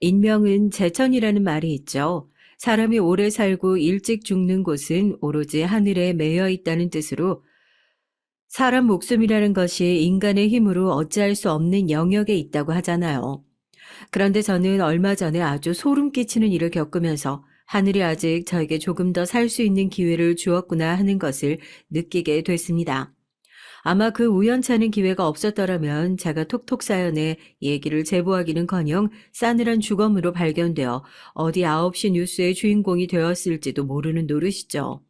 인명은 제천이라는 말이 있죠. 사람이 오래 살고 일찍 죽는 곳은 오로지 하늘에 매여 있다는 뜻으로 사람 목숨이라는 것이 인간의 힘으로 어찌할 수 없는 영역에 있다고 하잖아요. 그런데 저는 얼마 전에 아주 소름 끼치는 일을 겪으면서 하늘이 아직 저에게 조금 더 살 수 있는 기회를 주었구나 하는 것을 느끼게 됐습니다. 아마 그 우연찮은 기회가 없었더라면 제가 톡톡 사연에 얘기를 제보하기는커녕 싸늘한 주검으로 발견되어 어디 9시 뉴스의 주인공이 되었을지도 모르는 노릇이죠.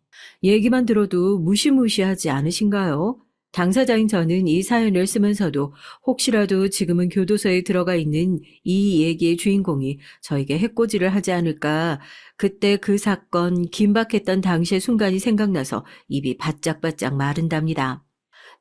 얘기만 들어도 무시무시하지 않으신가요? 당사자인 저는 이 사연을 쓰면서도 혹시라도 지금은 교도소에 들어가 있는 이 얘기의 주인공이 저에게 해코지를 하지 않을까, 그때 그 사건 긴박했던 당시의 순간이 생각나서 입이 바짝바짝 마른답니다.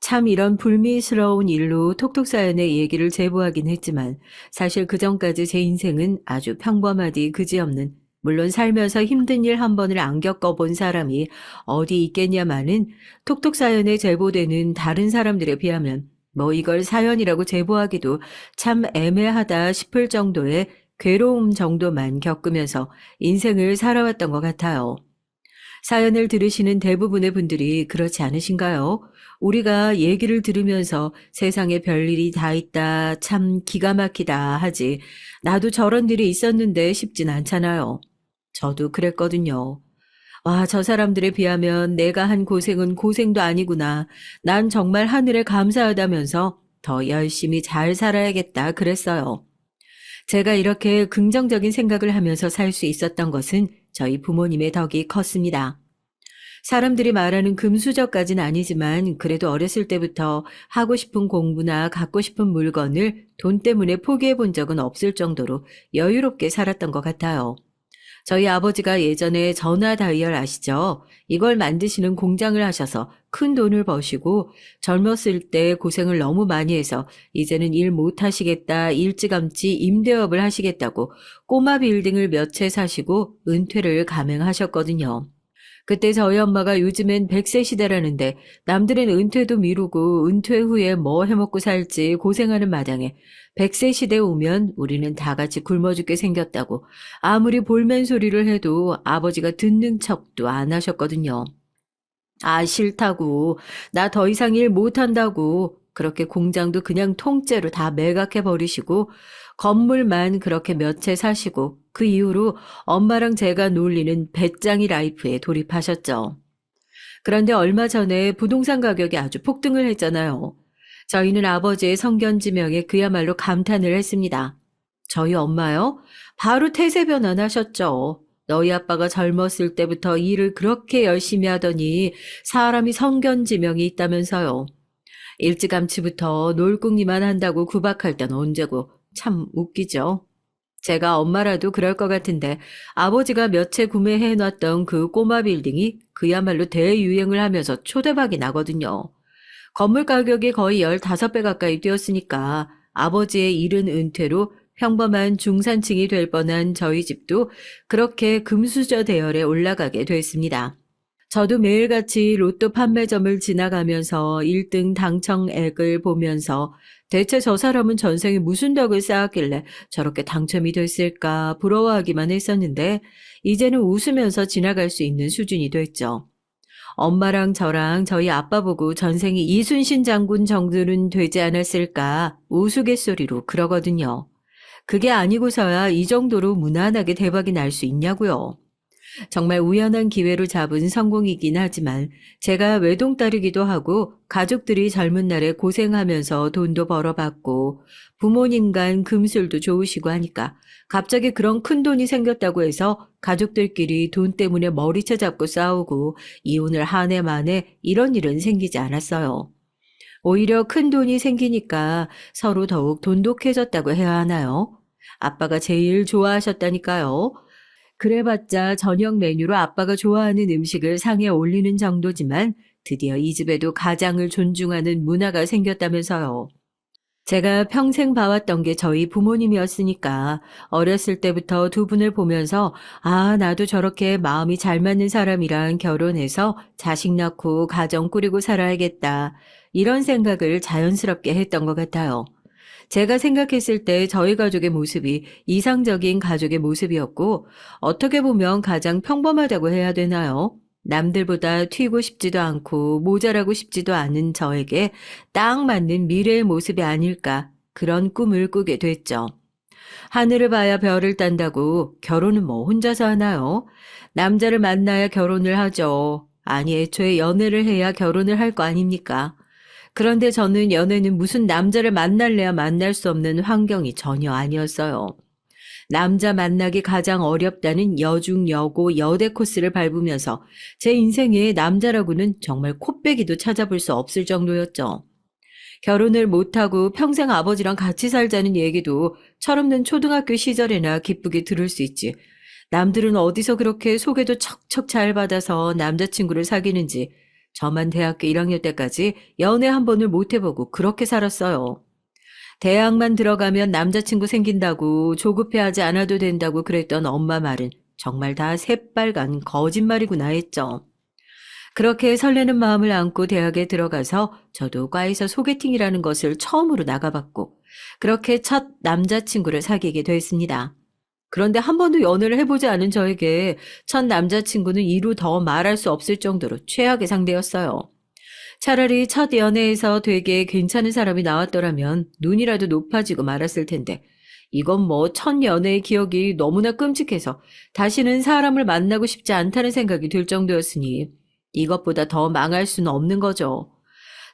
참 이런 불미스러운 일로 톡톡 사연의 얘기를 제보하긴 했지만 사실 그전까지 제 인생은 아주 평범하디 그지없는, 물론 살면서 힘든 일 한 번을 안 겪어본 사람이 어디 있겠냐마는 톡톡 사연에 제보되는 다른 사람들에 비하면 뭐 이걸 사연이라고 제보하기도 참 애매하다 싶을 정도의 괴로움 정도만 겪으면서 인생을 살아왔던 것 같아요. 사연을 들으시는 대부분의 분들이 그렇지 않으신가요? 우리가 얘기를 들으면서 세상에 별일이 다 있다, 참 기가 막히다 하지, 나도 저런 일이 있었는데 싶진 않잖아요. 저도 그랬거든요. 와, 저 사람들에 비하면 내가 한 고생은 고생도 아니구나. 난 정말 하늘에 감사하다면서 더 열심히 잘 살아야겠다 그랬어요. 제가 이렇게 긍정적인 생각을 하면서 살 수 있었던 것은 저희 부모님의 덕이 컸습니다. 사람들이 말하는 금수저까지는 아니지만 그래도 어렸을 때부터 하고 싶은 공부나 갖고 싶은 물건을 돈 때문에 포기해 본 적은 없을 정도로 여유롭게 살았던 것 같아요. 저희 아버지가 예전에 전화 다이얼 아시죠? 이걸 만드시는 공장을 하셔서 큰 돈을 버시고 젊었을 때 고생을 너무 많이 해서 이제는 일 못 하시겠다, 일찌감치 임대업을 하시겠다고 꼬마 빌딩을 몇 채 사시고 은퇴를 감행하셨거든요. 그때 저희 엄마가 요즘엔 100세 시대라는데 남들은 은퇴도 미루고 은퇴 후에 뭐 해먹고 살지 고생하는 마당에 100세 시대 오면 우리는 다 같이 굶어 죽게 생겼다고 아무리 볼멘 소리를 해도 아버지가 듣는 척도 안 하셨거든요. 아, 싫다고. 나 더 이상 일 못한다고. 그렇게 공장도 그냥 통째로 다 매각해 버리시고 건물만 그렇게 몇 채 사시고 그 이후로 엄마랑 제가 놀리는 배짱이 라이프에 돌입하셨죠. 그런데 얼마 전에 부동산 가격이 아주 폭등을 했잖아요. 저희는 아버지의 성견지명에 그야말로 감탄을 했습니다. 저희 엄마요? 바로 태세 변환하셨죠. 너희 아빠가 젊었을 때부터 일을 그렇게 열심히 하더니 사람이 성견지명이 있다면서요. 일찌감치부터 놀궁리만 한다고 구박할 땐 언제고 참 웃기죠. 제가 엄마라도 그럴 것 같은데 아버지가 몇 채 구매해놨던 그 꼬마 빌딩이 그야말로 대유행을 하면서 초대박이 나거든요. 건물 가격이 거의 15배 가까이 뛰었으니까 아버지의 이른 은퇴로 평범한 중산층이 될 뻔한 저희 집도 그렇게 금수저 대열에 올라가게 됐습니다. 저도 매일같이 로또 판매점을 지나가면서 1등 당첨액을 보면서 대체 저 사람은 전생에 무슨 덕을 쌓았길래 저렇게 당첨이 됐을까 부러워하기만 했었는데 이제는 웃으면서 지나갈 수 있는 수준이 됐죠. 엄마랑 저랑 저희 아빠 보고 전생이 이순신 장군 정도는 되지 않았을까 우스갯소리로 그러거든요. 그게 아니고서야 이 정도로 무난하게 대박이 날 수 있냐고요. 정말 우연한 기회로 잡은 성공이긴 하지만 제가 외동딸이기도 하고 가족들이 젊은 날에 고생하면서 돈도 벌어봤고 부모님 간 금술도 좋으시고 하니까 갑자기 그런 큰 돈이 생겼다고 해서 가족들끼리 돈 때문에 머리채 잡고 싸우고 이혼을 한 해 만에 이런 일은 생기지 않았어요. 오히려 큰 돈이 생기니까 서로 더욱 돈독해졌다고 해야 하나요? 아빠가 제일 좋아하셨다니까요. 그래봤자 저녁 메뉴로 아빠가 좋아하는 음식을 상에 올리는 정도지만 드디어 이 집에도 가장을 존중하는 문화가 생겼다면서요. 제가 평생 봐왔던 게 저희 부모님이었으니까 어렸을 때부터 두 분을 보면서 아, 나도 저렇게 마음이 잘 맞는 사람이랑 결혼해서 자식 낳고 가정 꾸리고 살아야겠다. 이런 생각을 자연스럽게 했던 것 같아요. 제가 생각했을 때 저희 가족의 모습이 이상적인 가족의 모습이었고, 어떻게 보면 가장 평범하다고 해야 되나요? 남들보다 튀고 싶지도 않고 모자라고 싶지도 않은 저에게 딱 맞는 미래의 모습이 아닐까, 그런 꿈을 꾸게 됐죠. 하늘을 봐야 별을 딴다고 결혼은 뭐 혼자서 하나요? 남자를 만나야 결혼을 하죠. 아니, 애초에 연애를 해야 결혼을 할 거 아닙니까? 그런데 저는 연애는 무슨 남자를 만날래야 만날 수 없는 환경이 전혀 아니었어요. 남자 만나기 가장 어렵다는 여중 여고 여대 코스를 밟으면서 제 인생에 남자라고는 정말 코빼기도 찾아볼 수 없을 정도였죠. 결혼을 못하고 평생 아버지랑 같이 살자는 얘기도 철없는 초등학교 시절에나 기쁘게 들을 수 있지. 남들은 어디서 그렇게 소개도 척척 잘 받아서 남자친구를 사귀는지, 저만 대학교 1학년 때까지 연애 한 번을 못 해보고 그렇게 살았어요. 대학만 들어가면 남자친구 생긴다고 조급해하지 않아도 된다고 그랬던 엄마 말은 정말 다 새빨간 거짓말이구나 했죠. 그렇게 설레는 마음을 안고 대학에 들어가서 저도 과에서 소개팅이라는 것을 처음으로 나가봤고, 그렇게 첫 남자친구를 사귀게 됐습니다. 그런데 한 번도 연애를 해보지 않은 저에게 첫 남자친구는 이루 더 말할 수 없을 정도로 최악의 상대였어요. 차라리 첫 연애에서 되게 괜찮은 사람이 나왔더라면 눈이라도 높아지고 말았을 텐데, 이건 뭐 첫 연애의 기억이 너무나 끔찍해서 다시는 사람을 만나고 싶지 않다는 생각이 들 정도였으니 이것보다 더 망할 수는 없는 거죠.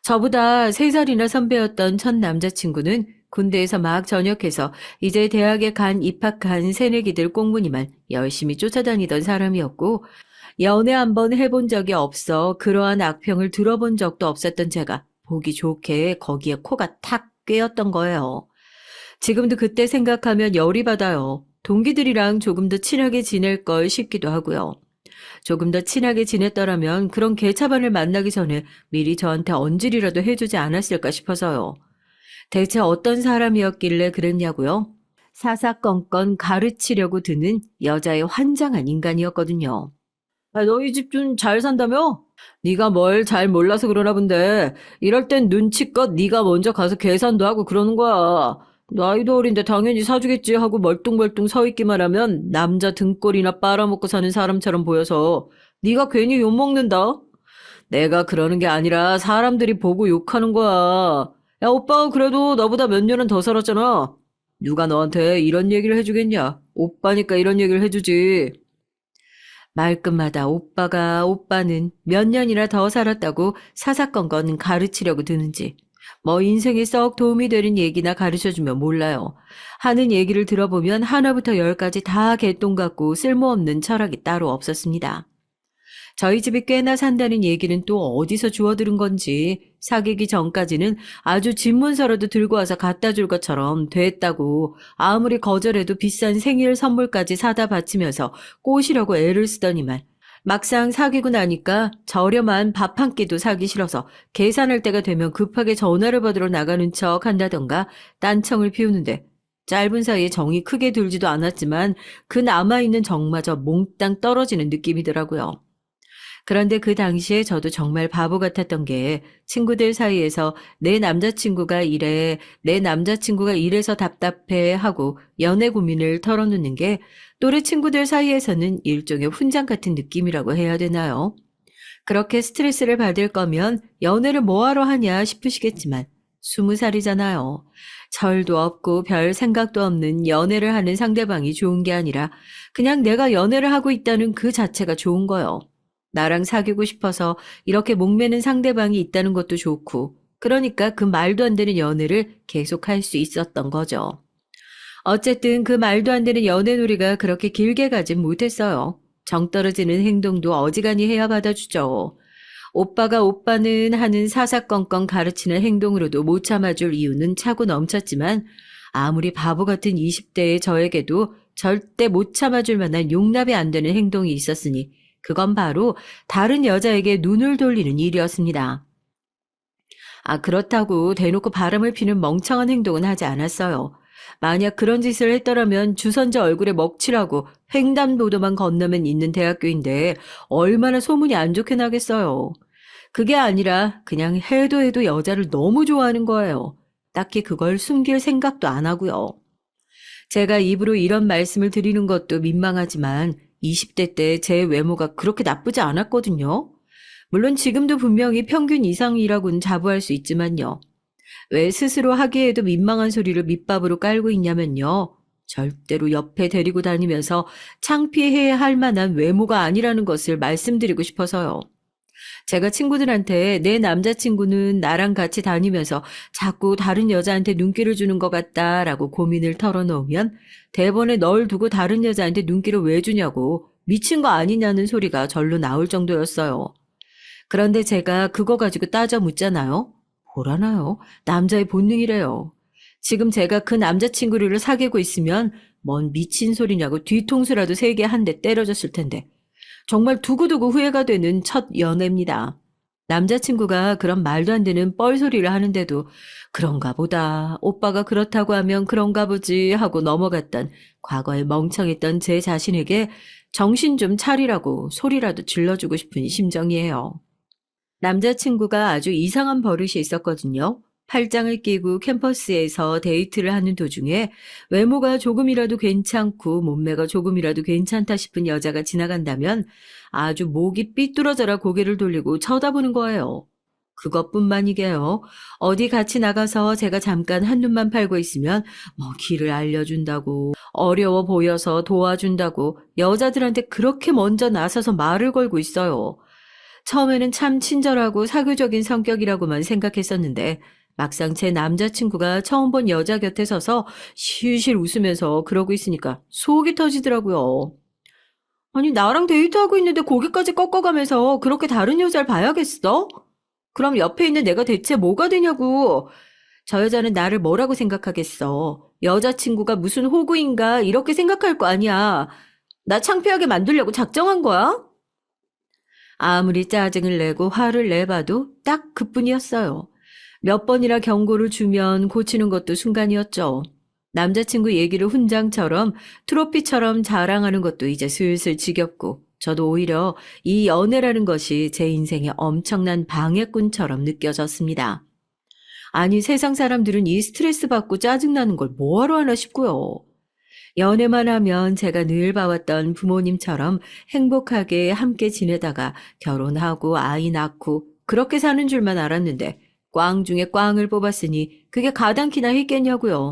저보다 3살이나 선배였던 첫 남자친구는 군대에서 막 전역해서 이제 대학에 입학한 새내기들 꽁무니만 열심히 쫓아다니던 사람이었고, 연애 한번 해본 적이 없어 그러한 악평을 들어본 적도 없었던 제가 보기 좋게 거기에 코가 탁 꿰었던 거예요. 지금도 그때 생각하면 열이 받아요. 동기들이랑 조금 더 친하게 지낼 걸 싶기도 하고요. 조금 더 친하게 지냈더라면 그런 개차반을 만나기 전에 미리 저한테 언질이라도 해주지 않았을까 싶어서요. 대체 어떤 사람이었길래 그랬냐고요? 사사건건 가르치려고 드는 여자의 환장한 인간이었거든요. 너희 집 좀 잘 산다며? 네가 뭘 잘 몰라서 그러나 본데 이럴 땐 눈치껏 네가 먼저 가서 계산도 하고 그러는 거야. 나이도 어린데 당연히 사주겠지 하고 멀뚱멀뚱 서 있기만 하면 남자 등골이나 빨아먹고 사는 사람처럼 보여서 네가 괜히 욕먹는다. 내가 그러는 게 아니라 사람들이 보고 욕하는 거야. 야, 오빠가 그래도 너보다 몇 년은 더 살았잖아. 누가 너한테 이런 얘기를 해주겠냐? 오빠니까 이런 얘기를 해주지. 말끝마다 오빠는 몇 년이나 더 살았다고 사사건건 가르치려고 드는지, 뭐 인생에 썩 도움이 되는 얘기나 가르쳐주면 몰라요. 하는 얘기를 들어보면 하나부터 열까지 다 개똥 같고 쓸모없는 철학이 따로 없었습니다. 저희 집이 꽤나 산다는 얘기는 또 어디서 주워들은 건지, 사귀기 전까지는 아주 집문서라도 들고 와서 갖다 줄 것처럼 됐다고 아무리 거절해도 비싼 생일 선물까지 사다 바치면서 꼬시려고 애를 쓰더니만, 막상 사귀고 나니까 저렴한 밥 한 끼도 사기 싫어서 계산할 때가 되면 급하게 전화를 받으러 나가는 척 한다던가 딴청을 피우는데, 짧은 사이에 정이 크게 들지도 않았지만 그 남아있는 정마저 몽땅 떨어지는 느낌이더라고요. 그런데 그 당시에 저도 정말 바보 같았던 게, 친구들 사이에서 내 남자친구가 이래서 답답해 하고 연애 고민을 털어놓는 게 또래 친구들 사이에서는 일종의 훈장 같은 느낌이라고 해야 되나요? 그렇게 스트레스를 받을 거면 연애를 뭐하러 하냐 싶으시겠지만 20살이잖아요. 철도 없고 별 생각도 없는 연애를 하는 상대방이 좋은 게 아니라 그냥 내가 연애를 하고 있다는 그 자체가 좋은 거요. 나랑 사귀고 싶어서 이렇게 목매는 상대방이 있다는 것도 좋고, 그러니까 그 말도 안 되는 연애를 계속할 수 있었던 거죠. 어쨌든 그 말도 안 되는 연애놀이가 그렇게 길게 가진 못했어요. 정 떨어지는 행동도 어지간히 해야 받아주죠. 오빠는 하는 사사건건 가르치는 행동으로도 못 참아줄 이유는 차고 넘쳤지만, 아무리 바보 같은 20대의 저에게도 절대 못 참아줄 만한 용납이 안 되는 행동이 있었으니 그건 바로 다른 여자에게 눈을 돌리는 일이었습니다. 그렇다고 대놓고 바람을 피는 멍청한 행동은 하지 않았어요. 만약 그런 짓을 했더라면 주선자 얼굴에 먹칠하고 횡단보도만 건너면 있는 대학교인데 얼마나 소문이 안 좋게 나겠어요. 그게 아니라 그냥 해도 여자를 너무 좋아하는 거예요. 딱히 그걸 숨길 생각도 안 하고요. 제가 입으로 이런 말씀을 드리는 것도 민망하지만 20대 때 제 외모가 그렇게 나쁘지 않았거든요. 물론 지금도 분명히 평균 이상이라고는 자부할 수 있지만요. 왜 스스로 하기에도 민망한 소리를 밑밥으로 깔고 있냐면요. 절대로 옆에 데리고 다니면서 창피해야 할 만한 외모가 아니라는 것을 말씀드리고 싶어서요. 제가 친구들한테 내 남자친구는 나랑 같이 다니면서 자꾸 다른 여자한테 눈길을 주는 것 같다라고 고민을 털어놓으면 대번에 널 두고 다른 여자한테 눈길을 왜 주냐고 미친 거 아니냐는 소리가 절로 나올 정도였어요. 그런데 제가 그거 가지고 따져 묻잖아요. 뭐라나요? 남자의 본능이래요. 지금 제가 그 남자친구를 사귀고 있으면 뭔 미친 소리냐고 뒤통수라도 3개 한 대 때려줬을 텐데. 정말 두고두고 후회가 되는 첫 연애입니다. 남자친구가 그런 말도 안 되는 뻘소리를 하는데도 그런가 보다, 오빠가 그렇다고 하면 그런가 보지 하고 넘어갔던 과거에 멍청했던 제 자신에게 정신 좀 차리라고 소리라도 질러주고 싶은 심정이에요. 남자친구가 아주 이상한 버릇이 있었거든요. 팔짱을 끼고 캠퍼스에서 데이트를 하는 도중에 외모가 조금이라도 괜찮고 몸매가 조금이라도 괜찮다 싶은 여자가 지나간다면 아주 목이 삐뚤어져라 고개를 돌리고 쳐다보는 거예요. 그것뿐만이게요. 어디 같이 나가서 제가 잠깐 한눈만 팔고 있으면 뭐 길을 알려준다고, 어려워 보여서 도와준다고 여자들한테 그렇게 먼저 나서서 말을 걸고 있어요. 처음에는 참 친절하고 사교적인 성격이라고만 생각했었는데 막상 제 남자친구가 처음 본 여자 곁에 서서 실실 웃으면서 그러고 있으니까 속이 터지더라고요. 아니, 나랑 데이트하고 있는데 고개까지 꺾어가면서 그렇게 다른 여자를 봐야겠어? 그럼 옆에 있는 내가 대체 뭐가 되냐고. 저 여자는 나를 뭐라고 생각하겠어. 여자친구가 무슨 호구인가 이렇게 생각할 거 아니야. 나 창피하게 만들려고 작정한 거야? 아무리 짜증을 내고 화를 내봐도 딱 그뿐이었어요. 몇 번이나 경고를 주면 고치는 것도 순간이었죠. 남자친구 얘기를 훈장처럼 트로피처럼 자랑하는 것도 이제 슬슬 지겹고 저도 오히려 이 연애라는 것이 제 인생의 엄청난 방해꾼처럼 느껴졌습니다. 아니, 세상 사람들은 이 스트레스 받고 짜증나는 걸 뭐하러 하나 싶고요. 연애만 하면 제가 늘 봐왔던 부모님처럼 행복하게 함께 지내다가 결혼하고 아이 낳고 그렇게 사는 줄만 알았는데 꽝 중에 꽝을 뽑았으니 그게 가당키나 했겠냐고요.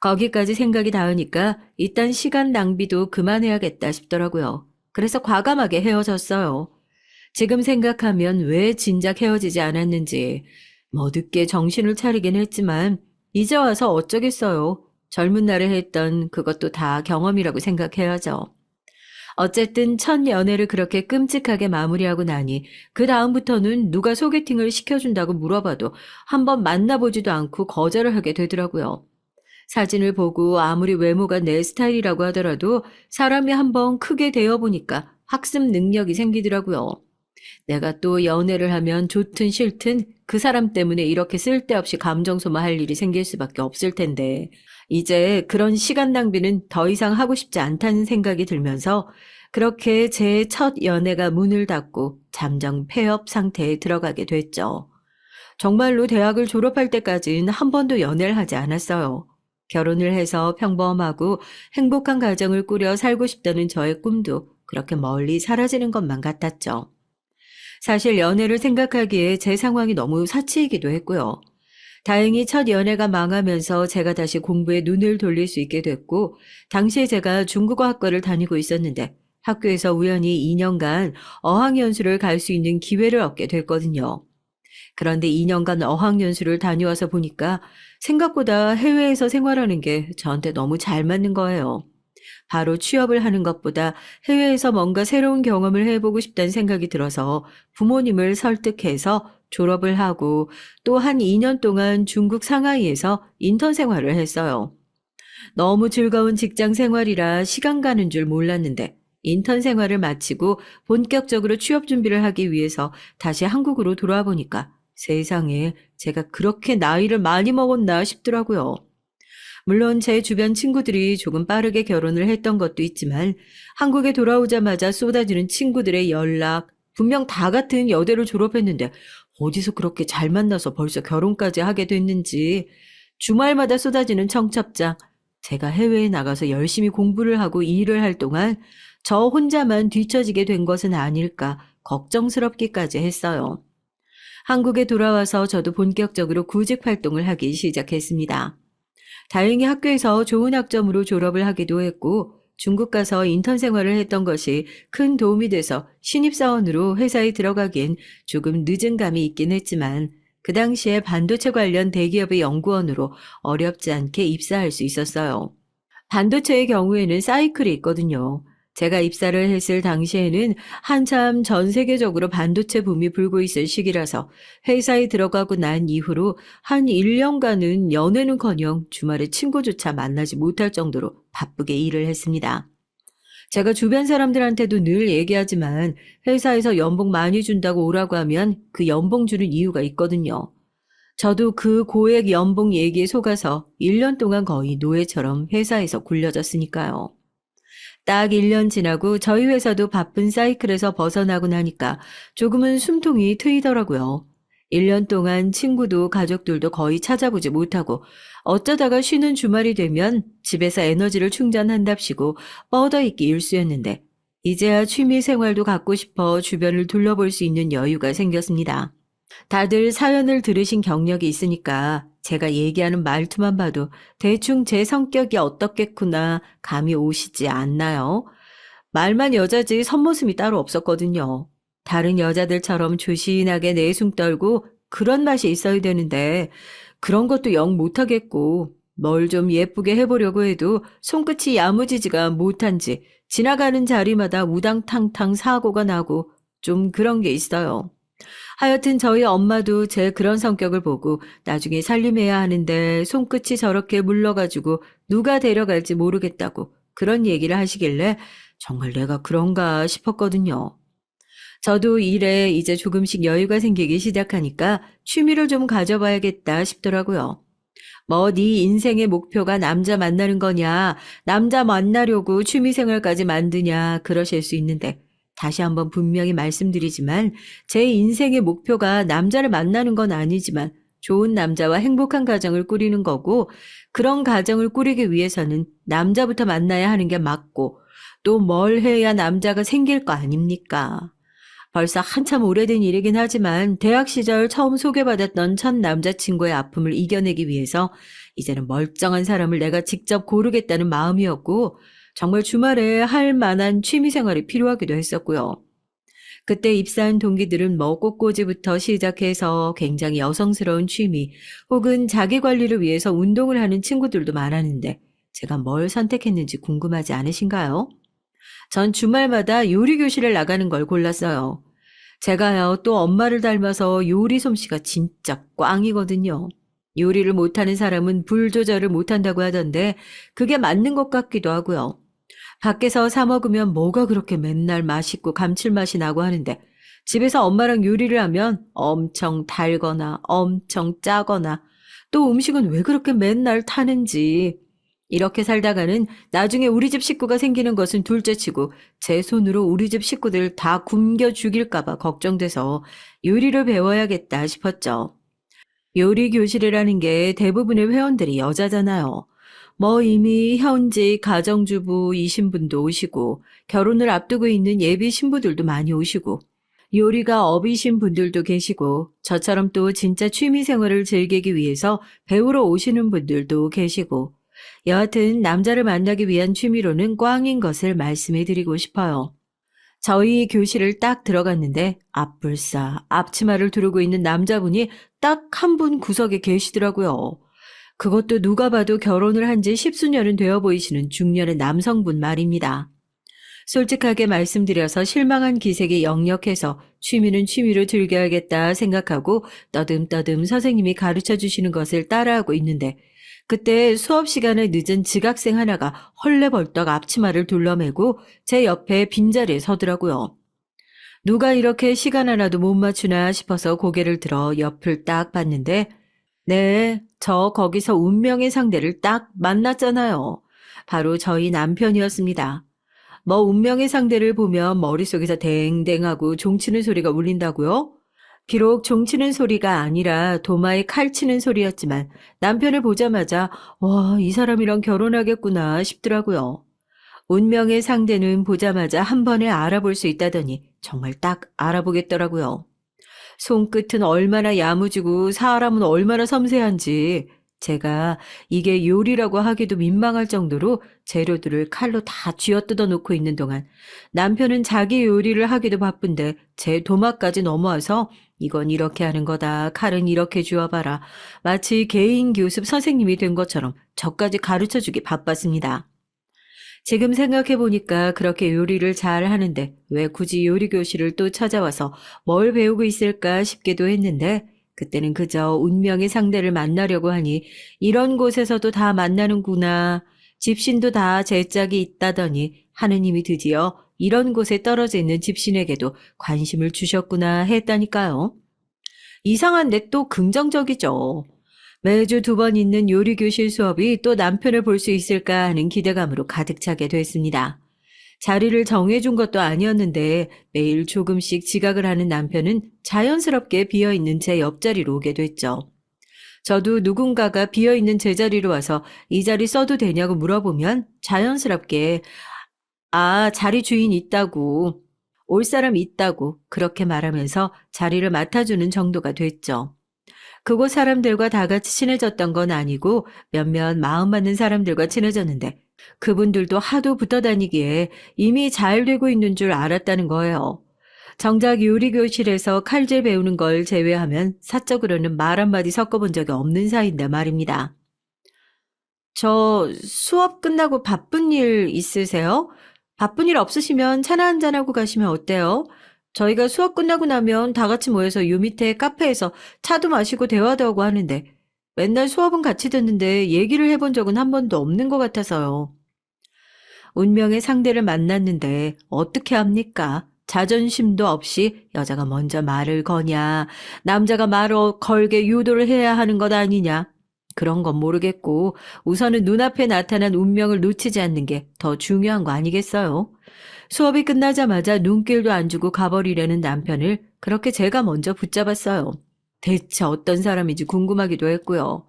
거기까지 생각이 닿으니까 이딴 시간 낭비도 그만해야겠다 싶더라고요. 그래서 과감하게 헤어졌어요. 지금 생각하면 왜 진작 헤어지지 않았는지 뭐 늦게 정신을 차리긴 했지만 이제 와서 어쩌겠어요. 젊은 날에 했던 그것도 다 경험이라고 생각해야죠. 어쨌든 첫 연애를 그렇게 끔찍하게 마무리하고 나니 그 다음부터는 누가 소개팅을 시켜준다고 물어봐도 한번 만나보지도 않고 거절을 하게 되더라고요. 사진을 보고 아무리 외모가 내 스타일이라고 하더라도 사람이 한번 크게 되어보니까 학습 능력이 생기더라고요. 내가 또 연애를 하면 좋든 싫든 그 사람 때문에 이렇게 쓸데없이 감정 소모할 일이 생길 수밖에 없을 텐데 이제 그런 시간 낭비는 더 이상 하고 싶지 않다는 생각이 들면서 그렇게 제 첫 연애가 문을 닫고 잠정 폐업 상태에 들어가게 됐죠. 정말로 대학을 졸업할 때까지는 한 번도 연애를 하지 않았어요. 결혼을 해서 평범하고 행복한 가정을 꾸려 살고 싶다는 저의 꿈도 그렇게 멀리 사라지는 것만 같았죠. 사실 연애를 생각하기에 제 상황이 너무 사치이기도 했고요. 다행히 첫 연애가 망하면서 제가 다시 공부에 눈을 돌릴 수 있게 됐고, 당시에 제가 중국어 학과를 다니고 있었는데 학교에서 우연히 2년간 어학연수를 갈 수 있는 기회를 얻게 됐거든요. 그런데 2년간 어학연수를 다녀와서 보니까 생각보다 해외에서 생활하는 게 저한테 너무 잘 맞는 거예요. 바로 취업을 하는 것보다 해외에서 뭔가 새로운 경험을 해보고 싶다는 생각이 들어서 부모님을 설득해서 졸업을 하고 또 한 2년 동안 중국 상하이에서 인턴 생활을 했어요. 너무 즐거운 직장 생활이라 시간 가는 줄 몰랐는데 인턴 생활을 마치고 본격적으로 취업 준비를 하기 위해서 다시 한국으로 돌아와 보니까 세상에 제가 그렇게 나이를 많이 먹었나 싶더라고요. 물론 제 주변 친구들이 조금 빠르게 결혼을 했던 것도 있지만 한국에 돌아오자마자 쏟아지는 친구들의 연락, 분명 다 같은 여대를 졸업했는데 어디서 그렇게 잘 만나서 벌써 결혼까지 하게 됐는지 주말마다 쏟아지는 청첩장, 제가 해외에 나가서 열심히 공부를 하고 일을 할 동안 저 혼자만 뒤처지게 된 것은 아닐까 걱정스럽기까지 했어요. 한국에 돌아와서 저도 본격적으로 구직 활동을 하기 시작했습니다. 다행히 학교에서 좋은 학점으로 졸업을 하기도 했고 중국 가서 인턴 생활을 했던 것이 큰 도움이 돼서 신입사원으로 회사에 들어가기엔 조금 늦은 감이 있긴 했지만 그 당시에 반도체 관련 대기업의 연구원으로 어렵지 않게 입사할 수 있었어요. 반도체의 경우에는 사이클이 있거든요. 제가 입사를 했을 당시에는 한참 전 세계적으로 반도체 붐이 불고 있을 시기라서 회사에 들어가고 난 이후로 한 1년간은 연애는커녕 주말에 친구조차 만나지 못할 정도로 바쁘게 일을 했습니다. 제가 주변 사람들한테도 늘 얘기하지만 회사에서 연봉 많이 준다고 오라고 하면 그 연봉 주는 이유가 있거든요. 저도 그 고액 연봉 얘기에 속아서 1년 동안 거의 노예처럼 회사에서 굴려졌으니까요. 딱 1년 지나고 저희 회사도 바쁜 사이클에서 벗어나고 나니까 조금은 숨통이 트이더라고요. 1년 동안 친구도 가족들도 거의 찾아보지 못하고 어쩌다가 쉬는 주말이 되면 집에서 에너지를 충전한답시고 뻗어있기 일쑤였는데 이제야 취미 생활도 갖고 싶어 주변을 둘러볼 수 있는 여유가 생겼습니다. 다들 사연을 들으신 경력이 있으니까 제가 얘기하는 말투만 봐도 대충 제 성격이 어떻겠구나 감이 오시지 않나요? 말만 여자지 선모습이 따로 없었거든요. 다른 여자들처럼 조신하게 내숭 떨고 그런 맛이 있어야 되는데 그런 것도 영 못하겠고 뭘 좀 예쁘게 해보려고 해도 손끝이 야무지지가 못한지 지나가는 자리마다 우당탕탕 사고가 나고 좀 그런 게 있어요. 하여튼 저희 엄마도 제 그런 성격을 보고 나중에 살림해야 하는데 손끝이 저렇게 물러가지고 누가 데려갈지 모르겠다고 그런 얘기를 하시길래 정말 내가 그런가 싶었거든요. 저도 일에 이제 조금씩 여유가 생기기 시작하니까 취미를 좀 가져봐야겠다 싶더라고요. 뭐 네 인생의 목표가 남자 만나는 거냐, 남자 만나려고 취미생활까지 만드냐 그러실 수 있는데 다시 한번 분명히 말씀드리지만 제 인생의 목표가 남자를 만나는 건 아니지만 좋은 남자와 행복한 가정을 꾸리는 거고 그런 가정을 꾸리기 위해서는 남자부터 만나야 하는 게 맞고 또 뭘 해야 남자가 생길 거 아닙니까? 벌써 한참 오래된 일이긴 하지만 대학 시절 처음 소개받았던 첫 남자친구의 아픔을 이겨내기 위해서 이제는 멀쩡한 사람을 내가 직접 고르겠다는 마음이었고 정말 주말에 할 만한 취미 생활이 필요하기도 했었고요. 그때 입사한 동기들은 뭐 꽃꽂이부터 시작해서 굉장히 여성스러운 취미 혹은 자기 관리를 위해서 운동을 하는 친구들도 많았는데 제가 뭘 선택했는지 궁금하지 않으신가요? 전 주말마다 요리 교실을 나가는 걸 골랐어요. 제가요 또 엄마를 닮아서 요리 솜씨가 진짜 꽝이거든요. 요리를 못하는 사람은 불 조절을 못한다고 하던데 그게 맞는 것 같기도 하고요. 밖에서 사 먹으면 뭐가 그렇게 맨날 맛있고 감칠맛이 나고 하는데 집에서 엄마랑 요리를 하면 엄청 달거나 엄청 짜거나 또 음식은 왜 그렇게 맨날 타는지 이렇게 살다가는 나중에 우리 집 식구가 생기는 것은 둘째치고 제 손으로 우리 집 식구들 다 굶겨 죽일까 봐 걱정돼서 요리를 배워야겠다 싶었죠. 요리 교실이라는 게 대부분의 회원들이 여자잖아요. 뭐 이미 현직 가정주부이신 분도 오시고 결혼을 앞두고 있는 예비 신부들도 많이 오시고 요리가 업이신 분들도 계시고 저처럼 또 진짜 취미 생활을 즐기기 위해서 배우러 오시는 분들도 계시고 여하튼 남자를 만나기 위한 취미로는 꽝인 것을 말씀해 드리고 싶어요. 저희 교실을 딱 들어갔는데 앞불싸 앞치마를 두르고 있는 남자분이 딱 한 분 구석에 계시더라고요. 그것도 누가 봐도 결혼을 한 지 십수년은 되어 보이시는 중년의 남성분 말입니다. 솔직하게 말씀드려서 실망한 기색이 역력해서 취미는 취미로 즐겨야겠다 생각하고 떠듬떠듬 선생님이 가르쳐 주시는 것을 따라하고 있는데 그때 수업 시간에 늦은 지각생 하나가 헐레벌떡 앞치마를 둘러매고 제 옆에 빈자리에 서더라고요. 누가 이렇게 시간 하나도 못 맞추나 싶어서 고개를 들어 옆을 딱 봤는데 네, 저 거기서 운명의 상대를 딱 만났잖아요. 바로 저희 남편이었습니다. 뭐 운명의 상대를 보면 머릿속에서 댕댕하고 종치는 소리가 울린다고요? 비록 종치는 소리가 아니라 도마에 칼 치는 소리였지만 남편을 보자마자 와, 이 사람이랑 결혼하겠구나 싶더라고요. 운명의 상대는 보자마자 한 번에 알아볼 수 있다더니 정말 딱 알아보겠더라고요. 손끝은 얼마나 야무지고 사람은 얼마나 섬세한지 제가 이게 요리라고 하기도 민망할 정도로 재료들을 칼로 다 쥐어뜯어 놓고 있는 동안 남편은 자기 요리를 하기도 바쁜데 제 도마까지 넘어와서 이건 이렇게 하는 거다. 칼은 이렇게 쥐어봐라. 마치 개인 교습 선생님이 된 것처럼 저까지 가르쳐주기 바빴습니다. 지금 생각해보니까 그렇게 요리를 잘 하는데 왜 굳이 요리 교실을 또 찾아와서 뭘 배우고 있을까 싶기도 했는데 그때는 그저 운명의 상대를 만나려고 하니 이런 곳에서도 다 만나는구나. 집신도 다 제 짝이 있다더니 하느님이 드디어 이런 곳에 떨어져 있는 집신에게도 관심을 주셨구나 했다니까요. 이상한데 또 긍정적이죠. 매주 2번 있는 요리교실 수업이 또 남편을 볼 수 있을까 하는 기대감으로 가득 차게 됐습니다. 자리를 정해준 것도 아니었는데 매일 조금씩 지각을 하는 남편은 자연스럽게 비어있는 제 옆자리로 오게 됐죠. 저도 누군가가 비어있는 제 자리로 와서 이 자리 써도 되냐고 물어보면 자연스럽게 아, 자리 주인 있다고, 올 사람 있다고 그렇게 말하면서 자리를 맡아주는 정도가 됐죠. 그곳 사람들과 다 같이 친해졌던 건 아니고 몇몇 마음 맞는 사람들과 친해졌는데 그분들도 하도 붙어 다니기에 이미 잘 되고 있는 줄 알았다는 거예요. 정작 요리교실에서 칼질 배우는 걸 제외하면 사적으로는 말 한마디 섞어본 적이 없는 사이인데 말입니다. 저 수업 끝나고 바쁜 일 있으세요? 바쁜 일 없으시면 차나 한잔하고 가시면 어때요? 저희가 수업 끝나고 나면 다 같이 모여서 요 밑에 카페에서 차도 마시고 대화도 하고 하는데 맨날 수업은 같이 듣는데 얘기를 해본 적은 한 번도 없는 것 같아서요. 운명의 상대를 만났는데 어떻게 합니까? 자존심도 없이 여자가 먼저 말을 거냐, 남자가 말을 걸게 유도를 해야 하는 것 아니냐. 그런 건 모르겠고 우선은 눈앞에 나타난 운명을 놓치지 않는 게 더 중요한 거 아니겠어요? 수업이 끝나자마자 눈길도 안 주고 가버리려는 남편을 그렇게 제가 먼저 붙잡았어요. 대체 어떤 사람인지 궁금하기도 했고요.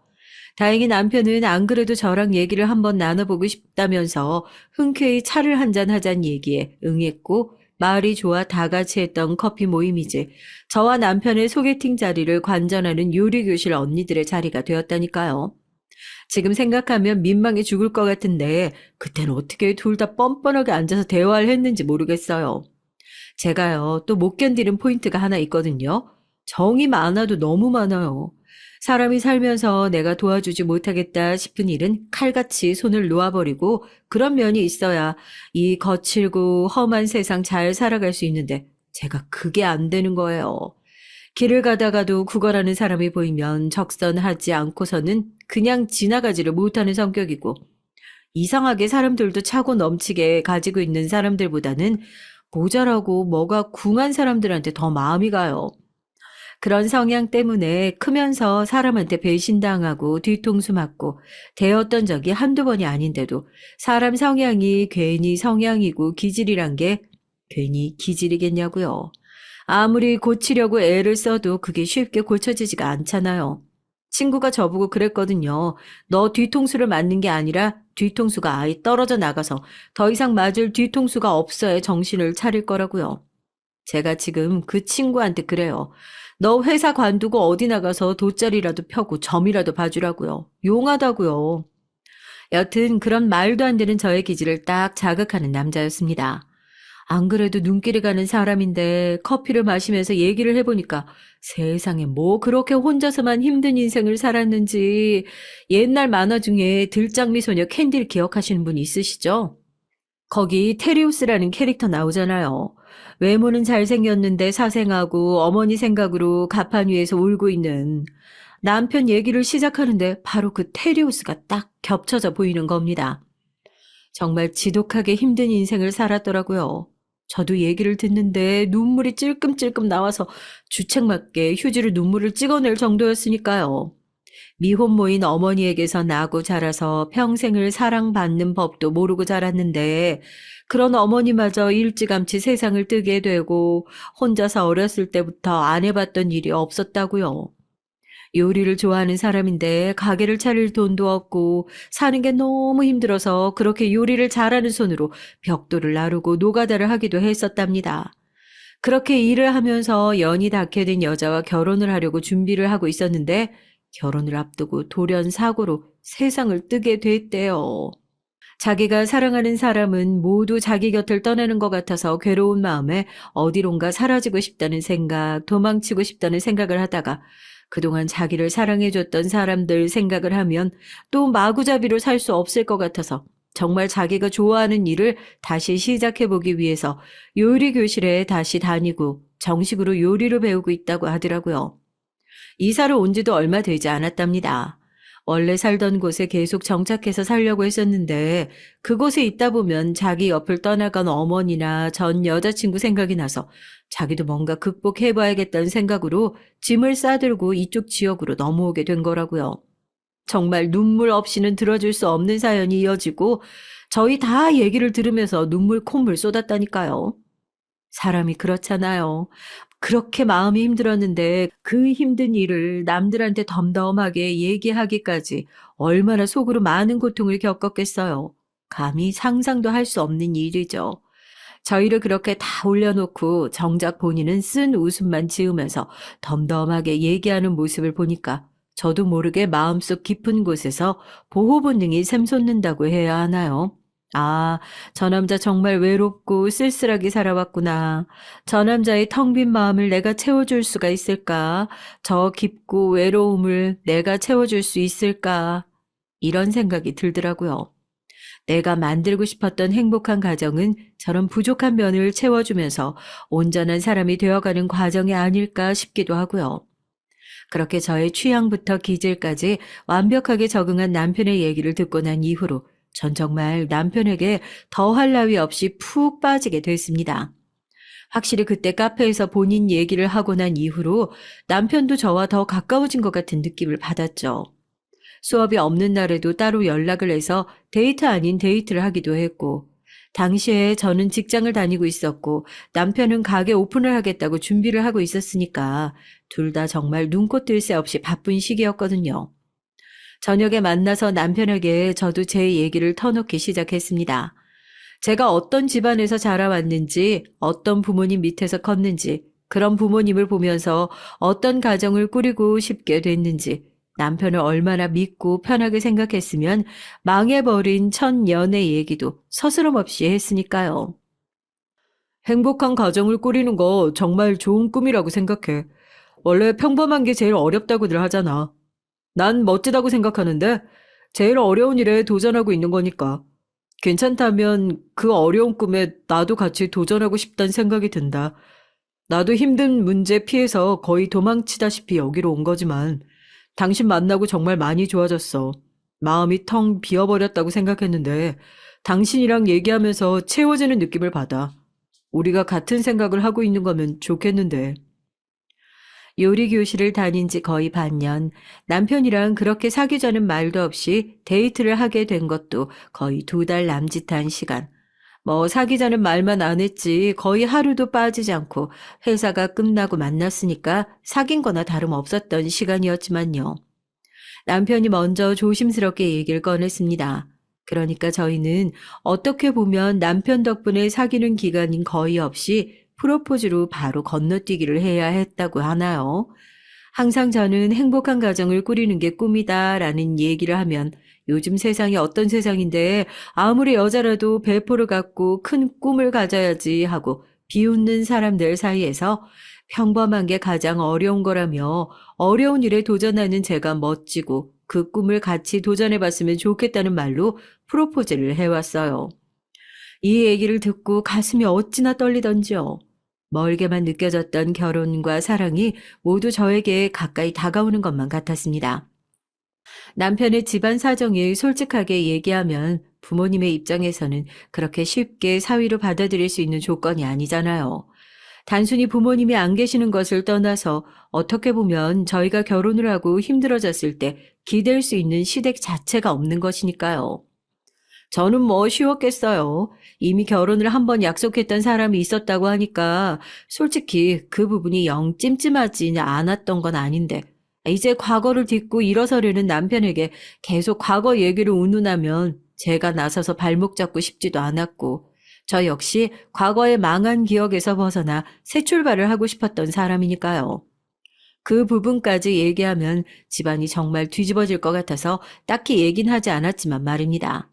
다행히 남편은 안 그래도 저랑 얘기를 한번 나눠보고 싶다면서 흔쾌히 차를 한잔 하자는 얘기에 응했고 말이 좋아 다 같이 했던 커피 모임이지 저와 남편의 소개팅 자리를 관전하는 요리교실 언니들의 자리가 되었다니까요. 지금 생각하면 민망해 죽을 것 같은데 그때는 어떻게 둘 다 뻔뻔하게 앉아서 대화를 했는지 모르겠어요. 제가요, 또 못 견디는 포인트가 하나 있거든요. 정이 많아도 너무 많아요. 사람이 살면서 내가 도와주지 못하겠다 싶은 일은 칼같이 손을 놓아버리고 그런 면이 있어야 이 거칠고 험한 세상 잘 살아갈 수 있는데 제가 그게 안 되는 거예요. 길을 가다가도 구걸하는 사람이 보이면 적선하지 않고서는 그냥 지나가지를 못하는 성격이고 이상하게 사람들도 차고 넘치게 가지고 있는 사람들보다는 모자라고 뭐가 궁한 사람들한테 더 마음이 가요. 그런 성향 때문에 크면서 사람한테 배신당하고 뒤통수 맞고 대었던 적이 한두 번이 아닌데도 사람 성향이 괜히 성향이고 기질이란 게 괜히 기질이겠냐고요. 아무리 고치려고 애를 써도 그게 쉽게 고쳐지지가 않잖아요. 친구가 저보고 그랬거든요. 너 뒤통수를 맞는 게 아니라 뒤통수가 아예 떨어져 나가서 더 이상 맞을 뒤통수가 없어야 정신을 차릴 거라고요. 제가 지금 그 친구한테 그래요. 너 회사 관두고 어디 나가서 돗자리라도 펴고 점이라도 봐주라고요. 용하다고요. 여튼 그런 말도 안 되는 저의 기질을 딱 자극하는 남자였습니다. 안 그래도 눈길이 가는 사람인데 커피를 마시면서 얘기를 해보니까 세상에 뭐 그렇게 혼자서만 힘든 인생을 살았는지 옛날 만화 중에 들장미 소녀 캔디를 기억하시는 분 있으시죠? 거기 테리우스라는 캐릭터 나오잖아요. 외모는 잘생겼는데 사생하고 어머니 생각으로 가판 위에서 울고 있는 남편 얘기를 시작하는데 바로 그 테리우스가 딱 겹쳐져 보이는 겁니다. 정말 지독하게 힘든 인생을 살았더라고요. 저도 얘기를 듣는데 눈물이 찔끔찔끔 나와서 주책맞게 휴지로 눈물을 찍어낼 정도였으니까요. 미혼모인 어머니에게서 나고 자라서 평생을 사랑받는 법도 모르고 자랐는데 그런 어머니마저 일찌감치 세상을 뜨게 되고 혼자서 어렸을 때부터 안 해봤던 일이 없었다고요. 요리를 좋아하는 사람인데 가게를 차릴 돈도 없고 사는 게 너무 힘들어서 그렇게 요리를 잘하는 손으로 벽돌을 나르고 노가다를 하기도 했었답니다. 그렇게 일을 하면서 연이 닿게 된 여자와 결혼을 하려고 준비를 하고 있었는데 결혼을 앞두고 돌연 사고로 세상을 뜨게 됐대요. 자기가 사랑하는 사람은 모두 자기 곁을 떠나는 것 같아서 괴로운 마음에 어디론가 사라지고 싶다는 생각, 도망치고 싶다는 생각을 하다가 그동안 자기를 사랑해줬던 사람들 생각을 하면 또 마구잡이로 살 수 없을 것 같아서 정말 자기가 좋아하는 일을 다시 시작해보기 위해서 요리 교실에 다시 다니고 정식으로 요리를 배우고 있다고 하더라고요. 이사를 온 지도 얼마 되지 않았답니다. 원래 살던 곳에 계속 정착해서 살려고 했었는데 그곳에 있다 보면 자기 옆을 떠나간 어머니나 전 여자친구 생각이 나서 자기도 뭔가 극복해봐야겠다는 생각으로 짐을 싸들고 이쪽 지역으로 넘어오게 된 거라고요. 정말 눈물 없이는 들어줄 수 없는 사연이 이어지고 저희 다 얘기를 들으면서 눈물 콧물 쏟았다니까요. 사람이 그렇잖아요. 그렇게 마음이 힘들었는데 그 힘든 일을 남들한테 덤덤하게 얘기하기까지 얼마나 속으로 많은 고통을 겪었겠어요. 감히 상상도 할 수 없는 일이죠. 저희를 그렇게 다 올려놓고 정작 본인은 쓴 웃음만 지으면서 덤덤하게 얘기하는 모습을 보니까 저도 모르게 마음속 깊은 곳에서 보호 본능이 샘솟는다고 해야 하나요? 아, 저 남자 정말 외롭고 쓸쓸하게 살아왔구나. 저 남자의 텅 빈 마음을 내가 채워줄 수가 있을까? 저 깊고 외로움을 내가 채워줄 수 있을까? 이런 생각이 들더라고요. 내가 만들고 싶었던 행복한 가정은 저런 부족한 면을 채워주면서 온전한 사람이 되어가는 과정이 아닐까 싶기도 하고요. 그렇게 저의 취향부터 기질까지 완벽하게 적응한 남편의 얘기를 듣고 난 이후로 전 정말 남편에게 더할 나위 없이 푹 빠지게 됐습니다. 확실히 그때 카페에서 본인 얘기를 하고 난 이후로 남편도 저와 더 가까워진 것 같은 느낌을 받았죠. 수업이 없는 날에도 따로 연락을 해서 데이트 아닌 데이트를 하기도 했고, 당시에 저는 직장을 다니고 있었고, 남편은 가게 오픈을 하겠다고 준비를 하고 있었으니까, 둘 다 정말 눈코 뜰 새 없이 바쁜 시기였거든요. 저녁에 만나서 남편에게 저도 제 얘기를 터놓기 시작했습니다. 제가 어떤 집안에서 자라왔는지, 어떤 부모님 밑에서 컸는지, 그런 부모님을 보면서 어떤 가정을 꾸리고 싶게 됐는지, 남편을 얼마나 믿고 편하게 생각했으면 망해버린 첫 연애 얘기도 서스럼 없이 했으니까요. 행복한 가정을 꾸리는 거 정말 좋은 꿈이라고 생각해. 원래 평범한 게 제일 어렵다고들 하잖아. 난 멋지다고 생각하는데 제일 어려운 일에 도전하고 있는 거니까. 괜찮다면 그 어려운 꿈에 나도 같이 도전하고 싶다는 생각이 든다. 나도 힘든 문제 피해서 거의 도망치다시피 여기로 온 거지만 당신 만나고 정말 많이 좋아졌어. 마음이 텅 비어버렸다고 생각했는데 당신이랑 얘기하면서 채워지는 느낌을 받아. 우리가 같은 생각을 하고 있는 거면 좋겠는데. 요리 교실을 다닌 지 거의 반년, 남편이랑 그렇게 사귀자는 말도 없이 데이트를 하게 된 것도 거의 2달 남짓한 시간. 뭐 사귀자는 말만 안 했지 거의 하루도 빠지지 않고 회사가 끝나고 만났으니까 사귄 거나 다름없었던 시간이었지만요. 남편이 먼저 조심스럽게 얘기를 꺼냈습니다. 그러니까 저희는 어떻게 보면 남편 덕분에 사귀는 기간인 거의 없이 프로포즈로 바로 건너뛰기를 해야 했다고 하나요? 항상 저는 행복한 가정을 꾸리는 게 꿈이다라는 얘기를 하면 요즘 세상이 어떤 세상인데 아무리 여자라도 배포를 갖고 큰 꿈을 가져야지 하고 비웃는 사람들 사이에서 평범한 게 가장 어려운 거라며 어려운 일에 도전하는 제가 멋지고 그 꿈을 같이 도전해봤으면 좋겠다는 말로 프로포즈를 해왔어요. 이 얘기를 듣고 가슴이 어찌나 떨리던지요. 멀게만 느껴졌던 결혼과 사랑이 모두 저에게 가까이 다가오는 것만 같았습니다. 남편의 집안 사정을 솔직하게 얘기하면 부모님의 입장에서는 그렇게 쉽게 사위로 받아들일 수 있는 조건이 아니잖아요. 단순히 부모님이 안 계시는 것을 떠나서 어떻게 보면 저희가 결혼을 하고 힘들어졌을 때 기댈 수 있는 시댁 자체가 없는 것이니까요. 저는 뭐 쉬웠겠어요. 이미 결혼을 한 번 약속했던 사람이 있었다고 하니까 솔직히 그 부분이 영 찜찜하지 않았던 건 아닌데 이제 과거를 딛고 일어서려는 남편에게 계속 과거 얘기를 운운하면 제가 나서서 발목 잡고 싶지도 않았고 저 역시 과거의 망한 기억에서 벗어나 새 출발을 하고 싶었던 사람이니까요. 그 부분까지 얘기하면 집안이 정말 뒤집어질 것 같아서 딱히 얘긴 하지 않았지만 말입니다.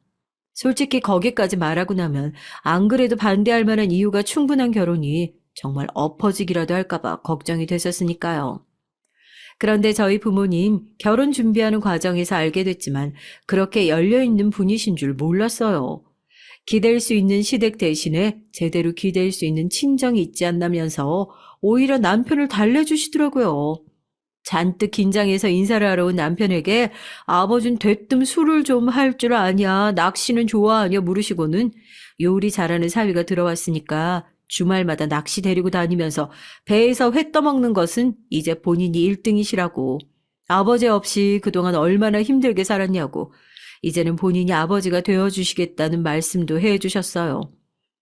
솔직히 거기까지 말하고 나면 안 그래도 반대할 만한 이유가 충분한 결혼이 정말 엎어지기라도 할까봐 걱정이 됐었으니까요. 그런데 저희 부모님 결혼 준비하는 과정에서 알게 됐지만 그렇게 열려있는 분이신 줄 몰랐어요. 기댈 수 있는 시댁 대신에 제대로 기댈 수 있는 친정이 있지 않다면서 오히려 남편을 달래주시더라고요. 잔뜩 긴장해서 인사를 하러 온 남편에게 아버진 대뜸 술을 좀 할 줄 아냐, 낚시는 좋아하냐 물으시고는 요리 잘하는 사위가 들어왔으니까 주말마다 낚시 데리고 다니면서 배에서 회 떠먹는 것은 이제 본인이 1등이시라고. 아버지 없이 그동안 얼마나 힘들게 살았냐고. 이제는 본인이 아버지가 되어주시겠다는 말씀도 해주셨어요.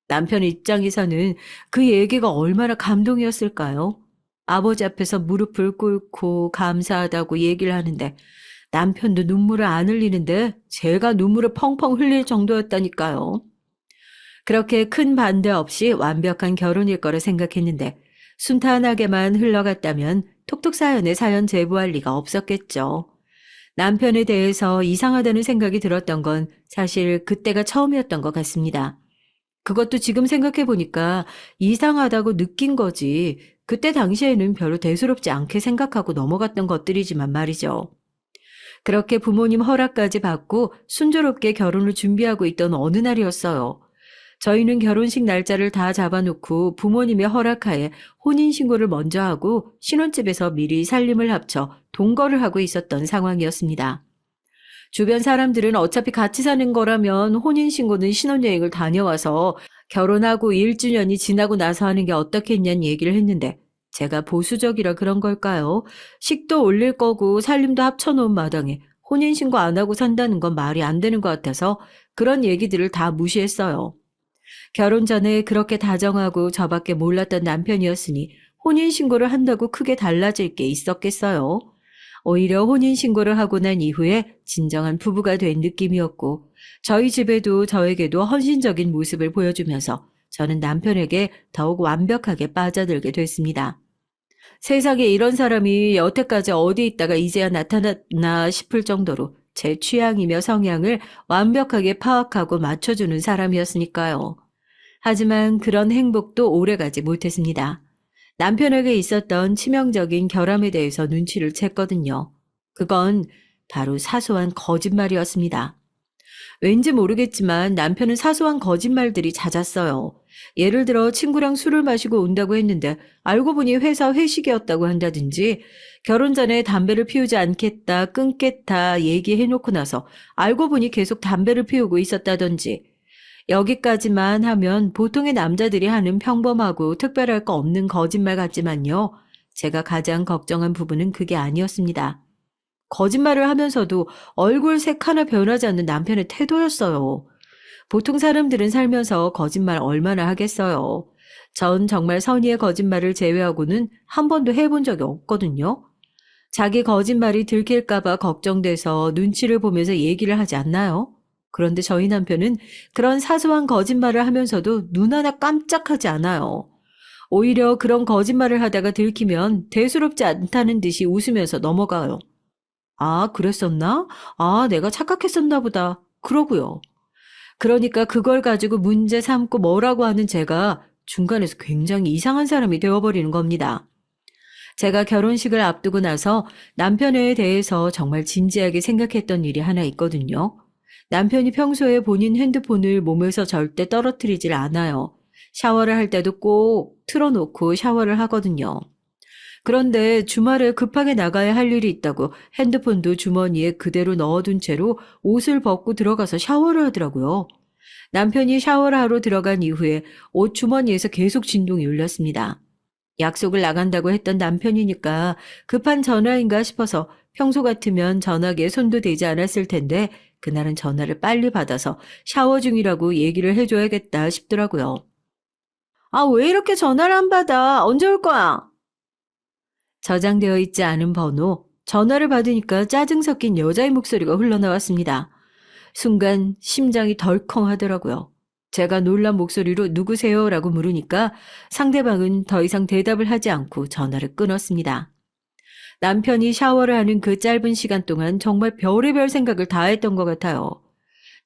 남편 입장에서는 그 얘기가 얼마나 감동이었을까요? 아버지 앞에서 무릎을 꿇고 감사하다고 얘기를 하는데 남편도 눈물을 안 흘리는데 제가 눈물을 펑펑 흘릴 정도였다니까요. 그렇게 큰 반대 없이 완벽한 결혼일 거라 생각했는데 순탄하게만 흘러갔다면 톡톡 사연에 사연 제보할 리가 없었겠죠. 남편에 대해서 이상하다는 생각이 들었던 건 사실 그때가 처음이었던 것 같습니다. 그것도 지금 생각해 보니까 이상하다고 느낀 거지 그때 당시에는 별로 대수롭지 않게 생각하고 넘어갔던 것들이지만 말이죠. 그렇게 부모님 허락까지 받고 순조롭게 결혼을 준비하고 있던 어느 날이었어요. 저희는 결혼식 날짜를 다 잡아놓고 부모님의 허락하에 혼인신고를 먼저 하고 신혼집에서 미리 살림을 합쳐 동거를 하고 있었던 상황이었습니다. 주변 사람들은 어차피 같이 사는 거라면 혼인신고는 신혼여행을 다녀와서 결혼하고 1주년이 지나고 나서 하는 게 어떻겠냐는 얘기를 했는데 제가 보수적이라 그런 걸까요? 식도 올릴 거고 살림도 합쳐놓은 마당에 혼인신고 안 하고 산다는 건 말이 안 되는 것 같아서 그런 얘기들을 다 무시했어요. 결혼 전에 그렇게 다정하고 저밖에 몰랐던 남편이었으니 혼인신고를 한다고 크게 달라질 게 있었겠어요. 오히려 혼인신고를 하고 난 이후에 진정한 부부가 된 느낌이었고 저희 집에도 저에게도 헌신적인 모습을 보여주면서 저는 남편에게 더욱 완벽하게 빠져들게 됐습니다. 세상에 이런 사람이 여태까지 어디 있다가 이제야 나타났나 싶을 정도로 제 취향이며 성향을 완벽하게 파악하고 맞춰주는 사람이었으니까요. 하지만 그런 행복도 오래가지 못했습니다. 남편에게 있었던 치명적인 결함에 대해서 눈치를 챘거든요. 그건 바로 사소한 거짓말이었습니다. 왠지 모르겠지만 남편은 사소한 거짓말들이 잦았어요. 예를 들어 친구랑 술을 마시고 온다고 했는데 알고 보니 회사 회식이었다고 한다든지 결혼 전에 담배를 피우지 않겠다, 끊겠다 얘기해놓고 나서 알고 보니 계속 담배를 피우고 있었다든지 여기까지만 하면 보통의 남자들이 하는 평범하고 특별할 거 없는 거짓말 같지만요. 제가 가장 걱정한 부분은 그게 아니었습니다. 거짓말을 하면서도 얼굴색 하나 변하지 않는 남편의 태도였어요. 보통 사람들은 살면서 거짓말 얼마나 하겠어요. 전 정말 선의의 거짓말을 제외하고는 한 번도 해본 적이 없거든요. 자기 거짓말이 들킬까봐 걱정돼서 눈치를 보면서 얘기를 하지 않나요? 그런데 저희 남편은 그런 사소한 거짓말을 하면서도 눈 하나 깜짝하지 않아요. 오히려 그런 거짓말을 하다가 들키면 대수롭지 않다는 듯이 웃으면서 넘어가요. 아, 그랬었나? 아, 내가 착각했었나 보다. 그러고요. 그러니까 그걸 가지고 문제 삼고 뭐라고 하는 제가 중간에서 굉장히 이상한 사람이 되어버리는 겁니다. 제가 결혼식을 앞두고 나서 남편에 대해서 정말 진지하게 생각했던 일이 하나 있거든요. 남편이 평소에 본인 핸드폰을 몸에서 절대 떨어뜨리질 않아요. 샤워를 할 때도 꼭 틀어놓고 샤워를 하거든요. 그런데 주말에 급하게 나가야 할 일이 있다고 핸드폰도 주머니에 그대로 넣어둔 채로 옷을 벗고 들어가서 샤워를 하더라고요. 남편이 샤워를 하러 들어간 이후에 옷 주머니에서 계속 진동이 울렸습니다. 약속을 나간다고 했던 남편이니까 급한 전화인가 싶어서 평소 같으면 전화기에 손도 대지 않았을 텐데 그날은 전화를 빨리 받아서 샤워 중이라고 얘기를 해줘야겠다 싶더라고요. 아, 왜 이렇게 전화를 안 받아? 언제 올 거야? 저장되어 있지 않은 번호, 전화를 받으니까 짜증 섞인 여자의 목소리가 흘러나왔습니다. 순간 심장이 덜컹 하더라고요. 제가 놀란 목소리로 누구세요? 라고 물으니까 상대방은 더 이상 대답을 하지 않고 전화를 끊었습니다. 남편이 샤워를 하는 그 짧은 시간 동안 정말 별의별 생각을 다 했던 것 같아요.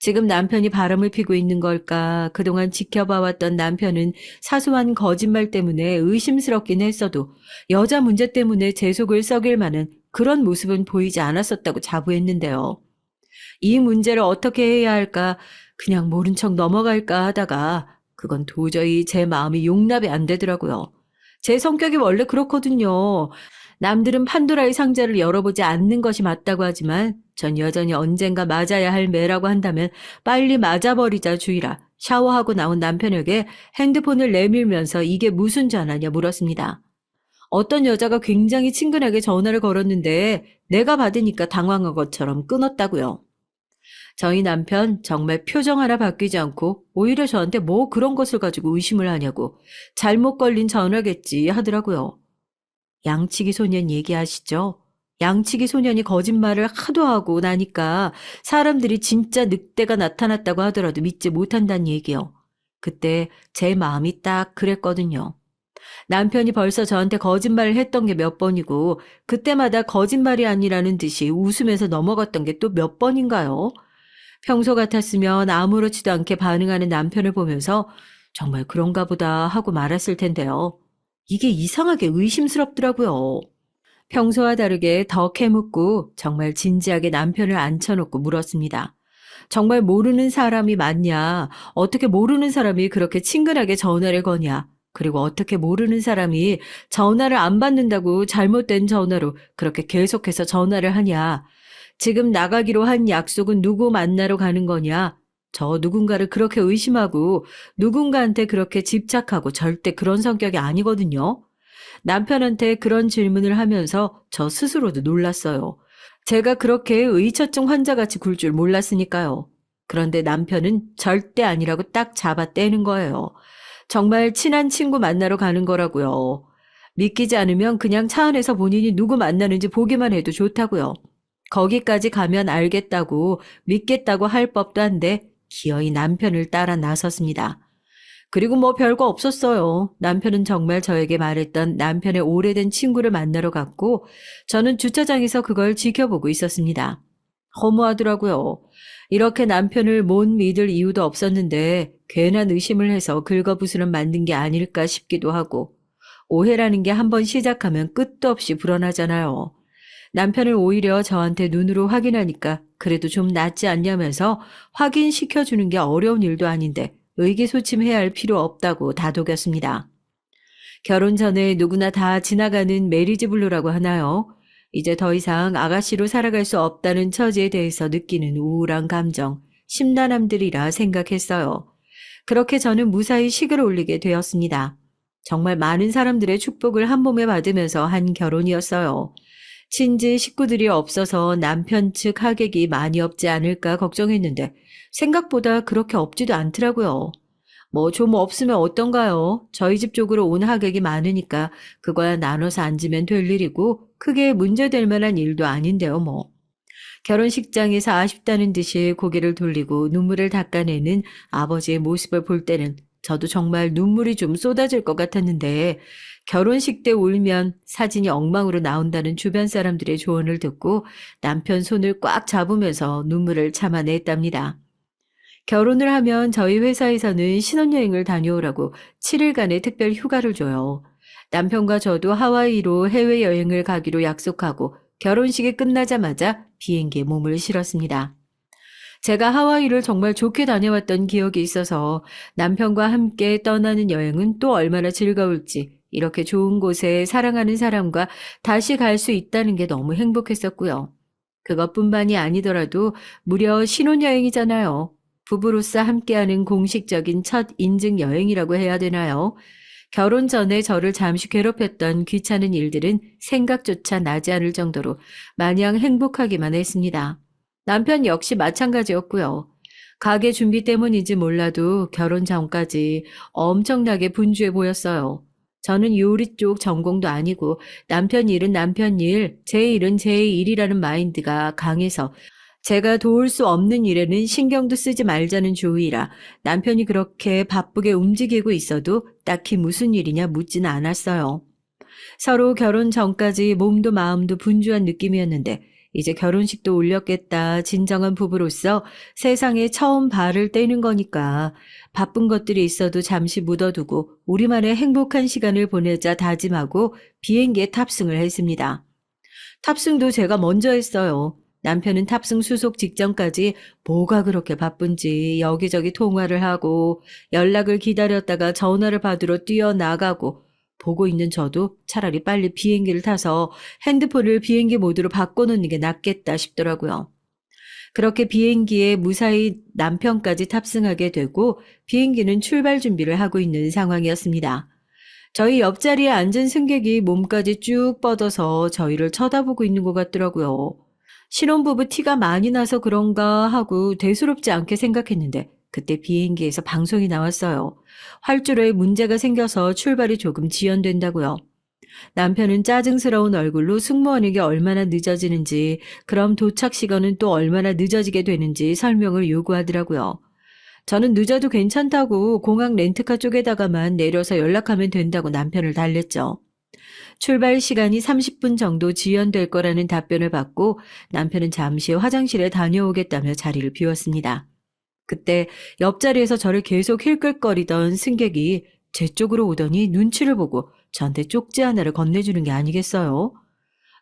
지금 남편이 바람을 피고 있는 걸까? 그동안 지켜봐왔던 남편은 사소한 거짓말 때문에 의심스럽긴 했어도 여자 문제 때문에 제 속을 썩일 만한 그런 모습은 보이지 않았었다고 자부했는데요. 이 문제를 어떻게 해야 할까? 그냥 모른 척 넘어갈까 하다가 그건 도저히 제 마음이 용납이 안 되더라고요. 제 성격이 원래 그렇거든요. 남들은 판도라의 상자를 열어보지 않는 것이 맞다고 하지만 전 여전히 언젠가 맞아야 할 매라고 한다면 빨리 맞아버리자 주의라 샤워하고 나온 남편에게 핸드폰을 내밀면서 이게 무슨 전화냐 물었습니다. 어떤 여자가 굉장히 친근하게 전화를 걸었는데 내가 받으니까 당황한 것처럼 끊었다고요. 저희 남편 정말 표정 하나 바뀌지 않고 오히려 저한테 뭐 그런 것을 가지고 의심을 하냐고 잘못 걸린 전화겠지 하더라고요. 양치기 소년 얘기하시죠? 양치기 소년이 거짓말을 하도 하고 나니까 사람들이 진짜 늑대가 나타났다고 하더라도 믿지 못한다는 얘기요. 그때 제 마음이 딱 그랬거든요. 남편이 벌써 저한테 거짓말을 했던 게 몇 번이고 그때마다 거짓말이 아니라는 듯이 웃으면서 넘어갔던 게 또 몇 번인가요? 평소 같았으면 아무렇지도 않게 반응하는 남편을 보면서 정말 그런가 보다 하고 말았을 텐데요. 이게 이상하게 의심스럽더라고요. 평소와 다르게 더 캐묻고 정말 진지하게 남편을 앉혀놓고 물었습니다. 정말 모르는 사람이 맞냐? 어떻게 모르는 사람이 그렇게 친근하게 전화를 거냐? 그리고 어떻게 모르는 사람이 전화를 안 받는다고 잘못된 전화로 그렇게 계속해서 전화를 하냐? 지금 나가기로 한 약속은 누구 만나러 가는 거냐? 저 누군가를 그렇게 의심하고 누군가한테 그렇게 집착하고 절대 그런 성격이 아니거든요. 남편한테 그런 질문을 하면서 저 스스로도 놀랐어요. 제가 그렇게 의처증 환자같이 굴 줄 몰랐으니까요. 그런데 남편은 절대 아니라고 딱 잡아 떼는 거예요. 정말 친한 친구 만나러 가는 거라고요. 믿기지 않으면 그냥 차 안에서 본인이 누구 만나는지 보기만 해도 좋다고요. 거기까지 가면 알겠다고 믿겠다고 할 법도 한데 기어이 남편을 따라 나섰습니다. 그리고 뭐 별거 없었어요. 남편은 정말 저에게 말했던 남편의 오래된 친구를 만나러 갔고 저는 주차장에서 그걸 지켜보고 있었습니다. 허무하더라고요. 이렇게 남편을 못 믿을 이유도 없었는데 괜한 의심을 해서 긁어부스럼 만든 게 아닐까 싶기도 하고 오해라는 게 한번 시작하면 끝도 없이 불어나잖아요. 남편을 오히려 저한테 눈으로 확인하니까 그래도 좀 낫지 않냐면서 확인시켜주는 게 어려운 일도 아닌데 의기소침해야 할 필요 없다고 다독였습니다. 결혼 전에 누구나 다 지나가는 메리지 블루라고 하나요? 이제 더 이상 아가씨로 살아갈 수 없다는 처지에 대해서 느끼는 우울한 감정, 심란함들이라 생각했어요. 그렇게 저는 무사히 식을 올리게 되었습니다. 정말 많은 사람들의 축복을 한 몸에 받으면서 한 결혼이었어요. 친지 식구들이 없어서 남편 측 하객이 많이 없지 않을까 걱정했는데 생각보다 그렇게 없지도 않더라고요. 뭐 좀 없으면 어떤가요? 저희 집 쪽으로 온 하객이 많으니까 그거야 나눠서 앉으면 될 일이고 크게 문제될 만한 일도 아닌데요, 뭐. 결혼식장에서 아쉽다는 듯이 고개를 돌리고 눈물을 닦아내는 아버지의 모습을 볼 때는 저도 정말 눈물이 좀 쏟아질 것 같았는데 결혼식 때 울면 사진이 엉망으로 나온다는 주변 사람들의 조언을 듣고 남편 손을 꽉 잡으면서 눈물을 참아냈답니다. 결혼을 하면 저희 회사에서는 신혼여행을 다녀오라고 7일간의 특별 휴가를 줘요. 남편과 저도 하와이로 해외여행을 가기로 약속하고 결혼식이 끝나자마자 비행기에 몸을 실었습니다. 제가 하와이를 정말 좋게 다녀왔던 기억이 있어서 남편과 함께 떠나는 여행은 또 얼마나 즐거울지 이렇게 좋은 곳에 사랑하는 사람과 다시 갈 수 있다는 게 너무 행복했었고요. 그것뿐만이 아니더라도 무려 신혼여행이잖아요. 부부로서 함께하는 공식적인 첫 인증 여행이라고 해야 되나요? 결혼 전에 저를 잠시 괴롭혔던 귀찮은 일들은 생각조차 나지 않을 정도로 마냥 행복하기만 했습니다. 남편 역시 마찬가지였고요. 가게 준비 때문인지 몰라도 결혼 전까지 엄청나게 분주해 보였어요. 저는 요리 쪽 전공도 아니고 남편 일은 남편 일, 제 일은 제 일이라는 마인드가 강해서 제가 도울 수 없는 일에는 신경도 쓰지 말자는 주의라 남편이 그렇게 바쁘게 움직이고 있어도 딱히 무슨 일이냐 묻지는 않았어요. 서로 결혼 전까지 몸도 마음도 분주한 느낌이었는데 이제 결혼식도 올렸겠다 진정한 부부로서 세상에 처음 발을 떼는 거니까 바쁜 것들이 있어도 잠시 묻어두고 우리만의 행복한 시간을 보내자 다짐하고 비행기에 탑승을 했습니다. 탑승도 제가 먼저 했어요. 남편은 탑승 수속 직전까지 뭐가 그렇게 바쁜지 여기저기 통화를 하고 연락을 기다렸다가 전화를 받으러 뛰어나가고 보고 있는 저도 차라리 빨리 비행기를 타서 핸드폰을 비행기 모드로 바꿔놓는 게 낫겠다 싶더라고요. 그렇게 비행기에 무사히 남편까지 탑승하게 되고 비행기는 출발 준비를 하고 있는 상황이었습니다. 저희 옆자리에 앉은 승객이 몸까지 쭉 뻗어서 저희를 쳐다보고 있는 것 같더라고요. 신혼부부 티가 많이 나서 그런가 하고 대수롭지 않게 생각했는데 그때 비행기에서 방송이 나왔어요. 활주로에 문제가 생겨서 출발이 조금 지연된다고요. 남편은 짜증스러운 얼굴로 승무원에게 얼마나 늦어지는지, 그럼 도착 시간은 또 얼마나 늦어지게 되는지 설명을 요구하더라고요. 저는 늦어도 괜찮다고 공항 렌트카 쪽에다가만 내려서 연락하면 된다고 남편을 달랬죠. 출발 시간이 30분 정도 지연될 거라는 답변을 받고 남편은 잠시 화장실에 다녀오겠다며 자리를 비웠습니다. 그때 옆자리에서 저를 계속 힐끗거리던 승객이 제 쪽으로 오더니 눈치를 보고 저한테 쪽지 하나를 건네주는 게 아니겠어요?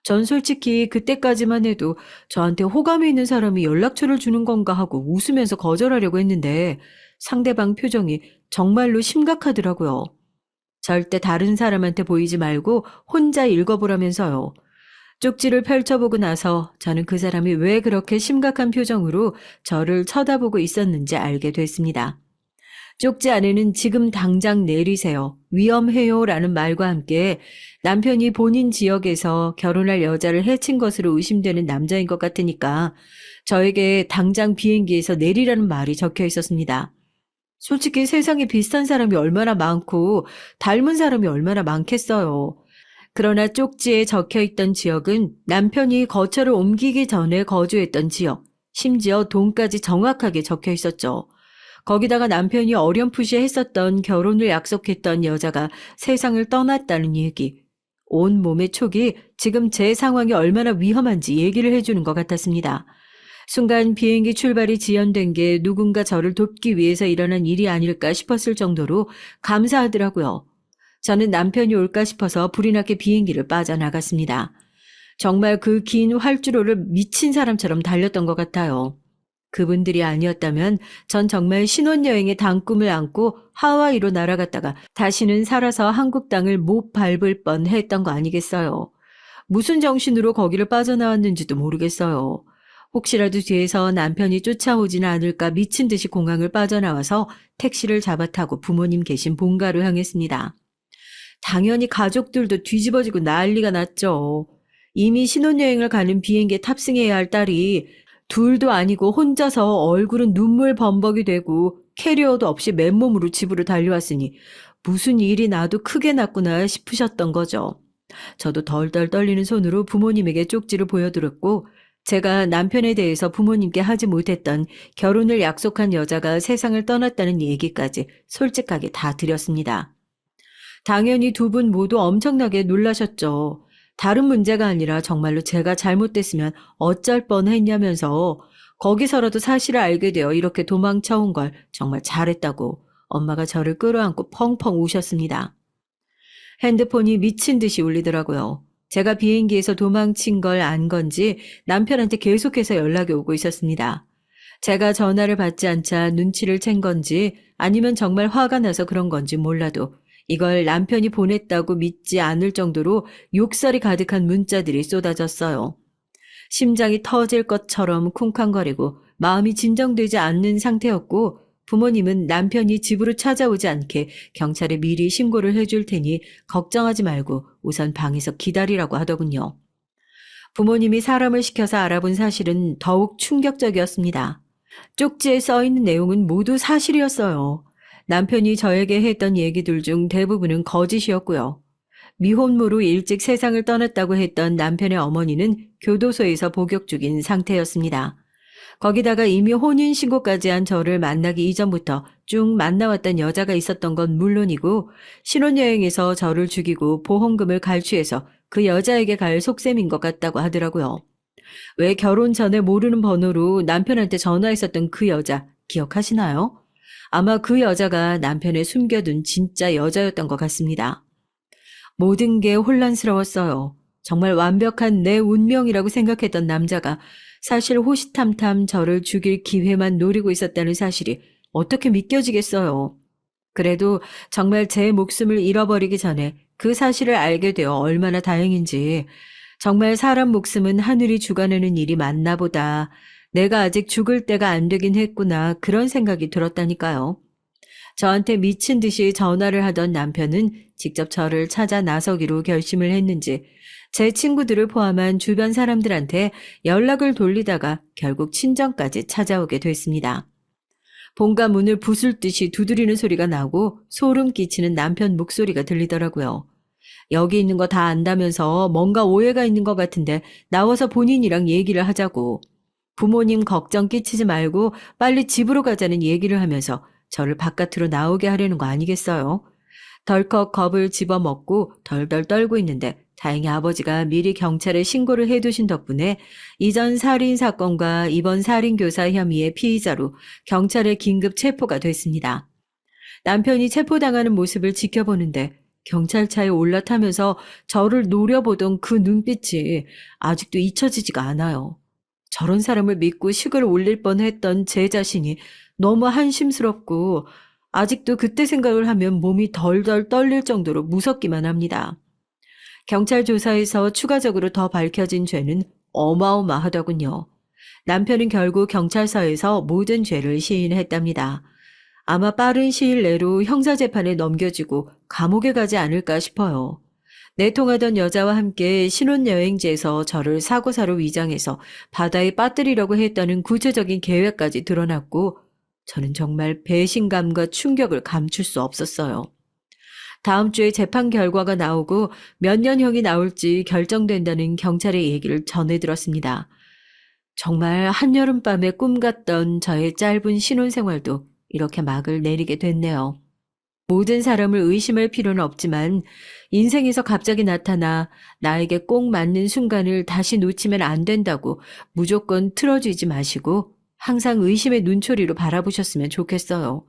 전 솔직히 그때까지만 해도 저한테 호감이 있는 사람이 연락처를 주는 건가 하고 웃으면서 거절하려고 했는데 상대방 표정이 정말로 심각하더라고요. 절대 다른 사람한테 보이지 말고 혼자 읽어보라면서요. 쪽지를 펼쳐보고 나서 저는 그 사람이 왜 그렇게 심각한 표정으로 저를 쳐다보고 있었는지 알게 됐습니다. 쪽지 안에는 지금 당장 내리세요. 위험해요. 라는 말과 함께 남편이 본인 지역에서 결혼할 여자를 해친 것으로 의심되는 남자인 것 같으니까 저에게 당장 비행기에서 내리라는 말이 적혀 있었습니다. 솔직히 세상에 비슷한 사람이 얼마나 많고 닮은 사람이 얼마나 많겠어요. 그러나 쪽지에 적혀 있던 지역은 남편이 거처를 옮기기 전에 거주했던 지역, 심지어 돈까지 정확하게 적혀 있었죠. 거기다가 남편이 어렴풋이 했었던 결혼을 약속했던 여자가 세상을 떠났다는 얘기. 온 몸의 촉이 지금 제 상황이 얼마나 위험한지 얘기를 해주는 것 같았습니다. 순간 비행기 출발이 지연된 게 누군가 저를 돕기 위해서 일어난 일이 아닐까 싶었을 정도로 감사하더라고요. 저는 남편이 올까 싶어서 불이 나게 비행기를 빠져나갔습니다. 정말 그 긴 활주로를 미친 사람처럼 달렸던 것 같아요. 그분들이 아니었다면 전 정말 신혼여행의 단꿈을 안고 하와이로 날아갔다가 다시는 살아서 한국 땅을 못 밟을 뻔했던 거 아니겠어요. 무슨 정신으로 거기를 빠져나왔는지도 모르겠어요. 혹시라도 뒤에서 남편이 쫓아오지는 않을까 미친 듯이 공항을 빠져나와서 택시를 잡아 타고 부모님 계신 본가로 향했습니다. 당연히 가족들도 뒤집어지고 난리가 났죠. 이미 신혼여행을 가는 비행기에 탑승해야 할 딸이 둘도 아니고 혼자서 얼굴은 눈물 범벅이 되고 캐리어도 없이 맨몸으로 집으로 달려왔으니 무슨 일이 나도 크게 났구나 싶으셨던 거죠. 저도 덜덜 떨리는 손으로 부모님에게 쪽지를 보여드렸고 제가 남편에 대해서 부모님께 하지 못했던 결혼을 약속한 여자가 세상을 떠났다는 얘기까지 솔직하게 다 드렸습니다. 당연히 두 분 모두 엄청나게 놀라셨죠. 다른 문제가 아니라 정말로 제가 잘못됐으면 어쩔 뻔했냐면서 거기서라도 사실을 알게 되어 이렇게 도망쳐온 걸 정말 잘했다고 엄마가 저를 끌어안고 펑펑 우셨습니다. 핸드폰이 미친 듯이 울리더라고요. 제가 비행기에서 도망친 걸 안 건지 남편한테 계속해서 연락이 오고 있었습니다. 제가 전화를 받지 않자 눈치를 챈 건지 아니면 정말 화가 나서 그런 건지 몰라도 이걸 남편이 보냈다고 믿지 않을 정도로 욕설이 가득한 문자들이 쏟아졌어요. 심장이 터질 것처럼 쿵쾅거리고 마음이 진정되지 않는 상태였고 부모님은 남편이 집으로 찾아오지 않게 경찰에 미리 신고를 해줄 테니 걱정하지 말고 우선 방에서 기다리라고 하더군요. 부모님이 사람을 시켜서 알아본 사실은 더욱 충격적이었습니다. 쪽지에 써 있는 내용은 모두 사실이었어요. 남편이 저에게 했던 얘기들 중 대부분은 거짓이었고요. 미혼모로 일찍 세상을 떠났다고 했던 남편의 어머니는 교도소에서 복역 중인 상태였습니다. 거기다가 이미 혼인신고까지 한 저를 만나기 이전부터 쭉 만나왔던 여자가 있었던 건 물론이고 신혼여행에서 저를 죽이고 보험금을 갈취해서 그 여자에게 갈 속셈인 것 같다고 하더라고요. 왜 결혼 전에 모르는 번호로 남편한테 전화했었던 그 여자 기억하시나요? 아마 그 여자가 남편의 숨겨둔 진짜 여자였던 것 같습니다. 모든 게 혼란스러웠어요. 정말 완벽한 내 운명이라고 생각했던 남자가 사실 호시탐탐 저를 죽일 기회만 노리고 있었다는 사실이 어떻게 믿겨지겠어요. 그래도 정말 제 목숨을 잃어버리기 전에 그 사실을 알게 되어 얼마나 다행인지, 정말 사람 목숨은 하늘이 주관하는 일이 맞나 보다. 내가 아직 죽을 때가 안 되긴 했구나. 그런 생각이 들었다니까요. 저한테 미친 듯이 전화를 하던 남편은 직접 저를 찾아 나서기로 결심을 했는지 제 친구들을 포함한 주변 사람들한테 연락을 돌리다가 결국 친정까지 찾아오게 됐습니다. 본가 문을 부술듯이 두드리는 소리가 나고 소름 끼치는 남편 목소리가 들리더라고요. 여기 있는 거 다 안다면서 뭔가 오해가 있는 것 같은데 나와서 본인이랑 얘기를 하자고. 부모님 걱정 끼치지 말고 빨리 집으로 가자는 얘기를 하면서 저를 바깥으로 나오게 하려는 거 아니겠어요? 덜컥 겁을 집어먹고 덜덜 떨고 있는데 다행히 아버지가 미리 경찰에 신고를 해두신 덕분에 이전 살인 사건과 이번 살인교사 혐의의 피의자로 경찰에 긴급 체포가 됐습니다. 남편이 체포당하는 모습을 지켜보는데 경찰차에 올라타면서 저를 노려보던 그 눈빛이 아직도 잊혀지지가 않아요. 저런 사람을 믿고 식을 올릴 뻔했던 제 자신이 너무 한심스럽고 아직도 그때 생각을 하면 몸이 덜덜 떨릴 정도로 무섭기만 합니다. 경찰 조사에서 추가적으로 더 밝혀진 죄는 어마어마하더군요. 남편은 결국 경찰서에서 모든 죄를 시인했답니다. 아마 빠른 시일 내로 형사재판에 넘겨지고 감옥에 가지 않을까 싶어요. 내통하던 여자와 함께 신혼여행지에서 저를 사고사로 위장해서 바다에 빠뜨리려고 했다는 구체적인 계획까지 드러났고 저는 정말 배신감과 충격을 감출 수 없었어요. 다음 주에 재판 결과가 나오고 몇 년형이 나올지 결정된다는 경찰의 얘기를 전해 들었습니다. 정말 한여름밤에 꿈 같던 저의 짧은 신혼생활도 이렇게 막을 내리게 됐네요. 모든 사람을 의심할 필요는 없지만 인생에서 갑자기 나타나 나에게 꼭 맞는 순간을 다시 놓치면 안 된다고 무조건 틀어주지 마시고 항상 의심의 눈초리로 바라보셨으면 좋겠어요.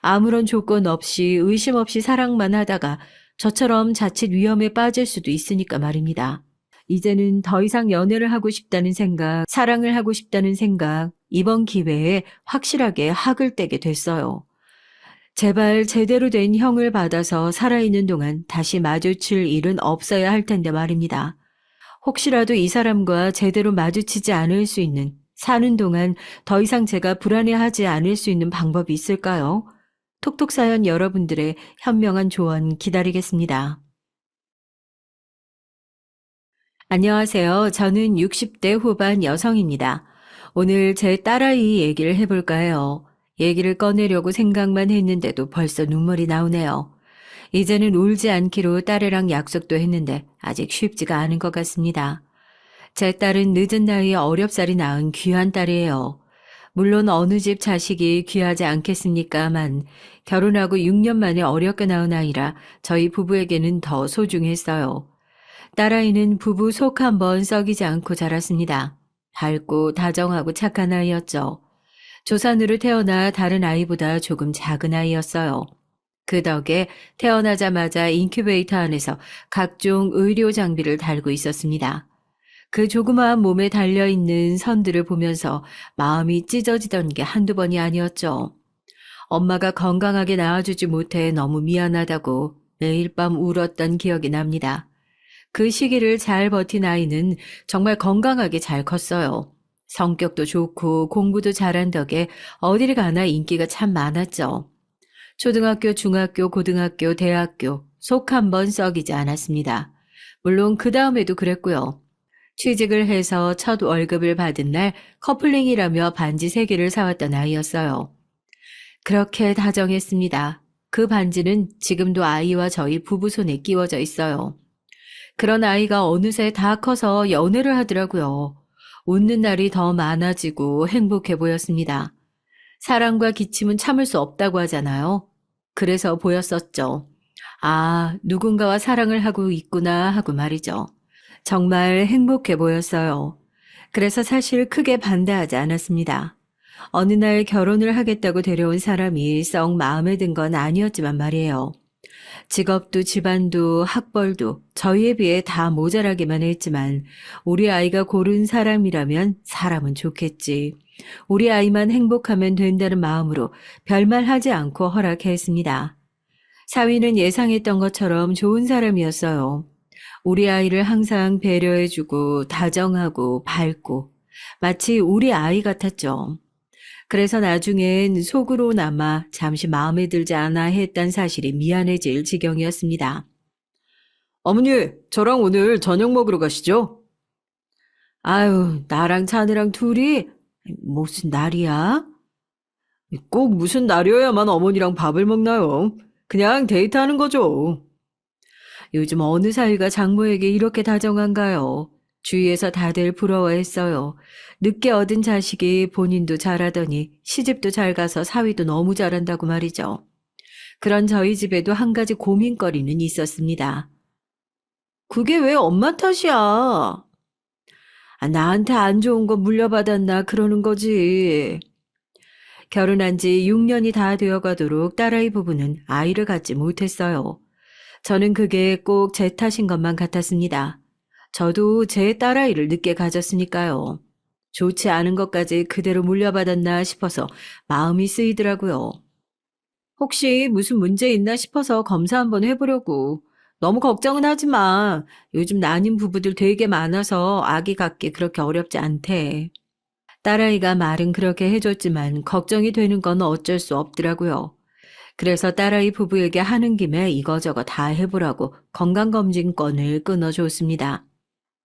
아무런 조건 없이 의심 없이 사랑만 하다가 저처럼 자칫 위험에 빠질 수도 있으니까 말입니다. 이제는 더 이상 연애를 하고 싶다는 생각, 사랑을 하고 싶다는 생각, 이번 기회에 확실하게 학을 떼게 됐어요. 제발 제대로 된 형을 받아서 살아있는 동안 다시 마주칠 일은 없어야 할 텐데 말입니다. 혹시라도 이 사람과 제대로 마주치지 않을 수 있는, 사는 동안 더 이상 제가 불안해하지 않을 수 있는 방법이 있을까요? 톡톡 사연 여러분들의 현명한 조언 기다리겠습니다. 안녕하세요. 저는 60대 후반 여성입니다. 오늘 제 딸아이 얘기를 해볼까 해요. 얘기를 꺼내려고 생각만 했는데도 벌써 눈물이 나오네요. 이제는 울지 않기로 딸애랑 약속도 했는데 아직 쉽지가 않은 것 같습니다. 제 딸은 늦은 나이에 어렵사리 낳은 귀한 딸이에요. 물론 어느 집 자식이 귀하지 않겠습니까만 결혼하고 6년 만에 어렵게 낳은 아이라 저희 부부에게는 더 소중했어요. 딸아이는 부부 속 한번 썩이지 않고 자랐습니다. 밝고 다정하고 착한 아이였죠. 조산으로 태어나 다른 아이보다 조금 작은 아이였어요. 그 덕에 태어나자마자 인큐베이터 안에서 각종 의료 장비를 달고 있었습니다. 그 조그마한 몸에 달려있는 선들을 보면서 마음이 찢어지던 게 한두 번이 아니었죠. 엄마가 건강하게 낳아주지 못해 너무 미안하다고 매일 밤 울었던 기억이 납니다. 그 시기를 잘 버틴 아이는 정말 건강하게 잘 컸어요. 성격도 좋고 공부도 잘한 덕에 어디를 가나 인기가 참 많았죠. 초등학교, 중학교, 고등학교, 대학교 속 한 번 썩이지 않았습니다. 물론 그 다음에도 그랬고요. 취직을 해서 첫 월급을 받은 날 커플링이라며 반지 3개를 사왔던 아이였어요. 그렇게 다정했습니다. 그 반지는 지금도 아이와 저희 부부 손에 끼워져 있어요. 그런 아이가 어느새 다 커서 연애를 하더라고요. 웃는 날이 더 많아지고 행복해 보였습니다. 사랑과 기침은 참을 수 없다고 하잖아요. 그래서 보였었죠. 아, 누군가와 사랑을 하고 있구나 하고 말이죠. 정말 행복해 보였어요. 그래서 사실 크게 반대하지 않았습니다. 어느 날 결혼을 하겠다고 데려온 사람이 썩 마음에 든 건 아니었지만 말이에요. 직업도 집안도 학벌도 저희에 비해 다 모자라기만 했지만 우리 아이가 고른 사람이라면 사람은 좋겠지. 우리 아이만 행복하면 된다는 마음으로 별말 하지 않고 허락했습니다. 사위는 예상했던 것처럼 좋은 사람이었어요. 우리 아이를 항상 배려해주고 다정하고 밝고 마치 우리 아이 같았죠. 그래서 나중엔 속으로나마 잠시 마음에 들지 않아 했단 사실이 미안해질 지경이었습니다. 어머니, 저랑 오늘 저녁 먹으러 가시죠? 아유, 나랑 자네랑 둘이 무슨 날이야? 꼭 무슨 날이어야만 어머니랑 밥을 먹나요? 그냥 데이트하는 거죠. 요즘 어느 사위가 장모에게 이렇게 다정한가요? 주위에서 다들 부러워했어요. 늦게 얻은 자식이 본인도 잘하더니 시집도 잘 가서 사위도 너무 잘한다고 말이죠. 그런 저희 집에도 한 가지 고민거리는 있었습니다. 그게 왜 엄마 탓이야? 나한테 안 좋은 거 물려받았나 그러는 거지. 결혼한 지 6년이 다 되어 가도록 딸아이 부부는 아이를 갖지 못했어요. 저는 그게 꼭 제 탓인 것만 같았습니다. 저도 제 딸아이를 늦게 가졌으니까요. 좋지 않은 것까지 그대로 물려받았나 싶어서 마음이 쓰이더라고요. 혹시 무슨 문제 있나 싶어서 검사 한번 해보려고. 너무 걱정은 하지 마. 요즘 난임 부부들 되게 많아서 아기 갖기 그렇게 어렵지 않대. 딸아이가 말은 그렇게 해줬지만 걱정이 되는 건 어쩔 수 없더라고요. 그래서 딸아이 부부에게 하는 김에 이거저거 다 해보라고 건강검진권을 끊어줬습니다.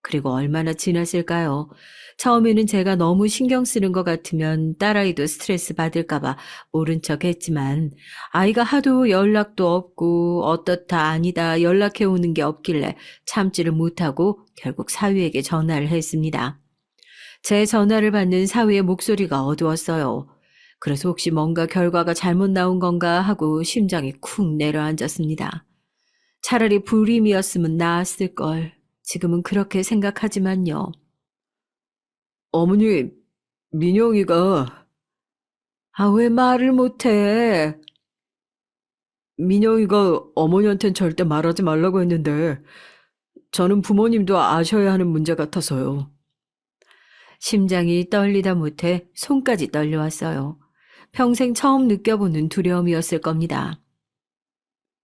그리고 얼마나 지났을까요? 처음에는 제가 너무 신경 쓰는 것 같으면 딸아이도 스트레스 받을까봐 모른 척 했지만 아이가 하도 연락도 없고 어떻다 아니다 연락해 오는 게 없길래 참지를 못하고 결국 사위에게 전화를 했습니다. 제 전화를 받는 사위의 목소리가 어두웠어요. 그래서 혹시 뭔가 결과가 잘못 나온 건가 하고 심장이 쿵 내려앉았습니다. 차라리 불임이었으면 나았을 걸. 지금은 그렇게 생각하지만요. 어머니, 민영이가 왜 말을 못해? 민영이가 어머니한텐 절대 말하지 말라고 했는데 저는 부모님도 아셔야 하는 문제 같아서요. 심장이 떨리다 못해 손까지 떨려왔어요. 평생 처음 느껴보는 두려움이었을 겁니다.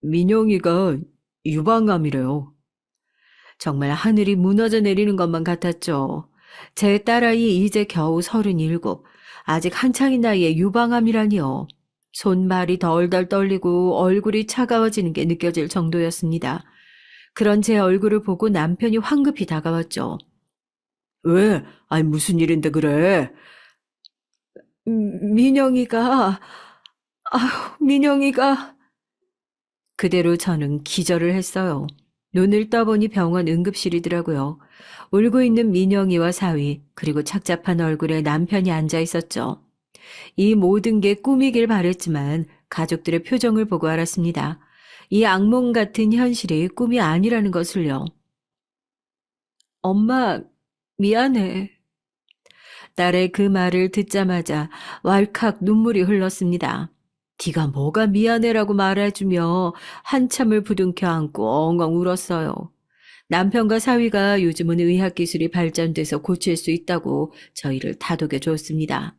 민영이가 유방암이래요. 정말 하늘이 무너져 내리는 것만 같았죠. 제 딸아이 이제 겨우 37, 아직 한창인 나이에 유방암이라니요. 손발이 덜덜 떨리고 얼굴이 차가워지는 게 느껴질 정도였습니다. 그런 제 얼굴을 보고 남편이 황급히 다가왔죠. 왜? 아니 무슨 일인데 그래? 민영이가, 민영이가. 그대로 저는 기절을 했어요. 눈을 떠보니 병원 응급실이더라고요. 울고 있는 민영이와 사위, 그리고 착잡한 얼굴에 남편이 앉아 있었죠. 이 모든 게 꿈이길 바랬지만 가족들의 표정을 보고 알았습니다. 이 악몽 같은 현실이 꿈이 아니라는 것을요. 엄마, 미안해. 딸의 그 말을 듣자마자 왈칵 눈물이 흘렀습니다. 네가 뭐가 미안해라고 말해주며 한참을 부둥켜 안고 엉엉 울었어요. 남편과 사위가 요즘은 의학기술이 발전돼서 고칠 수 있다고 저희를 다독여 줬습니다.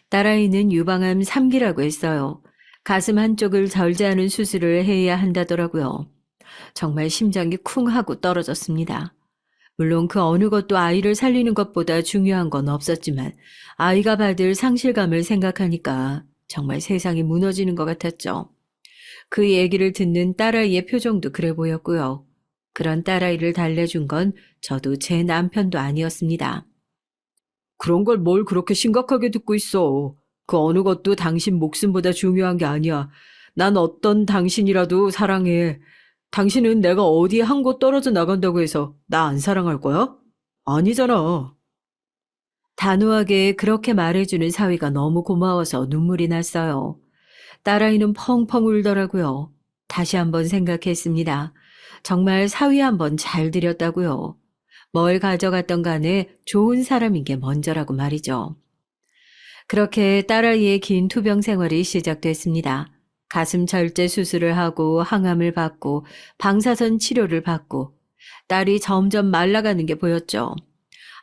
딸아이는 유방암 3기라고 했어요. 가슴 한쪽을 절제하는 수술을 해야 한다더라고요. 정말 심장이 쿵 하고 떨어졌습니다. 물론 그 어느 것도 아이를 살리는 것보다 중요한 건 없었지만 아이가 받을 상실감을 생각하니까 정말 세상이 무너지는 것 같았죠. 그 얘기를 듣는 딸아이의 표정도 그래 보였고요. 그런 딸아이를 달래준 건 저도 제 남편도 아니었습니다. 그런 걸 뭘 그렇게 심각하게 듣고 있어. 그 어느 것도 당신 목숨보다 중요한 게 아니야. 난 어떤 당신이라도 사랑해. 당신은 내가 어디 한 곳 떨어져 나간다고 해서 나 안 사랑할 거야? 아니잖아. 단호하게 그렇게 말해주는 사위가 너무 고마워서 눈물이 났어요. 딸아이는 펑펑 울더라고요. 다시 한번 생각했습니다. 정말 사위 한번 잘 드렸다고요. 뭘 가져갔던 간에 좋은 사람인 게 먼저라고 말이죠. 그렇게 딸아이의 긴 투병 생활이 시작됐습니다. 가슴 절제 수술을 하고 항암을 받고 방사선 치료를 받고 딸이 점점 말라가는 게 보였죠.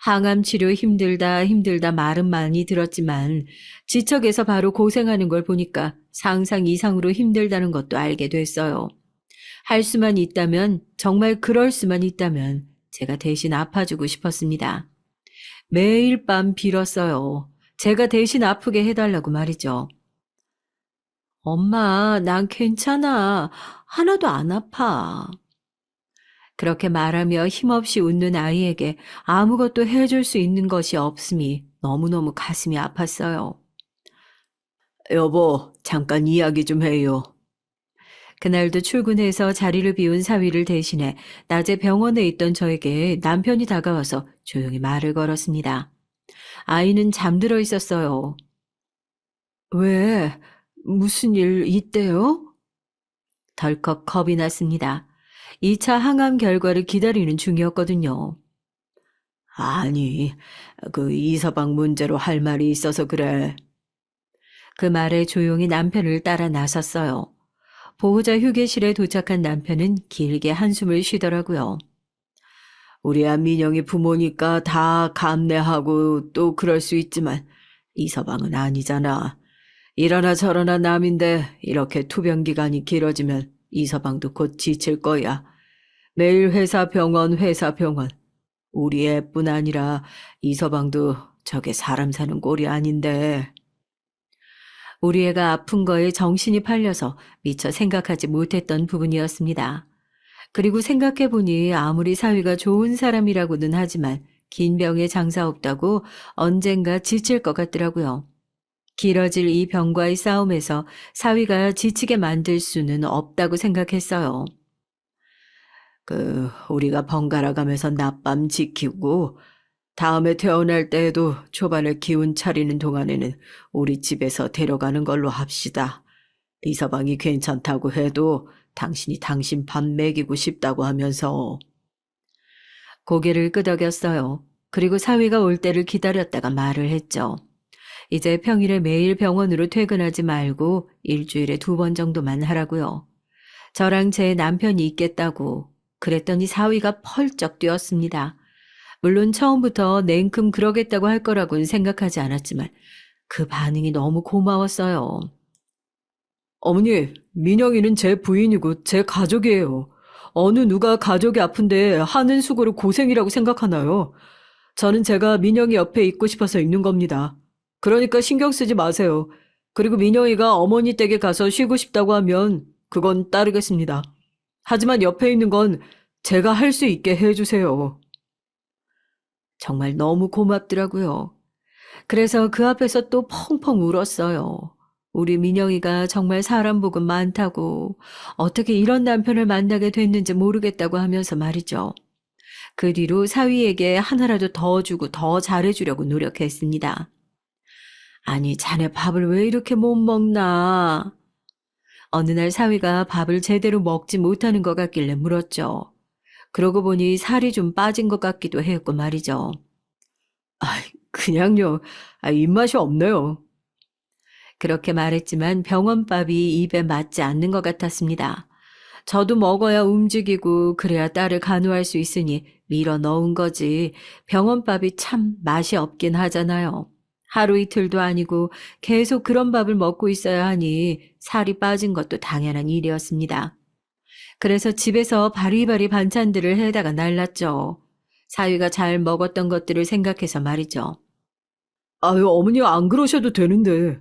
항암 치료 힘들다 힘들다 말은 많이 들었지만 지척에서 바로 고생하는 걸 보니까 상상 이상으로 힘들다는 것도 알게 됐어요. 할 수만 있다면, 정말 그럴 수만 있다면 제가 대신 아파주고 싶었습니다. 매일 밤 빌었어요. 제가 대신 아프게 해달라고 말이죠. 엄마, 난 괜찮아. 하나도 안 아파. 그렇게 말하며 힘없이 웃는 아이에게 아무것도 해줄 수 있는 것이 없음이 너무너무 가슴이 아팠어요. 여보, 잠깐 이야기 좀 해요. 그날도 출근해서 자리를 비운 사위를 대신해 낮에 병원에 있던 저에게 남편이 다가와서 조용히 말을 걸었습니다. 아이는 잠들어 있었어요. 왜? 무슨 일 있대요? 덜컥 겁이 났습니다. 2차 항암 결과를 기다리는 중이었거든요. 아니, 그 이서방 문제로 할 말이 있어서 그래. 그 말에 조용히 남편을 따라 나섰어요. 보호자 휴게실에 도착한 남편은 길게 한숨을 쉬더라고요. 우리 아 민영이 부모니까 다 감내하고 또 그럴 수 있지만 이서방은 아니잖아. 이러나 저러나 남인데 이렇게 투병 기간이 길어지면 이서방도 곧 지칠 거야. 매일 회사 병원 회사 병원. 우리 애뿐 아니라 이서방도 저게 사람 사는 꼴이 아닌데. 우리 애가 아픈 거에 정신이 팔려서 미처 생각하지 못했던 부분이었습니다. 그리고 생각해보니 아무리 사위가 좋은 사람이라고는 하지만 긴 병에 장사 없다고 언젠가 지칠 것 같더라고요. 길어질 이 병과의 싸움에서 사위가 지치게 만들 수는 없다고 생각했어요. 우리가 번갈아 가면서 낮밤 지키고 다음에 퇴원할 때에도 초반에 기운 차리는 동안에는 우리 집에서 데려가는 걸로 합시다. 이서방이 괜찮다고 해도 당신이 당신 밥 먹이고 싶다고 하면서. 고개를 끄덕였어요. 그리고 사위가 올 때를 기다렸다가 말을 했죠. 이제 평일에 매일 병원으로 퇴근하지 말고 일주일에 2번 정도만 하라고요. 저랑 제 남편이 있겠다고. 그랬더니 사위가 펄쩍 뛰었습니다. 물론 처음부터 냉큼 그러겠다고 할 거라고는 생각하지 않았지만 그 반응이 너무 고마웠어요. 어머니, 민영이는 제 부인이고 제 가족이에요. 어느 누가 가족이 아픈데 하는 수고를 고생이라고 생각하나요? 저는 제가 민영이 옆에 있고 싶어서 있는 겁니다. 그러니까 신경 쓰지 마세요. 그리고 민영이가 어머니 댁에 가서 쉬고 싶다고 하면 그건 따르겠습니다. 하지만 옆에 있는 건 제가 할 수 있게 해주세요. 정말 너무 고맙더라고요. 그래서 그 앞에서 또 펑펑 울었어요. 우리 민영이가 정말 사람 복은 많다고 어떻게 이런 남편을 만나게 됐는지 모르겠다고 하면서 말이죠. 그 뒤로 사위에게 하나라도 더 주고 더 잘해주려고 노력했습니다. 아니, 자네 밥을 왜 이렇게 못 먹나? 어느 날 사위가 밥을 제대로 먹지 못하는 것 같길래 물었죠. 그러고 보니 살이 좀 빠진 것 같기도 했고 말이죠. 그냥요. 입맛이 없네요. 그렇게 말했지만 병원밥이 입에 맞지 않는 것 같았습니다. 저도 먹어야 움직이고 그래야 딸을 간호할 수 있으니 밀어 넣은 거지 병원밥이 참 맛이 없긴 하잖아요. 하루 이틀도 아니고 계속 그런 밥을 먹고 있어야 하니 살이 빠진 것도 당연한 일이었습니다. 그래서 집에서 바리바리 반찬들을 해다가 날랐죠. 사위가 잘 먹었던 것들을 생각해서 말이죠. 아유, 어머니 안 그러셔도 되는데.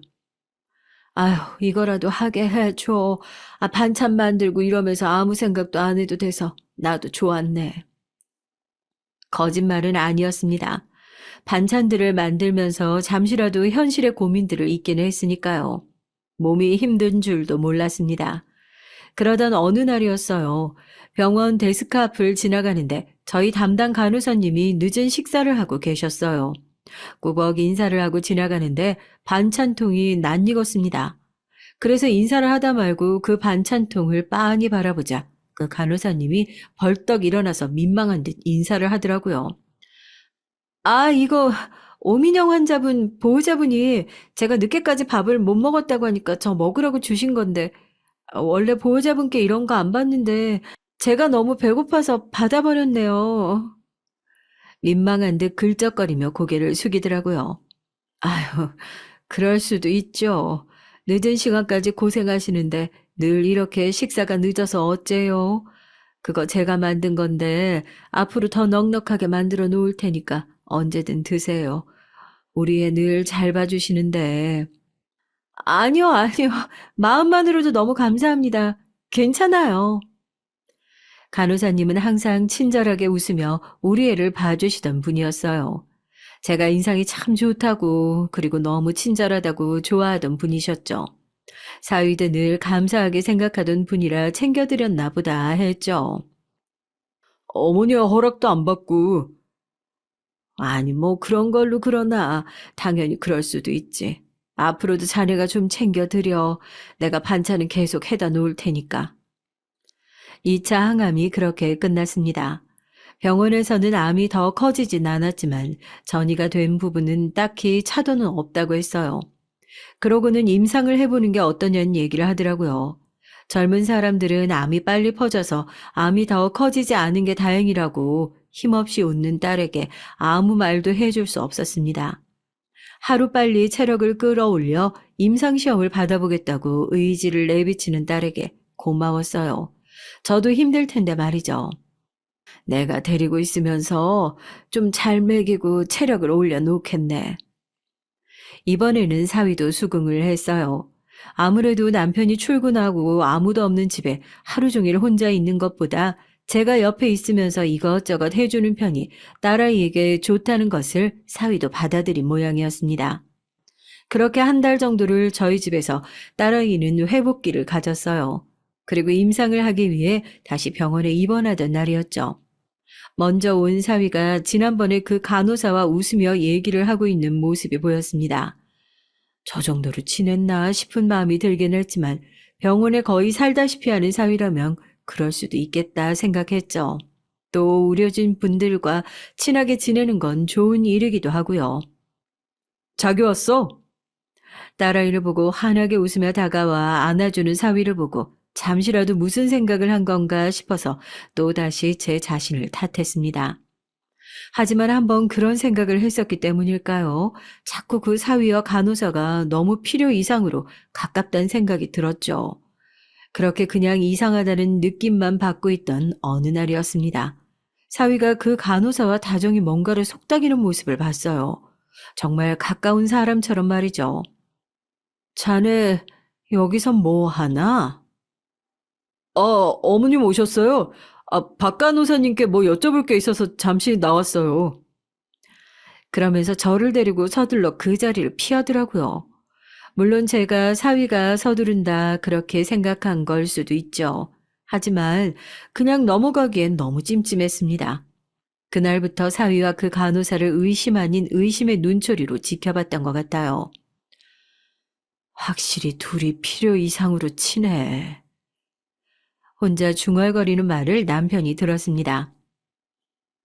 아휴, 이거라도 하게 해줘. 반찬 만들고 이러면서 아무 생각도 안 해도 돼서 나도 좋았네. 거짓말은 아니었습니다. 반찬들을 만들면서 잠시라도 현실의 고민들을 잊기는 했으니까요. 몸이 힘든 줄도 몰랐습니다. 그러던 어느 날이었어요. 병원 데스크 앞을 지나가는데 저희 담당 간호사님이 늦은 식사를 하고 계셨어요. 꾸벅 인사를 하고 지나가는데 반찬통이 낯익었습니다. 그래서 인사를 하다 말고 그 반찬통을 빤히 바라보자 그 간호사님이 벌떡 일어나서 민망한 듯 인사를 하더라고요. 이거 오민영 환자분 보호자분이 제가 늦게까지 밥을 못 먹었다고 하니까 저 먹으라고 주신 건데 원래 보호자분께 이런 거 안 받는데 제가 너무 배고파서 받아버렸네요. 민망한 듯 긁적거리며 고개를 숙이더라고요. 아휴, 그럴 수도 있죠. 늦은 시간까지 고생하시는데 늘 이렇게 식사가 늦어서 어째요? 그거 제가 만든 건데 앞으로 더 넉넉하게 만들어 놓을 테니까 언제든 드세요. 우리 애 늘 잘 봐주시는데. 아니요, 아니요. 마음만으로도 너무 감사합니다. 괜찮아요. 간호사님은 항상 친절하게 웃으며 우리 애를 봐주시던 분이었어요. 제가 인상이 참 좋다고 그리고 너무 친절하다고 좋아하던 분이셨죠. 사위도 늘 감사하게 생각하던 분이라 챙겨드렸나 보다 했죠. 어머니가 허락도 안 받고. 아니 뭐 그런 걸로 그러나 당연히 그럴 수도 있지. 앞으로도 자네가 좀 챙겨드려. 내가 반찬은 계속 해다 놓을 테니까. 2차 항암이 그렇게 끝났습니다. 병원에서는 암이 더 커지진 않았지만 전이가 된 부분은 딱히 차도는 없다고 했어요. 그러고는 임상을 해보는 게 어떠냐는 얘기를 하더라고요. 젊은 사람들은 암이 빨리 퍼져서 암이 더 커지지 않은 게 다행이라고 힘없이 웃는 딸에게 아무 말도 해줄 수 없었습니다. 하루빨리 체력을 끌어올려 임상시험을 받아보겠다고 의지를 내비치는 딸에게 고마웠어요. 저도 힘들 텐데 말이죠. 내가 데리고 있으면서 좀 잘 먹이고 체력을 올려놓겠네. 이번에는 사위도 수긍을 했어요. 아무래도 남편이 출근하고 아무도 없는 집에 하루 종일 혼자 있는 것보다 제가 옆에 있으면서 이것저것 해주는 편이 딸아이에게 좋다는 것을 사위도 받아들인 모양이었습니다. 그렇게 한 달 정도를 저희 집에서 딸아이는 회복기를 가졌어요. 그리고 임상을 하기 위해 다시 병원에 입원하던 날이었죠. 먼저 온 사위가 지난번에 그 간호사와 웃으며 얘기를 하고 있는 모습이 보였습니다. 저 정도로 친했나 싶은 마음이 들긴 했지만 병원에 거의 살다시피 하는 사위라면 그럴 수도 있겠다 생각했죠. 또 우려진 분들과 친하게 지내는 건 좋은 일이기도 하고요. 자기 왔어? 딸아이를 보고 환하게 웃으며 다가와 안아주는 사위를 보고 잠시라도 무슨 생각을 한 건가 싶어서 또다시 제 자신을 탓했습니다. 하지만 한번 그런 생각을 했었기 때문일까요? 자꾸 그 사위와 간호사가 너무 필요 이상으로 가깝다는 생각이 들었죠. 그렇게 그냥 이상하다는 느낌만 받고 있던 어느 날이었습니다. 사위가 그 간호사와 다정히 뭔가를 속닥이는 모습을 봤어요. 정말 가까운 사람처럼 말이죠. 자네 여기서 뭐 하나? 어머님 오셨어요? 박 간호사님께 뭐 여쭤볼 게 있어서 잠시 나왔어요. 그러면서 저를 데리고 서둘러 그 자리를 피하더라고요. 물론 제가 사위가 서두른다 그렇게 생각한 걸 수도 있죠. 하지만 그냥 넘어가기엔 너무 찜찜했습니다. 그날부터 사위와 그 간호사를 의심 아닌 의심의 눈초리로 지켜봤던 것 같아요. 확실히 둘이 필요 이상으로 친해. 혼자 중얼거리는 말을 남편이 들었습니다.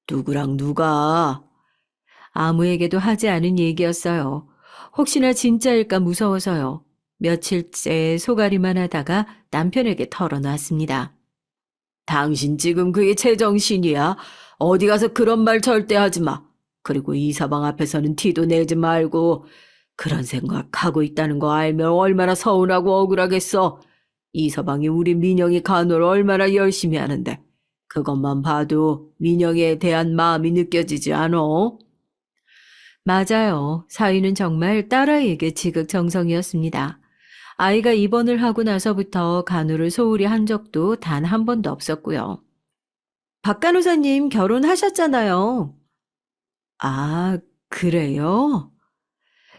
누구랑 누가? 아무에게도 하지 않은 얘기였어요. 혹시나 진짜일까 무서워서요. 며칠째 소가리만 하다가 남편에게 털어놨습니다. 당신 지금 그게 제정신이야? 어디 가서 그런 말 절대 하지 마. 그리고 이서방 앞에서는 티도 내지 말고 그런 생각하고 있다는 거 알면 얼마나 서운하고 억울하겠어. 이서방이 우리 민영이 간호를 얼마나 열심히 하는데 그것만 봐도 민영이에 대한 마음이 느껴지지 않어? 맞아요. 사위는 정말 딸아이에게 지극정성이었습니다. 아이가 입원을 하고 나서부터 간호를 소홀히 한 적도 단 한 번도 없었고요. 박 간호사님 결혼하셨잖아요. 아, 그래요?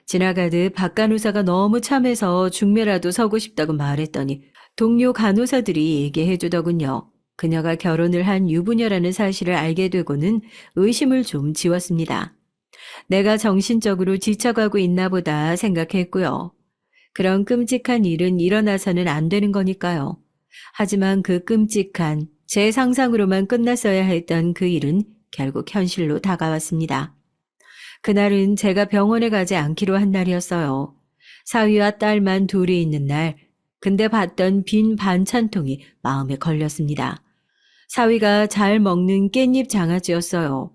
지나가듯 박 간호사가 너무 참해서 중매라도 서고 싶다고 말했더니 동료 간호사들이 얘기해 주더군요. 그녀가 결혼을 한 유부녀라는 사실을 알게 되고는 의심을 좀 지웠습니다. 내가 정신적으로 지쳐가고 있나 보다 생각했고요. 그런 끔찍한 일은 일어나서는 안 되는 거니까요. 하지만 그 끔찍한 제 상상으로만 끝났어야 했던 그 일은 결국 현실로 다가왔습니다. 그날은 제가 병원에 가지 않기로 한 날이었어요. 사위와 딸만 둘이 있는 날, 근데 봤던 빈 반찬통이 마음에 걸렸습니다. 사위가 잘 먹는 깻잎 장아찌였어요.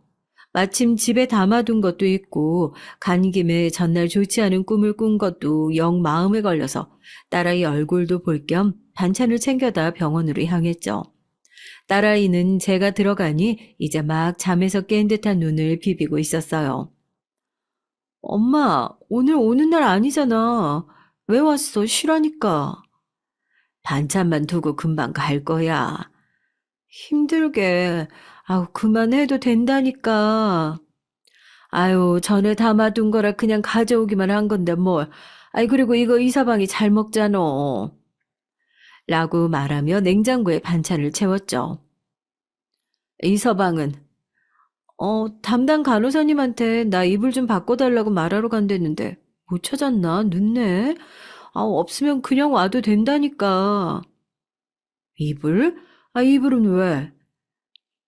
마침 집에 담아둔 것도 있고 간 김에 전날 좋지 않은 꿈을 꾼 것도 영 마음에 걸려서 딸아이 얼굴도 볼 겸 반찬을 챙겨다 병원으로 향했죠. 딸아이는 제가 들어가니 이제 막 잠에서 깬 듯한 눈을 비비고 있었어요. 엄마, 오늘 오는 날 아니잖아. 왜 왔어? 쉬라니까. 반찬만 두고 금방 갈 거야. 힘들게. 아우, 그만해도 된다니까. 아유, 전에 담아둔 거라 그냥 가져오기만 한 건데 뭘. 아이, 그리고 이거 이서방이 잘 먹잖아. 라고 말하며 냉장고에 반찬을 채웠죠. 이서방은, 담당 간호사님한테 나 이불 좀 바꿔달라고 말하러 간댔는데 못 찾았나? 늦네. 없으면 그냥 와도 된다니까. 이불? 이불은 왜?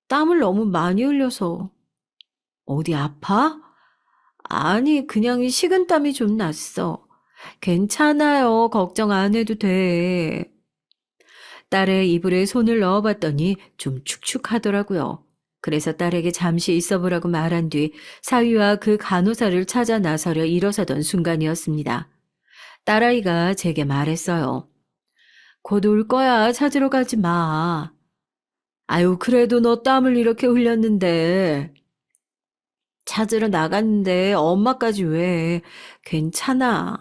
땀을 너무 많이 흘려서. 어디 아파? 아니, 그냥 식은땀이 좀 났어. 괜찮아요. 걱정 안 해도 돼. 딸의 이불에 손을 넣어봤더니 좀 축축하더라고요. 그래서 딸에게 잠시 있어보라고 말한 뒤 사위와 그 간호사를 찾아 나서려 일어서던 순간이었습니다. 딸아이가 제게 말했어요. 곧 올 거야. 찾으러 가지 마. 아유, 그래도 너 땀을 이렇게 흘렸는데. 찾으러 나갔는데 엄마까지 왜? 괜찮아.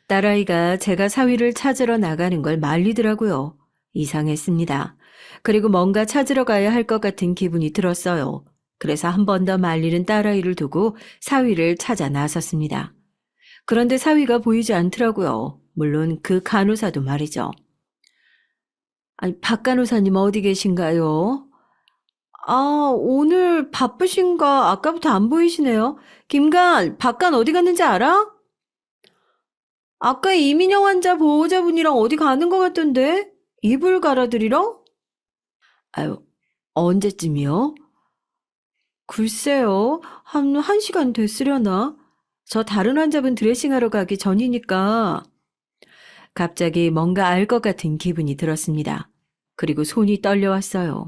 딸아이가 제가 사위를 찾으러 나가는 걸 말리더라고요. 이상했습니다. 그리고 뭔가 찾으러 가야 할 것 같은 기분이 들었어요. 그래서 한 번 더 말리는 딸아이를 두고 사위를 찾아 나섰습니다. 그런데 사위가 보이지 않더라고요. 물론 그 간호사도 말이죠. 아니, 박 간호사님 어디 계신가요? 오늘 바쁘신가? 아까부터 안 보이시네요. 김간, 박간 어디 갔는지 알아? 아까 이민영 환자 보호자분이랑 어디 가는 것 같던데? 이불 갈아드리러? 아유, 언제쯤이요? 글쎄요, 한 시간 됐으려나? 저 다른 환자분 드레싱하러 가기 전이니까. 갑자기 뭔가 알 것 같은 기분이 들었습니다. 그리고 손이 떨려왔어요.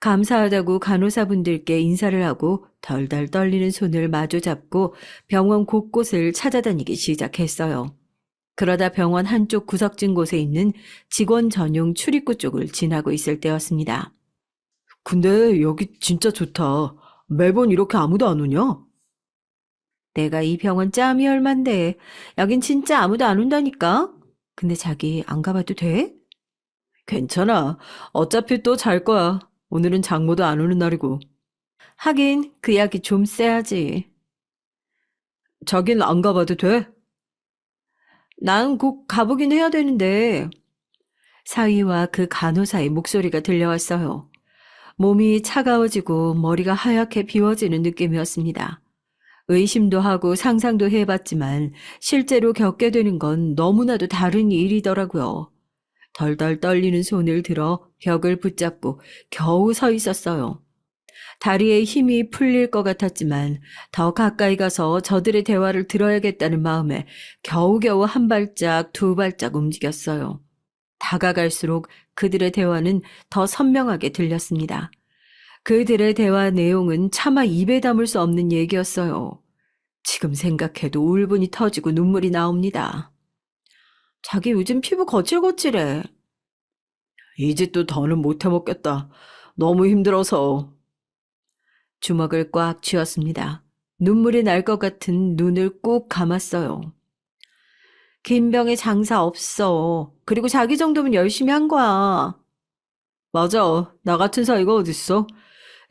감사하다고 간호사분들께 인사를 하고 덜덜 떨리는 손을 마주 잡고 병원 곳곳을 찾아다니기 시작했어요. 그러다 병원 한쪽 구석진 곳에 있는 직원 전용 출입구 쪽을 지나고 있을 때였습니다. 근데 여기 진짜 좋다. 매번 이렇게 아무도 안 오냐? 내가 이 병원 짬이 얼만데 여긴 진짜 아무도 안 온다니까? 근데 자기 안 가봐도 돼? 괜찮아. 어차피 또 잘 거야. 오늘은 장모도 안 오는 날이고. 하긴 그 약이 좀 세야지. 자긴 안 가봐도 돼? 난 꼭 가보긴 해야 되는데. 사위와 그 간호사의 목소리가 들려왔어요. 몸이 차가워지고 머리가 하얗게 비워지는 느낌이었습니다. 의심도 하고 상상도 해봤지만 실제로 겪게 되는 건 너무나도 다른 일이더라고요. 덜덜 떨리는 손을 들어 벽을 붙잡고 겨우 서 있었어요. 다리에 힘이 풀릴 것 같았지만 더 가까이 가서 저들의 대화를 들어야겠다는 마음에 겨우겨우 한 발짝 두 발짝 움직였어요. 다가갈수록 그들의 대화는 더 선명하게 들렸습니다. 그들의 대화 내용은 차마 입에 담을 수 없는 얘기였어요. 지금 생각해도 울분이 터지고 눈물이 나옵니다. 자기 요즘 피부 거칠거칠해. 이 짓도 더는 못 해먹겠다. 너무 힘들어서. 주먹을 꽉 쥐었습니다. 눈물이 날 것 같은 눈을 꾹 감았어요. 김병에 장사 없어. 그리고 자기 정도면 열심히 한 거야. 맞아. 나 같은 사이가 어딨어.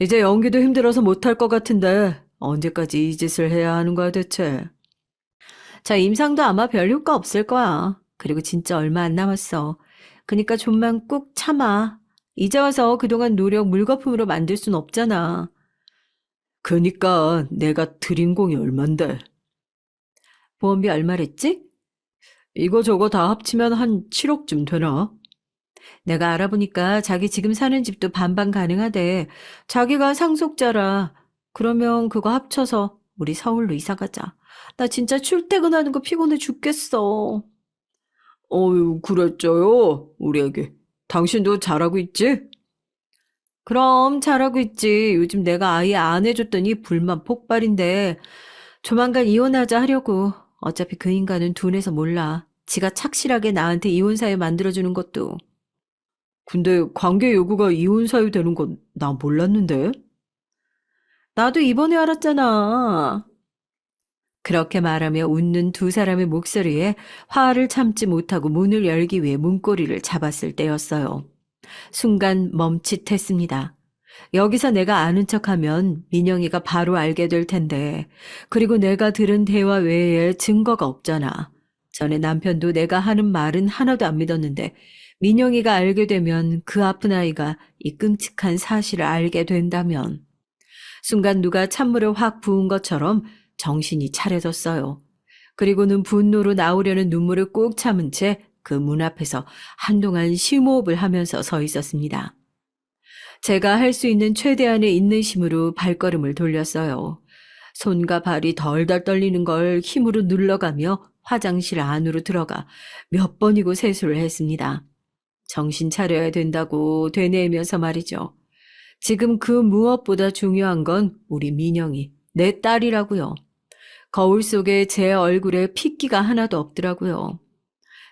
이제 연기도 힘들어서 못할 것 같은데 언제까지 이 짓을 해야 하는 거야 대체. 저 임상도 아마 별 효과 없을 거야. 그리고 진짜 얼마 안 남았어. 그니까 좀만 꾹 참아. 이제 와서 그동안 노력 물거품으로 만들 순 없잖아. 그니까 내가 들인 공이 얼만데. 보험비 얼마랬지? 이거 저거 다 합치면 한 7억쯤 되나? 내가 알아보니까 자기 지금 사는 집도 반반 가능하대. 자기가 상속자라. 그러면 그거 합쳐서 우리 서울로 이사 가자. 나 진짜 출퇴근하는 거 피곤해 죽겠어. 어유 그랬죠요. 우리 애기. 당신도 잘하고 있지? 그럼 잘하고 있지. 요즘 내가 아예 안 해줬더니 불만 폭발인데 조만간 이혼하자 하려고. 어차피 그 인간은 둔해서 몰라. 지가 착실하게 나한테 이혼 사유 만들어주는 것도. 근데 관계 요구가 이혼 사유 되는 건 나 몰랐는데. 나도 이번에 알았잖아. 그렇게 말하며 웃는 두 사람의 목소리에 화를 참지 못하고 문을 열기 위해 문고리를 잡았을 때였어요. 순간 멈칫했습니다. 여기서 내가 아는 척하면 민영이가 바로 알게 될 텐데, 그리고 내가 들은 대화 외에 증거가 없잖아. 전에 남편도 내가 하는 말은 하나도 안 믿었는데 민영이가 알게 되면 그 아픈 아이가 이 끔찍한 사실을 알게 된다면. 순간 누가 찬물을 확 부은 것처럼 정신이 차려졌어요. 그리고는 분노로 나오려는 눈물을 꾹 참은 채 그 문 앞에서 한동안 심호흡을 하면서 서 있었습니다. 제가 할 수 있는 최대한의 인내심으로 발걸음을 돌렸어요. 손과 발이 덜덜 떨리는 걸 힘으로 눌러가며 화장실 안으로 들어가 몇 번이고 세수를 했습니다. 정신 차려야 된다고 되뇌이면서 말이죠. 지금 그 무엇보다 중요한 건 우리 민영이, 내 딸이라고요. 거울 속에 제 얼굴에 핏기가 하나도 없더라고요.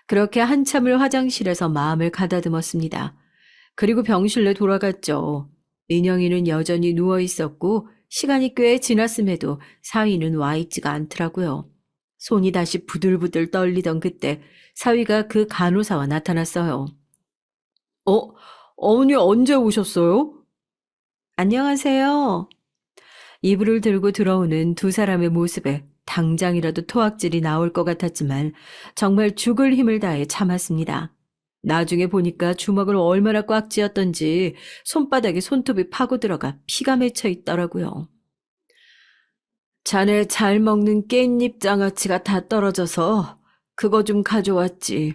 그렇게 한참을 화장실에서 마음을 가다듬었습니다. 그리고 병실로 돌아갔죠. 민영이는 여전히 누워 있었고 시간이 꽤 지났음에도 사위는 와 있지가 않더라고요. 손이 다시 부들부들 떨리던 그때 사위가 그 간호사와 나타났어요. 어? 어머니 언제 오셨어요? 안녕하세요. 이불을 들고 들어오는 두 사람의 모습에 당장이라도 토악질이 나올 것 같았지만 정말 죽을 힘을 다해 참았습니다. 나중에 보니까 주먹을 얼마나 꽉 쥐었던지 손바닥에 손톱이 파고 들어가 피가 맺혀 있더라고요. 자네 잘 먹는 깻잎 장아찌가 다 떨어져서 그거 좀 가져왔지.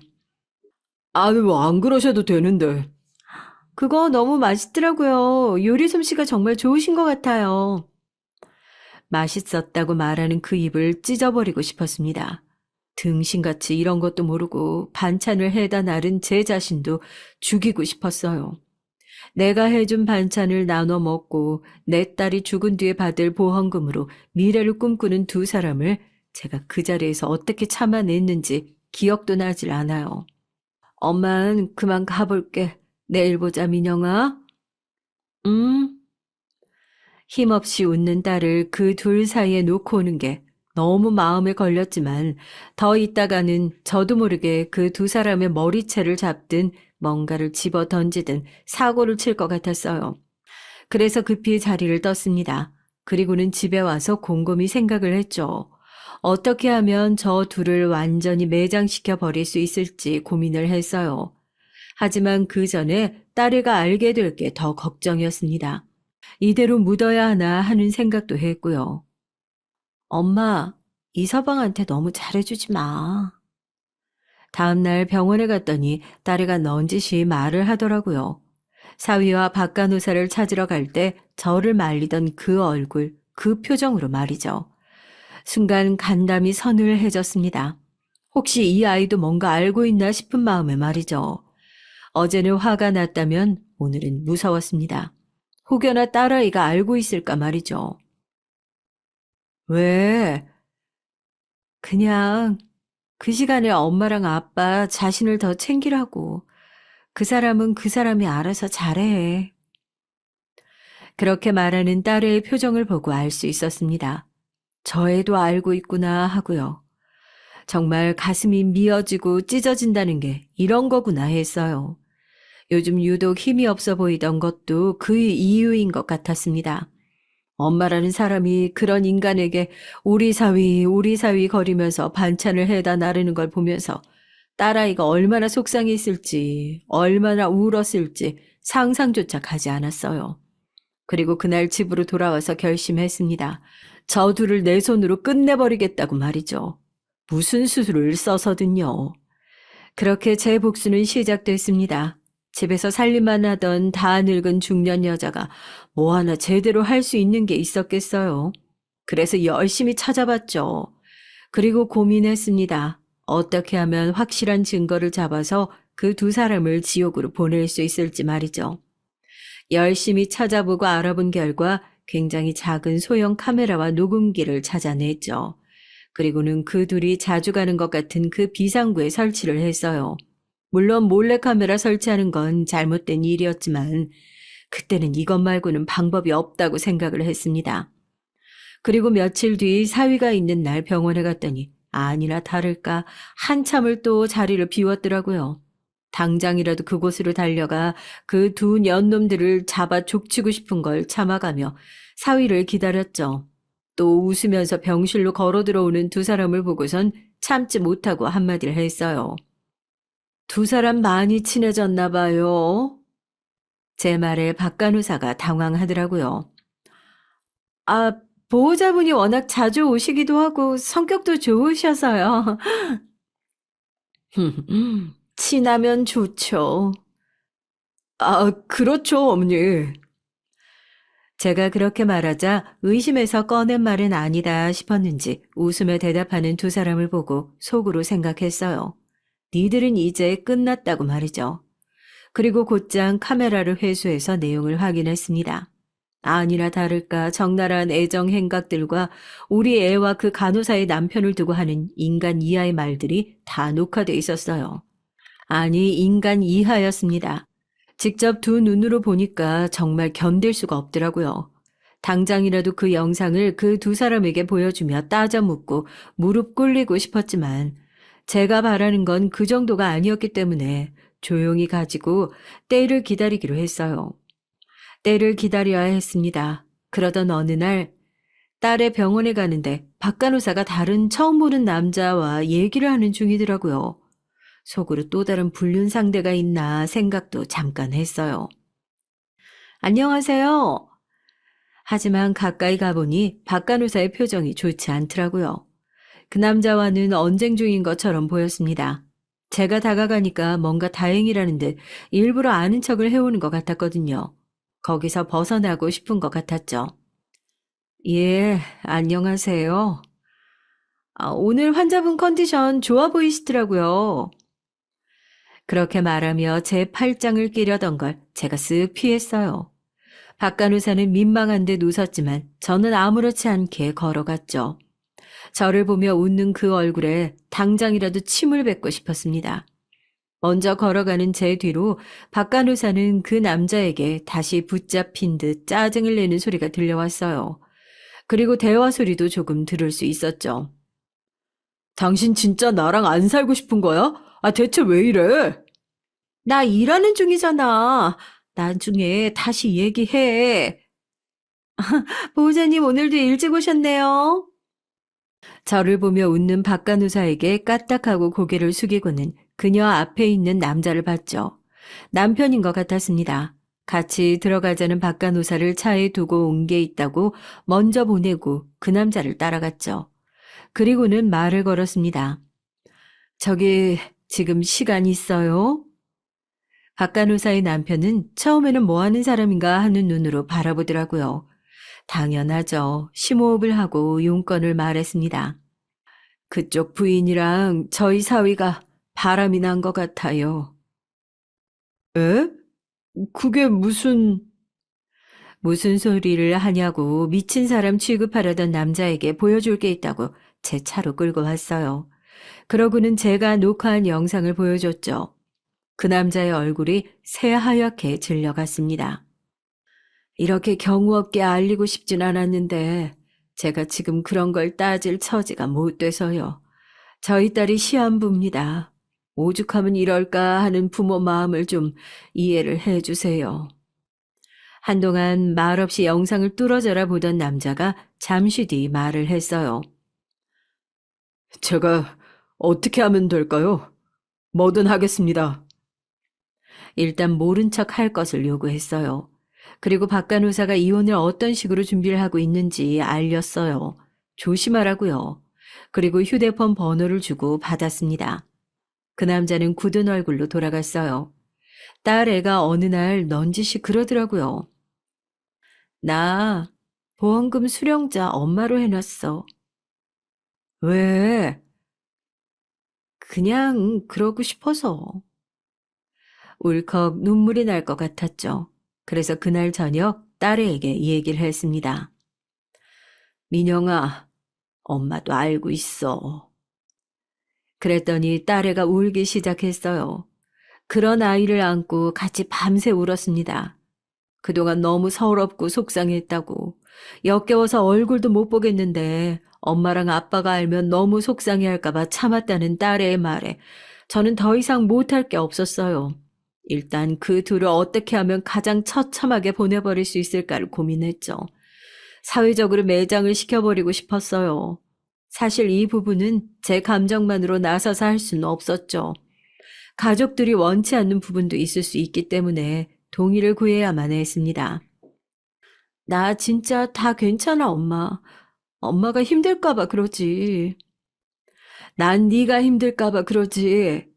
아니 뭐 안 그러셔도 되는데. 그거 너무 맛있더라고요. 요리 솜씨가 정말 좋으신 것 같아요. 맛있었다고 말하는 그 입을 찢어버리고 싶었습니다. 등신같이 이런 것도 모르고 반찬을 해다 나른 제 자신도 죽이고 싶었어요. 내가 해준 반찬을 나눠 먹고 내 딸이 죽은 뒤에 받을 보험금으로 미래를 꿈꾸는 두 사람을 제가 그 자리에서 어떻게 참아냈는지 기억도 나질 않아요. 엄만 그만 가볼게. 내일 보자, 민영아. 음. 힘없이 웃는 딸을 그 둘 사이에 놓고 오는 게 너무 마음에 걸렸지만 더 있다가는 저도 모르게 그 두 사람의 머리채를 잡든 뭔가를 집어 던지든 사고를 칠 것 같았어요. 그래서 급히 자리를 떴습니다. 그리고는 집에 와서 곰곰이 생각을 했죠. 어떻게 하면 저 둘을 완전히 매장시켜 버릴 수 있을지 고민을 했어요. 하지만 그 전에 딸애가 알게 될 게 더 걱정이었습니다. 이대로 묻어야 하나 하는 생각도 했고요. 엄마, 이서방한테 너무 잘해주지 마. 다음날 병원에 갔더니 딸애가 넌지시 말을 하더라고요. 사위와 박간호사를 찾으러 갈 때 저를 말리던 그 얼굴, 그 표정으로 말이죠. 순간 간담이 서늘해졌습니다. 혹시 이 아이도 뭔가 알고 있나 싶은 마음에 말이죠. 어제는 화가 났다면 오늘은 무서웠습니다. 혹여나 딸아이가 알고 있을까 말이죠. 왜? 그냥 그 시간에 엄마랑 아빠 자신을 더 챙기라고. 그 사람은 그 사람이 알아서 잘해. 그렇게 말하는 딸의 표정을 보고 알 수 있었습니다. 저애도 알고 있구나 하고요. 정말 가슴이 미어지고 찢어진다는 게 이런 거구나 했어요. 요즘 유독 힘이 없어 보이던 것도 그 이유인 것 같았습니다. 엄마라는 사람이 그런 인간에게 우리 사위 거리면서 반찬을 해다 나르는 걸 보면서 딸아이가 얼마나 속상했을지, 얼마나 울었을지 상상조차 가지 않았어요. 그리고 그날 집으로 돌아와서 결심했습니다. 저 둘을 내 손으로 끝내버리겠다고 말이죠. 무슨 수술을 써서든요. 그렇게 제 복수는 시작됐습니다. 집에서 살림만 하던 다 늙은 중년 여자가 뭐 하나 제대로 할 수 있는 게 있었겠어요. 그래서 열심히 찾아봤죠. 그리고 고민했습니다. 어떻게 하면 확실한 증거를 잡아서 그 두 사람을 지옥으로 보낼 수 있을지 말이죠. 열심히 찾아보고 알아본 결과 굉장히 작은 소형 카메라와 녹음기를 찾아냈죠. 그리고는 그 둘이 자주 가는 것 같은 그 비상구에 설치를 했어요. 물론 몰래카메라 설치하는 건 잘못된 일이었지만 그때는 이것 말고는 방법이 없다고 생각을 했습니다. 그리고 며칠 뒤 사위가 있는 날 병원에 갔더니 아니나 다를까 한참을 또 자리를 비웠더라고요. 당장이라도 그곳으로 달려가 그 두 년놈들을 잡아 족치고 싶은 걸 참아가며 사위를 기다렸죠. 또 웃으면서 병실로 걸어 들어오는 두 사람을 보고선 참지 못하고 한마디를 했어요. 두 사람 많이 친해졌나 봐요. 제 말에 박 간호사가 당황하더라고요. 아, 보호자분이 워낙 자주 오시기도 하고 성격도 좋으셔서요. 친하면 좋죠. 아, 그렇죠, 어머니. 제가 그렇게 말하자 의심해서 꺼낸 말은 아니다 싶었는지 웃으며 대답하는 두 사람을 보고 속으로 생각했어요. 니들은 이제 끝났다고 말이죠. 그리고 곧장 카메라를 회수해서 내용을 확인했습니다. 아니나 다를까 적나라한 애정 행각들과 우리 애와 그 간호사의 남편을 두고 하는 인간 이하의 말들이 다 녹화돼 있었어요. 아니, 인간 이하였습니다. 직접 두 눈으로 보니까 정말 견딜 수가 없더라고요. 당장이라도 그 영상을 그 두 사람에게 보여주며 따져 묻고 무릎 꿇리고 싶었지만 제가 바라는 건 그 정도가 아니었기 때문에 조용히 가지고 때를 기다리기로 했어요. 때를 기다려야 했습니다. 그러던 어느 날 딸의 병원에 가는데 박 간호사가 다른 처음 보는 남자와 얘기를 하는 중이더라고요. 속으로 또 다른 불륜 상대가 있나 생각도 잠깐 했어요. 안녕하세요. 하지만 가까이 가보니 박 간호사의 표정이 좋지 않더라고요. 그 남자와는 언쟁 중인 것처럼 보였습니다. 제가 다가가니까 뭔가 다행이라는 듯 일부러 아는 척을 해오는 것 같았거든요. 거기서 벗어나고 싶은 것 같았죠. 예, 안녕하세요. 오늘 환자분 컨디션 좋아 보이시더라고요. 그렇게 말하며 제 팔짱을 끼려던 걸 제가 쓱 피했어요. 박 간호사는 민망한 듯 웃었지만 저는 아무렇지 않게 걸어갔죠. 저를 보며 웃는 그 얼굴에 당장이라도 침을 뱉고 싶었습니다. 먼저 걸어가는 제 뒤로 박 간호사는 그 남자에게 다시 붙잡힌 듯 짜증을 내는 소리가 들려왔어요. 그리고 대화 소리도 조금 들을 수 있었죠. 당신 진짜 나랑 안 살고 싶은 거야? 대체 왜 이래? 나 일하는 중이잖아. 나중에 다시 얘기해. 보호자님 오늘도 일찍 오셨네요. 저를 보며 웃는 박 간호사에게 까딱하고 고개를 숙이고는 그녀 앞에 있는 남자를 봤죠. 남편인 것 같았습니다. 같이 들어가자는 박 간호사를 차에 두고 온 게 있다고 먼저 보내고 그 남자를 따라갔죠. 그리고는 말을 걸었습니다. 저기 지금 시간 있어요? 박 간호사의 남편은 처음에는 뭐 하는 사람인가 하는 눈으로 바라보더라고요. 당연하죠. 심호흡을 하고 용건을 말했습니다. 그쪽 부인이랑 저희 사위가 바람이 난 것 같아요. 에? 그게 무슨 소리를 하냐고 미친 사람 취급하려던 남자에게 보여줄 게 있다고 제 차로 끌고 왔어요. 그러고는 제가 녹화한 영상을 보여줬죠. 그 남자의 얼굴이 새하얗게 질려갔습니다. 이렇게 경우 없게 알리고 싶진 않았는데 제가 지금 그런 걸 따질 처지가 못 돼서요. 저희 딸이 시한부입니다. 오죽하면 이럴까 하는 부모 마음을 좀 이해를 해 주세요. 한동안 말없이 영상을 뚫어져라 보던 남자가 잠시 뒤 말을 했어요. 제가 어떻게 하면 될까요? 뭐든 하겠습니다. 일단 모른 척 할 것을 요구했어요. 그리고 박 간호사가 이혼을 어떤 식으로 준비를 하고 있는지 알렸어요. 조심하라고요. 그리고 휴대폰 번호를 주고 받았습니다. 그 남자는 굳은 얼굴로 돌아갔어요. 딸 애가 어느 날 넌지시 그러더라고요. 나 보험금 수령자 엄마로 해놨어. 왜? 그냥 그러고 싶어서. 울컥 눈물이 날 것 같았죠. 그래서 그날 저녁 딸에게 이 얘기를 했습니다. 민영아, 엄마도 알고 있어. 그랬더니 딸애가 울기 시작했어요. 그런 아이를 안고 같이 밤새 울었습니다. 그동안 너무 서럽고 속상했다고. 역겨워서 얼굴도 못 보겠는데 엄마랑 아빠가 알면 너무 속상해할까봐 참았다는 딸의 말에 저는 더 이상 못할 게 없었어요. 일단 그 둘을 어떻게 하면 가장 처참하게 보내버릴 수 있을까를 고민했죠. 사회적으로 매장을 시켜버리고 싶었어요. 사실 이 부분은 제 감정만으로 나서서 할 수는 없었죠. 가족들이 원치 않는 부분도 있을 수 있기 때문에 동의를 구해야만 했습니다. 나 진짜 다 괜찮아, 엄마. 엄마가 힘들까 봐 그러지. 난 네가 힘들까 봐 그러지.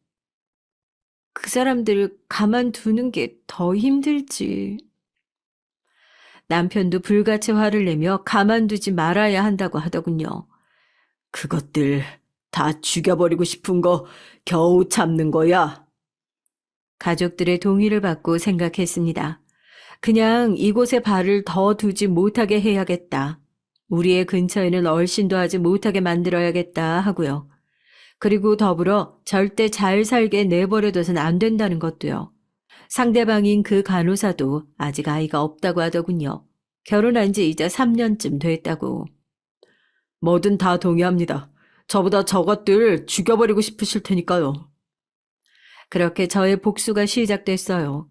그 사람들 가만두는 게 더 힘들지. 남편도 불같이 화를 내며 가만두지 말아야 한다고 하더군요. 그것들 다 죽여버리고 싶은 거 겨우 참는 거야. 가족들의 동의를 받고 생각했습니다. 그냥 이곳에 발을 더 두지 못하게 해야겠다. 우리의 근처에는 얼씬도 하지 못하게 만들어야겠다 하고요. 그리고 더불어 절대 잘 살게 내버려둬선 안 된다는 것도요. 상대방인 그 간호사도 아직 아이가 없다고 하더군요. 결혼한 지 이제 3년쯤 됐다고. 뭐든 다 동의합니다. 저보다 저것들 죽여버리고 싶으실 테니까요. 그렇게 저의 복수가 시작됐어요.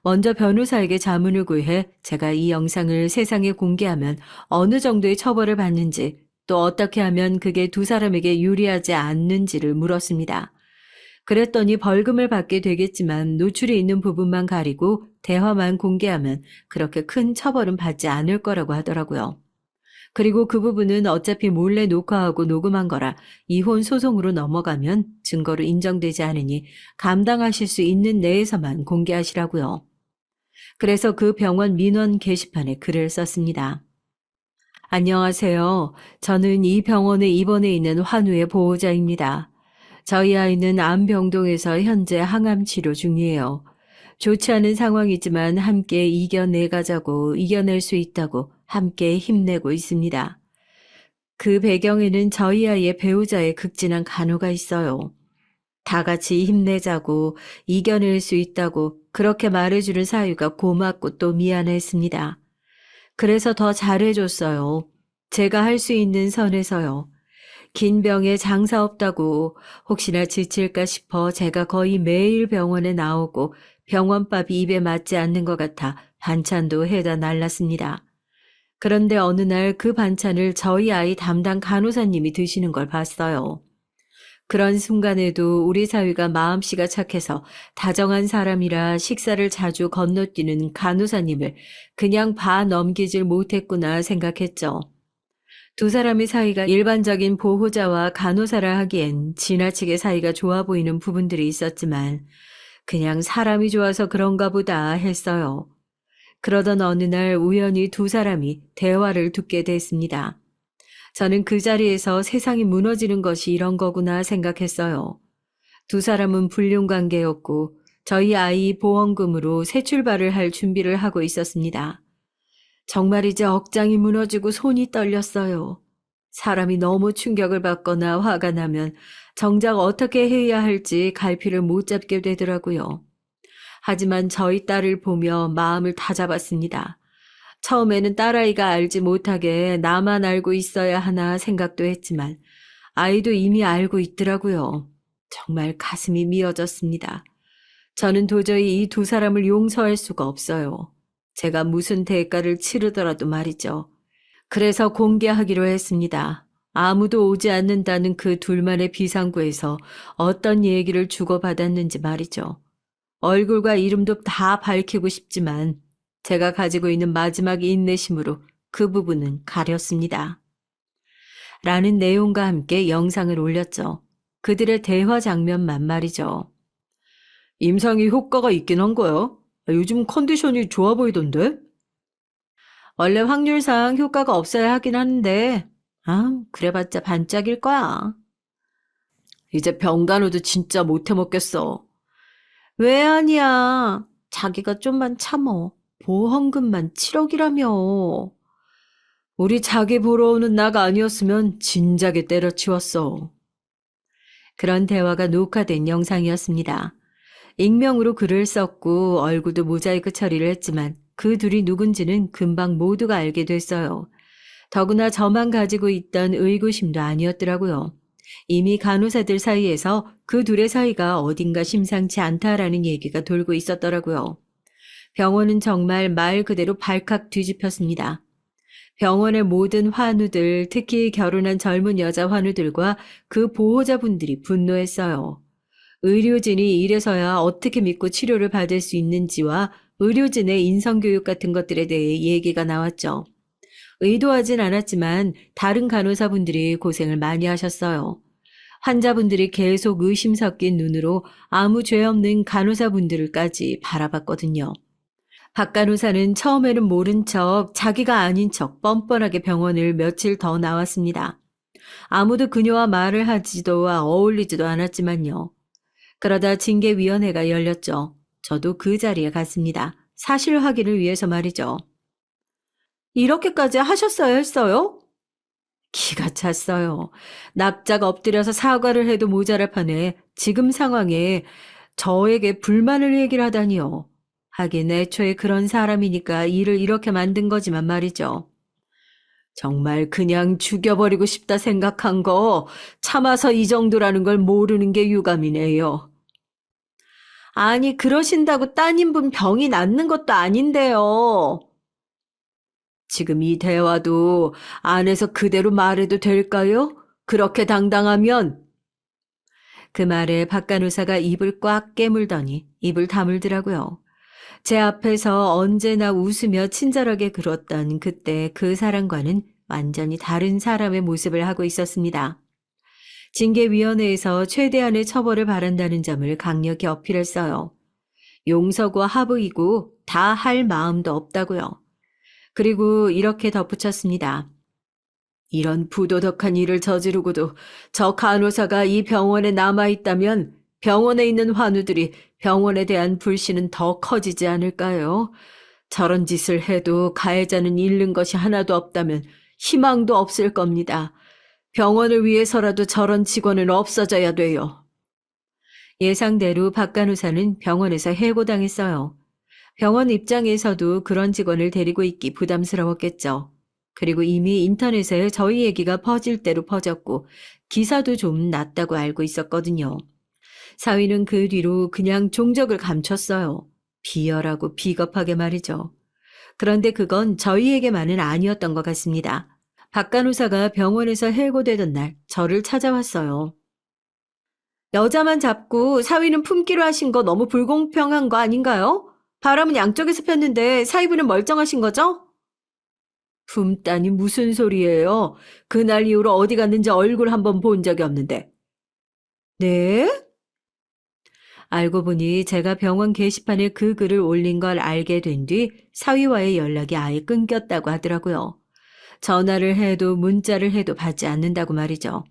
먼저 변호사에게 자문을 구해 제가 이 영상을 세상에 공개하면 어느 정도의 처벌을 받는지 또 어떻게 하면 그게 두 사람에게 유리하지 않는지를 물었습니다. 그랬더니 벌금을 받게 되겠지만 노출이 있는 부분만 가리고 대화만 공개하면 그렇게 큰 처벌은 받지 않을 거라고 하더라고요. 그리고 그 부분은 어차피 몰래 녹화하고 녹음한 거라 이혼 소송으로 넘어가면 증거로 인정되지 않으니 감당하실 수 있는 내에서만 공개하시라고요. 그래서 그 병원 민원 게시판에 글을 썼습니다. 안녕하세요. 저는 이 병원에 입원해 있는 환우의 보호자입니다. 저희 아이는 암병동에서 현재 항암 치료 중이에요. 좋지 않은 상황이지만 함께 이겨내가자고 이겨낼 수 있다고 함께 힘내고 있습니다. 그 배경에는 저희 아이의 배우자의 극진한 간호가 있어요. 다 같이 힘내자고 이겨낼 수 있다고 그렇게 말해주는 사유가 고맙고 또 미안했습니다. 그래서 더 잘해줬어요. 제가 할 수 있는 선에서요. 긴 병에 장사 없다고 혹시나 지칠까 싶어 제가 거의 매일 병원에 나오고 병원밥이 입에 맞지 않는 것 같아 반찬도 해다 날랐습니다. 그런데 어느 날 그 반찬을 저희 아이 담당 간호사님이 드시는 걸 봤어요. 그런 순간에도 우리 사위가 마음씨가 착해서 다정한 사람이라 식사를 자주 건너뛰는 간호사님을 그냥 봐 넘기질 못했구나 생각했죠. 두 사람의 사이가 일반적인 보호자와 간호사라 하기엔 지나치게 사이가 좋아 보이는 부분들이 있었지만 그냥 사람이 좋아서 그런가 보다 했어요. 그러던 어느 날 우연히 두 사람이 대화를 듣게 됐습니다. 저는 그 자리에서 세상이 무너지는 것이 이런 거구나 생각했어요. 두 사람은 불륜 관계였고 저희 아이 보험금으로 새 출발을 할 준비를 하고 있었습니다. 정말 이제 억장이 무너지고 손이 떨렸어요. 사람이 너무 충격을 받거나 화가 나면 정작 어떻게 해야 할지 갈피를 못 잡게 되더라고요. 하지만 저희 딸을 보며 마음을 다잡았습니다. 처음에는 딸아이가 알지 못하게 나만 알고 있어야 하나 생각도 했지만 아이도 이미 알고 있더라고요. 정말 가슴이 미어졌습니다. 저는 도저히 이 두 사람을 용서할 수가 없어요. 제가 무슨 대가를 치르더라도 말이죠. 그래서 공개하기로 했습니다. 아무도 오지 않는다는 그 둘만의 비상구에서 어떤 얘기를 주고받았는지 말이죠. 얼굴과 이름도 다 밝히고 싶지만 제가 가지고 있는 마지막 인내심으로 그 부분은 가렸습니다. 라는 내용과 함께 영상을 올렸죠. 그들의 대화 장면만 말이죠. 임상이 효과가 있긴 한 거야. 요즘 컨디션이 좋아 보이던데? 원래 확률상 효과가 없어야 하긴 하는데, 그래봤자 반짝일 거야. 이제 병간호도 진짜 못해 먹겠어. 왜 아니야? 자기가 좀만 참어. 보험금만 7억이라며. 우리 자기 보러 오는 나가 아니었으면 진작에 때려치웠어. 그런 대화가 녹화된 영상이었습니다. 익명으로 글을 썼고 얼굴도 모자이크 처리를 했지만 그 둘이 누군지는 금방 모두가 알게 됐어요. 더구나 저만 가지고 있던 의구심도 아니었더라고요. 이미 간호사들 사이에서 그 둘의 사이가 어딘가 심상치 않다라는 얘기가 돌고 있었더라고요. 병원은 정말 말 그대로 발칵 뒤집혔습니다. 병원의 모든 환우들, 특히 결혼한 젊은 여자 환우들과 그 보호자분들이 분노했어요. 의료진이 이래서야 어떻게 믿고 치료를 받을 수 있는지와 의료진의 인성교육 같은 것들에 대해 얘기가 나왔죠. 의도하진 않았지만 다른 간호사분들이 고생을 많이 하셨어요. 환자분들이 계속 의심 섞인 눈으로 아무 죄 없는 간호사분들까지 바라봤거든요. 박 간호사는 처음에는 모른 척 자기가 아닌 척 뻔뻔하게 병원을 며칠 더 나왔습니다. 아무도 그녀와 말을 하지도 어울리지도 않았지만요. 그러다 징계위원회가 열렸죠. 저도 그 자리에 갔습니다. 사실 확인을 위해서 말이죠. 이렇게까지 하셨어야 했어요? 기가 찼어요. 납작 엎드려서 사과를 해도 모자랄 판에 지금 상황에 저에게 불만을 얘기를 하다니요. 하긴 애초에 그런 사람이니까 일을 이렇게 만든 거지만 말이죠. 정말 그냥 죽여버리고 싶다 생각한 거 참아서 이 정도라는 걸 모르는 게 유감이네요. 아니, 그러신다고 따님분 병이 낫는 것도 아닌데요. 지금 이 대화도 안에서 그대로 말해도 될까요? 그렇게 당당하면. 그 말에 박 간호사가 입을 꽉 깨물더니 입을 다물더라고요. 제 앞에서 언제나 웃으며 친절하게 굴었던 그때 그 사람과는 완전히 다른 사람의 모습을 하고 있었습니다. 징계위원회에서 최대한의 처벌을 바란다는 점을 강력히 어필했어요. 용서고 하부이고 다 할 마음도 없다고요. 그리고 이렇게 덧붙였습니다. 이런 부도덕한 일을 저지르고도 저 간호사가 이 병원에 남아있다면 병원에 있는 환우들이 병원에 대한 불신은 더 커지지 않을까요? 저런 짓을 해도 가해자는 잃는 것이 하나도 없다면 희망도 없을 겁니다. 병원을 위해서라도 저런 직원은 없어져야 돼요. 예상대로 박 간호사는 병원에서 해고당했어요. 병원 입장에서도 그런 직원을 데리고 있기 부담스러웠겠죠. 그리고 이미 인터넷에 저희 얘기가 퍼질 대로 퍼졌고 기사도 좀 났다고 알고 있었거든요. 사위는 그 뒤로 그냥 종적을 감췄어요. 비열하고 비겁하게 말이죠. 그런데 그건 저희에게만은 아니었던 것 같습니다. 박 간호사가 병원에서 해고되던 날 저를 찾아왔어요. 여자만 잡고 사위는 품기로 하신 거 너무 불공평한 거 아닌가요? 바람은 양쪽에서 폈는데 사위분은 멀쩡하신 거죠? 품다니 무슨 소리예요? 그날 이후로 어디 갔는지 얼굴 한번 본 적이 없는데. 네? 알고 보니 제가 병원 게시판에 그 글을 올린 걸 알게 된 뒤 사위와의 연락이 아예 끊겼다고 하더라고요. 전화를 해도 문자를 해도 받지 않는다고 말이죠.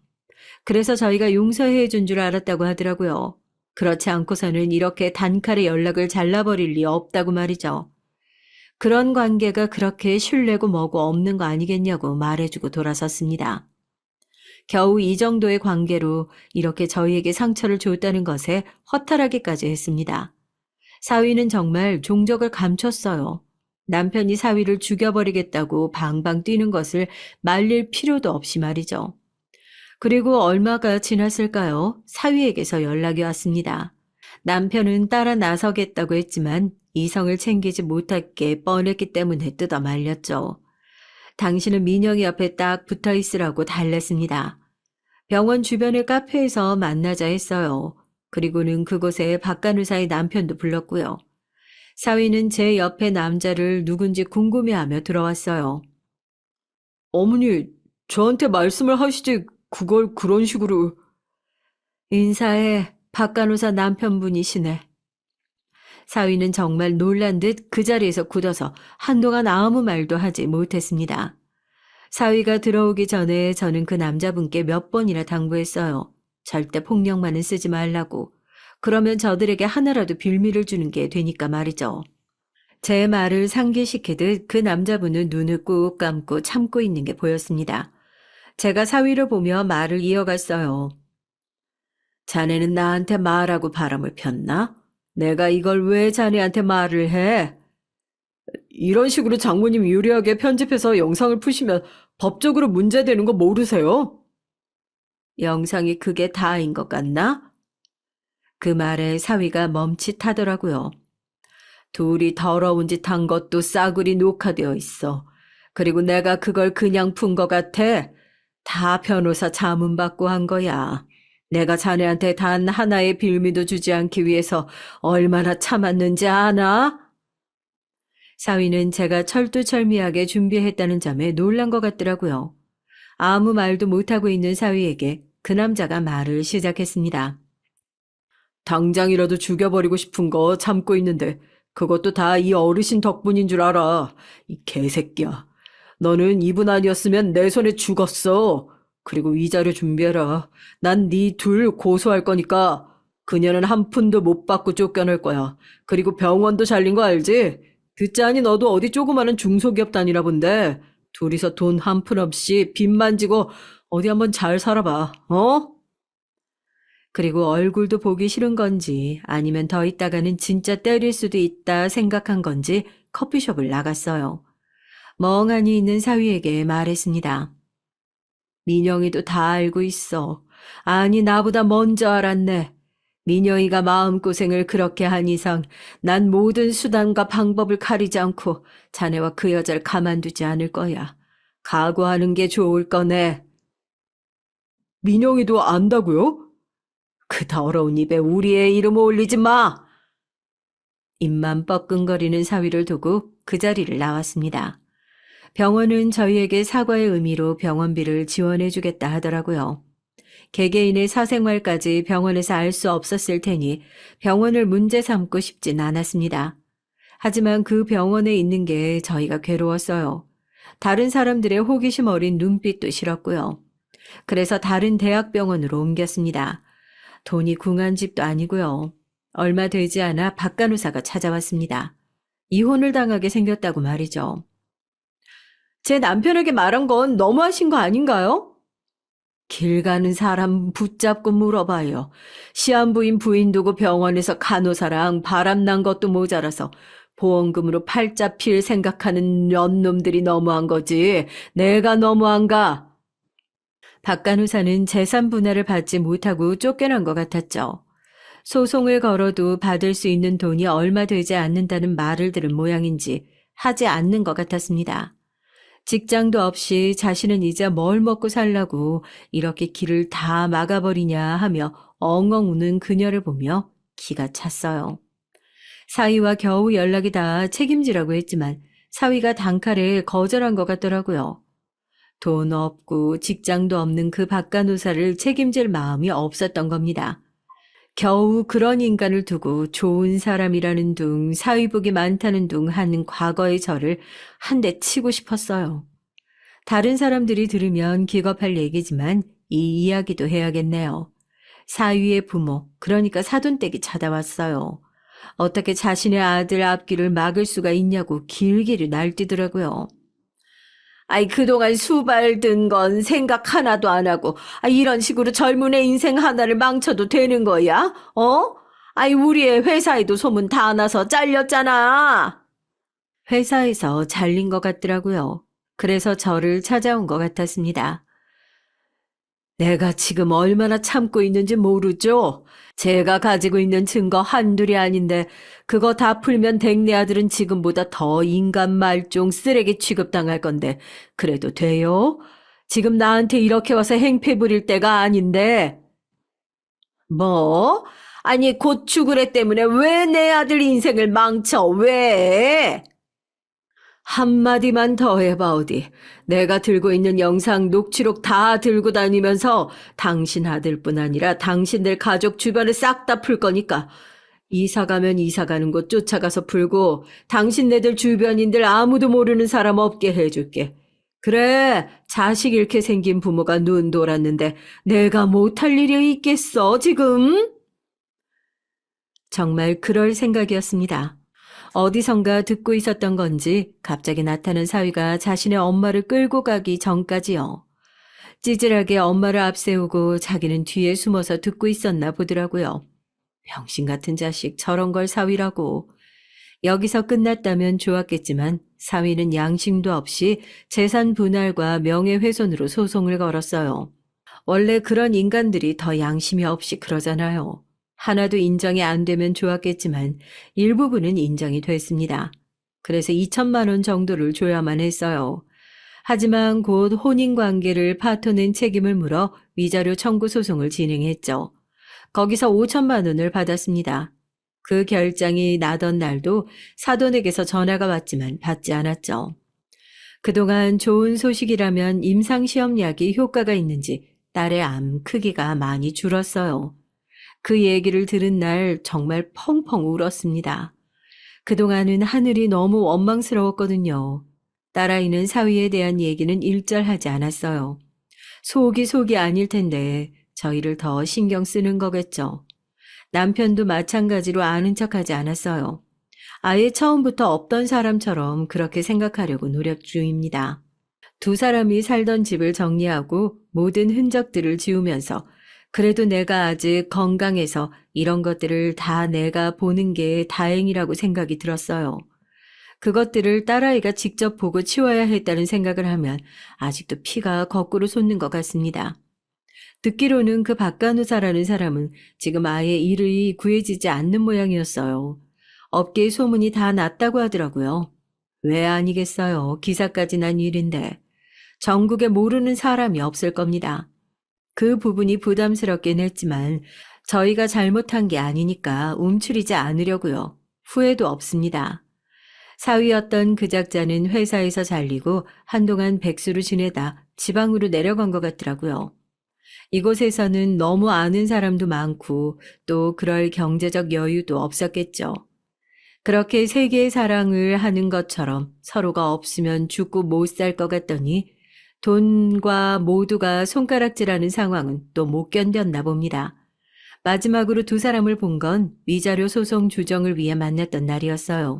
그래서 저희가 용서해 준 줄 알았다고 하더라고요. 그렇지 않고서는 이렇게 단칼에 연락을 잘라버릴 리 없다고 말이죠. 그런 관계가 그렇게 신뢰고 뭐고 없는 거 아니겠냐고 말해주고 돌아섰습니다. 겨우 이 정도의 관계로 이렇게 저희에게 상처를 줬다는 것에 허탈하기까지 했습니다. 사위는 정말 종적을 감췄어요. 남편이 사위를 죽여버리겠다고 방방 뛰는 것을 말릴 필요도 없이 말이죠. 그리고 얼마가 지났을까요? 사위에게서 연락이 왔습니다. 남편은 따라 나서겠다고 했지만 이성을 챙기지 못할 게 뻔했기 때문에 뜯어 말렸죠. 당신은 민영이 옆에 딱 붙어 있으라고 달랬습니다. 병원 주변의 카페에서 만나자 했어요. 그리고는 그곳에 박간호사의 남편도 불렀고요. 사위는 제 옆에 남자를 누군지 궁금해하며 들어왔어요. 어머니, 저한테 말씀을 하시지 그걸 그런 식으로. 인사해, 박간호사 남편분이시네. 사위는 정말 놀란 듯 그 자리에서 굳어서 한동안 아무 말도 하지 못했습니다. 사위가 들어오기 전에 저는 그 남자분께 몇 번이나 당부했어요. 절대 폭력만은 쓰지 말라고. 그러면 저들에게 하나라도 빌미를 주는 게 되니까 말이죠. 제 말을 상기시키듯 그 남자분은 눈을 꾹 감고 참고 있는 게 보였습니다. 제가 사위를 보며 말을 이어갔어요. 자네는 나한테 말하고 바람을 폈나? 내가 이걸 왜 자네한테 말을 해? 이런 식으로 장모님 유리하게 편집해서 영상을 푸시면 법적으로 문제되는 거 모르세요? 영상이 그게 다인 것 같나? 그 말에 사위가 멈칫하더라고요. 둘이 더러운 짓 한 것도 싸그리 녹화되어 있어. 그리고 내가 그걸 그냥 푼 것 같아. 다 변호사 자문 받고 한 거야. 내가 자네한테 단 하나의 빌미도 주지 않기 위해서 얼마나 참았는지 아나? 사위는 제가 철두철미하게 준비했다는 점에 놀란 것 같더라고요. 아무 말도 못하고 있는 사위에게 그 남자가 말을 시작했습니다. 당장이라도 죽여버리고 싶은 거 참고 있는데 그것도 다 이 어르신 덕분인 줄 알아. 이 개새끼야. 너는 이분 아니었으면 내 손에 죽었어. 그리고 위자료 준비해라. 난 네 둘 고소할 거니까 그녀는 한 푼도 못 받고 쫓겨날 거야. 그리고 병원도 잘린 거 알지? 듣자니 너도 어디 조그마한 중소기업 다니나 본데 둘이서 돈 한 푼 없이 빚만 지고 어디 한번 잘 살아봐. 어? 그리고 얼굴도 보기 싫은 건지 아니면 더 있다가는 진짜 때릴 수도 있다 생각한 건지 커피숍을 나갔어요. 멍하니 있는 사위에게 말했습니다. 민영이도 다 알고 있어. 아니 나보다 먼저 알았네. 민영이가 마음고생을 그렇게 한 이상 난 모든 수단과 방법을 가리지 않고 자네와 그 여자를 가만두지 않을 거야. 각오하는 게 좋을 거네. 민영이도 안다고요? 그 더러운 입에 우리의 이름 올리지 마! 입만 뻐끔거리는 사위를 두고 그 자리를 나왔습니다. 병원은 저희에게 사과의 의미로 병원비를 지원해주겠다 하더라고요. 개개인의 사생활까지 병원에서 알 수 없었을 테니 병원을 문제 삼고 싶진 않았습니다. 하지만 그 병원에 있는 게 저희가 괴로웠어요. 다른 사람들의 호기심 어린 눈빛도 싫었고요. 그래서 다른 대학병원으로 옮겼습니다. 돈이 궁한 집도 아니고요. 얼마 되지 않아 박간호사가 찾아왔습니다. 이혼을 당하게 생겼다고 말이죠. 제 남편에게 말한 건 너무하신 거 아닌가요? 길 가는 사람 붙잡고 물어봐요. 시한부인 부인 두고 병원에서 간호사랑 바람난 것도 모자라서 보험금으로 팔자 필 생각하는 연놈들이 너무한 거지. 내가 너무한가? 박간호사는 재산 분할을 받지 못하고 쫓겨난 것 같았죠. 소송을 걸어도 받을 수 있는 돈이 얼마 되지 않는다는 말을 들은 모양인지 하지 않는 것 같았습니다. 직장도 없이 자신은 이제 뭘 먹고 살라고 이렇게 길을 다 막아버리냐 하며 엉엉 우는 그녀를 보며 기가 찼어요. 사위와 겨우 연락이 다 책임지라고 했지만 사위가 단칼에 거절한 것 같더라고요. 돈 없고 직장도 없는 그 박간호사를 책임질 마음이 없었던 겁니다. 겨우 그런 인간을 두고 좋은 사람이라는 둥, 사위복이 많다는 둥 하는 과거의 저를 한 대 치고 싶었어요. 다른 사람들이 들으면 기겁할 얘기지만 이 이야기도 해야겠네요. 사위의 부모, 그러니까 사돈댁이 찾아왔어요. 어떻게 자신의 아들 앞길을 막을 수가 있냐고 길길이 날뛰더라고요. 아이, 그동안 수발든 건 생각 하나도 안 하고, 이런 식으로 젊은 애 인생 하나를 망쳐도 되는 거야? 어? 아이, 우리의 회사에도 소문 다 나서 잘렸잖아. 회사에서 잘린 것 같더라고요. 그래서 저를 찾아온 것 같았습니다. 내가 지금 얼마나 참고 있는지 모르죠? 제가 가지고 있는 증거 한둘이 아닌데 그거 다 풀면 댁네 아들은 지금보다 더 인간 말종 쓰레기 취급당할 건데 그래도 돼요? 지금 나한테 이렇게 와서 행패 부릴 때가 아닌데. 뭐? 아니 곧 죽으래 때문에 왜 내 아들 인생을 망쳐? 왜? 한마디만 더 해봐, 어디. 내가 들고 있는 영상, 녹취록 다 들고 다니면서 당신 아들뿐 아니라 당신들 가족 주변을 싹 다 풀 거니까 이사 가면 이사 가는 곳 쫓아가서 풀고 당신네들 주변인들 아무도 모르는 사람 없게 해줄게. 그래, 자식 잃게 생긴 부모가 눈 돌았는데 내가 못할 일이 있겠어, 지금? 정말 그럴 생각이었습니다. 어디선가 듣고 있었던 건지 갑자기 나타난 사위가 자신의 엄마를 끌고 가기 전까지요. 찌질하게 엄마를 앞세우고 자기는 뒤에 숨어서 듣고 있었나 보더라고요. 병신 같은 자식 저런 걸 사위라고. 여기서 끝났다면 좋았겠지만 사위는 양심도 없이 재산 분할과 명예훼손으로 소송을 걸었어요. 원래 그런 인간들이 더 양심이 없이 그러잖아요. 하나도 인정이 안 되면 좋았겠지만 일부분은 인정이 됐습니다. 그래서 2천만 원 정도를 줘야만 했어요. 하지만 곧 혼인관계를 파토낸 책임을 물어 위자료 청구 소송을 진행했죠. 거기서 5천만 원을 받았습니다. 그 결장이 나던 날도 사돈에게서 전화가 왔지만 받지 않았죠. 그동안 좋은 소식이라면 임상시험약이 효과가 있는지 딸의 암 크기가 많이 줄었어요. 그 얘기를 들은 날 정말 펑펑 울었습니다. 그동안은 하늘이 너무 원망스러웠거든요. 딸아이는 사위에 대한 얘기는 일절하지 않았어요. 속이 아닐 텐데 저희를 더 신경 쓰는 거겠죠. 남편도 마찬가지로 아는 척하지 않았어요. 아예 처음부터 없던 사람처럼 그렇게 생각하려고 노력 중입니다. 두 사람이 살던 집을 정리하고 모든 흔적들을 지우면서 그래도 내가 아직 건강해서 이런 것들을 다 내가 보는 게 다행이라고 생각이 들었어요. 그것들을 딸아이가 직접 보고 치워야 했다는 생각을 하면 아직도 피가 거꾸로 솟는 것 같습니다. 듣기로는 그 박간호사라는 사람은 지금 아예 일이 구해지지 않는 모양이었어요. 업계의 소문이 다 났다고 하더라고요. 왜 아니겠어요. 기사까지 난 일인데. 전국에 모르는 사람이 없을 겁니다. 그 부분이 부담스럽긴 했지만 저희가 잘못한 게 아니니까 움츠리지 않으려고요. 후회도 없습니다. 사위였던 그 작자는 회사에서 잘리고 한동안 백수로 지내다 지방으로 내려간 것 같더라고요. 이곳에서는 너무 아는 사람도 많고 또 그럴 경제적 여유도 없었겠죠. 그렇게 세계의 사랑을 하는 것처럼 서로가 없으면 죽고 못 살 것 같더니 돈과 모두가 손가락질하는 상황은 또 못 견뎠나 봅니다. 마지막으로 두 사람을 본 건 위자료 소송 주정을 위해 만났던 날이었어요.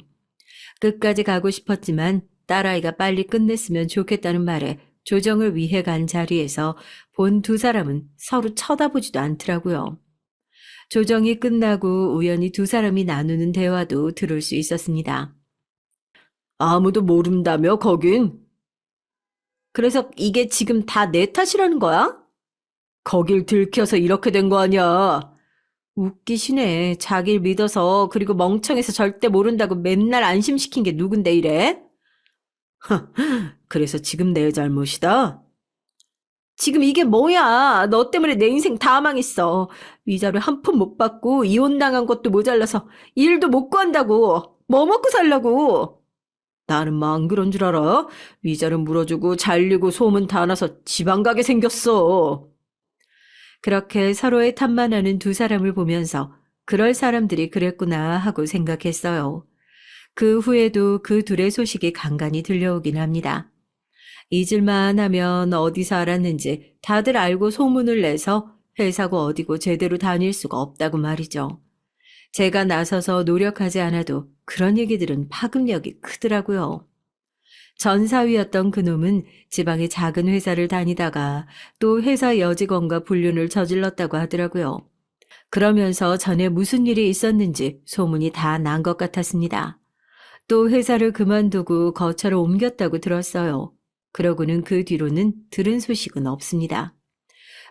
끝까지 가고 싶었지만 딸아이가 빨리 끝냈으면 좋겠다는 말에 조정을 위해 간 자리에서 본 두 사람은 서로 쳐다보지도 않더라고요. 조정이 끝나고 우연히 두 사람이 나누는 대화도 들을 수 있었습니다. 아무도 모른다며 거긴? 그래서 이게 지금 다 내 탓이라는 거야? 거길 들켜서 이렇게 된 거 아니야. 웃기시네. 자기를 믿어서 그리고 멍청해서 절대 모른다고 맨날 안심시킨 게 누군데 이래? 그래서 지금 내 잘못이다? 지금 이게 뭐야? 너 때문에 내 인생 다 망했어. 위자료 한 푼 못 받고 이혼당한 것도 모자라서 일도 못 구한다고. 뭐 먹고 살라고? 나는 뭐 안 그런 줄 알아? 위자료 물어주고 잘리고 소문 다 나서 지방 가게 생겼어. 그렇게 서로의 탓만 하는 두 사람을 보면서 그럴 사람들이 그랬구나 하고 생각했어요. 그 후에도 그 둘의 소식이 간간히 들려오긴 합니다. 잊을만 하면 어디서 알았는지 다들 알고 소문을 내서 회사고 어디고 제대로 다닐 수가 없다고 말이죠. 제가 나서서 노력하지 않아도 그런 얘기들은 파급력이 크더라고요. 전 사위였던 그놈은 지방의 작은 회사를 다니다가 또 회사 여직원과 불륜을 저질렀다고 하더라고요. 그러면서 전에 무슨 일이 있었는지 소문이 다 난 것 같았습니다. 또 회사를 그만두고 거처를 옮겼다고 들었어요. 그러고는 그 뒤로는 들은 소식은 없습니다.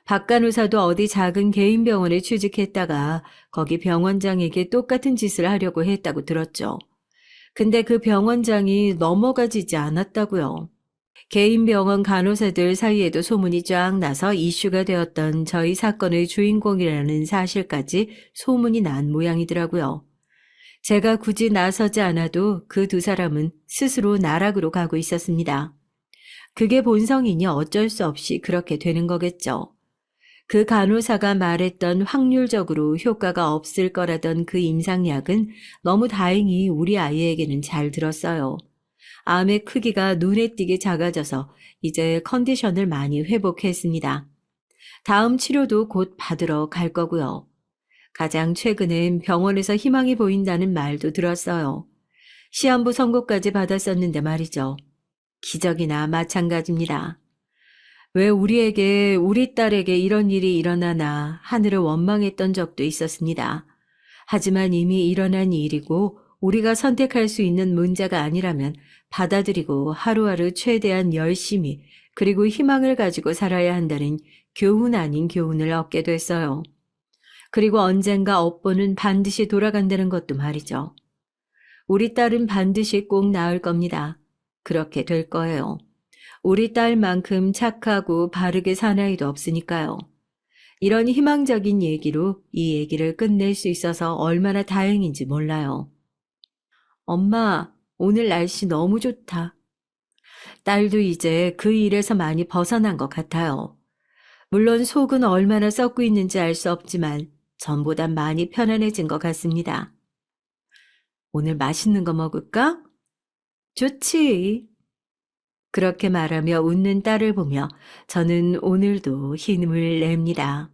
박 간호사도 어디 작은 개인 병원에 취직했다가 거기 병원장에게 똑같은 짓을 하려고 했다고 들었죠. 근데 그 병원장이 넘어가지지 않았다고요. 개인 병원 간호사들 사이에도 소문이 쫙 나서 이슈가 되었던 저희 사건의 주인공이라는 사실까지 소문이 난 모양이더라고요. 제가 굳이 나서지 않아도 그 두 사람은 스스로 나락으로 가고 있었습니다. 그게 본성이니 어쩔 수 없이 그렇게 되는 거겠죠. 그 간호사가 말했던 확률적으로 효과가 없을 거라던 그 임상약은 너무 다행히 우리 아이에게는 잘 들었어요. 암의 크기가 눈에 띄게 작아져서 이제 컨디션을 많이 회복했습니다. 다음 치료도 곧 받으러 갈 거고요. 가장 최근엔 병원에서 희망이 보인다는 말도 들었어요. 시한부 선고까지 받았었는데 말이죠. 기적이나 마찬가지입니다. 왜 우리 딸에게 이런 일이 일어나나 하늘을 원망했던 적도 있었습니다. 하지만 이미 일어난 일이고 우리가 선택할 수 있는 문제가 아니라면 받아들이고 하루하루 최대한 열심히 그리고 희망을 가지고 살아야 한다는 교훈 아닌 교훈을 얻게 됐어요. 그리고 언젠가 업보는 반드시 돌아간다는 것도 말이죠. 우리 딸은 반드시 꼭 나을 겁니다. 그렇게 될 거예요. 우리 딸만큼 착하고 바르게 사나이도 없으니까요. 이런 희망적인 얘기로 이 얘기를 끝낼 수 있어서 얼마나 다행인지 몰라요. 엄마, 오늘 날씨 너무 좋다. 딸도 이제 그 일에서 많이 벗어난 것 같아요. 물론 속은 얼마나 썩고 있는지 알 수 없지만 전보단 많이 편안해진 것 같습니다. 오늘 맛있는 거 먹을까? 좋지. 그렇게 말하며 웃는 딸을 보며 저는 오늘도 힘을 냅니다.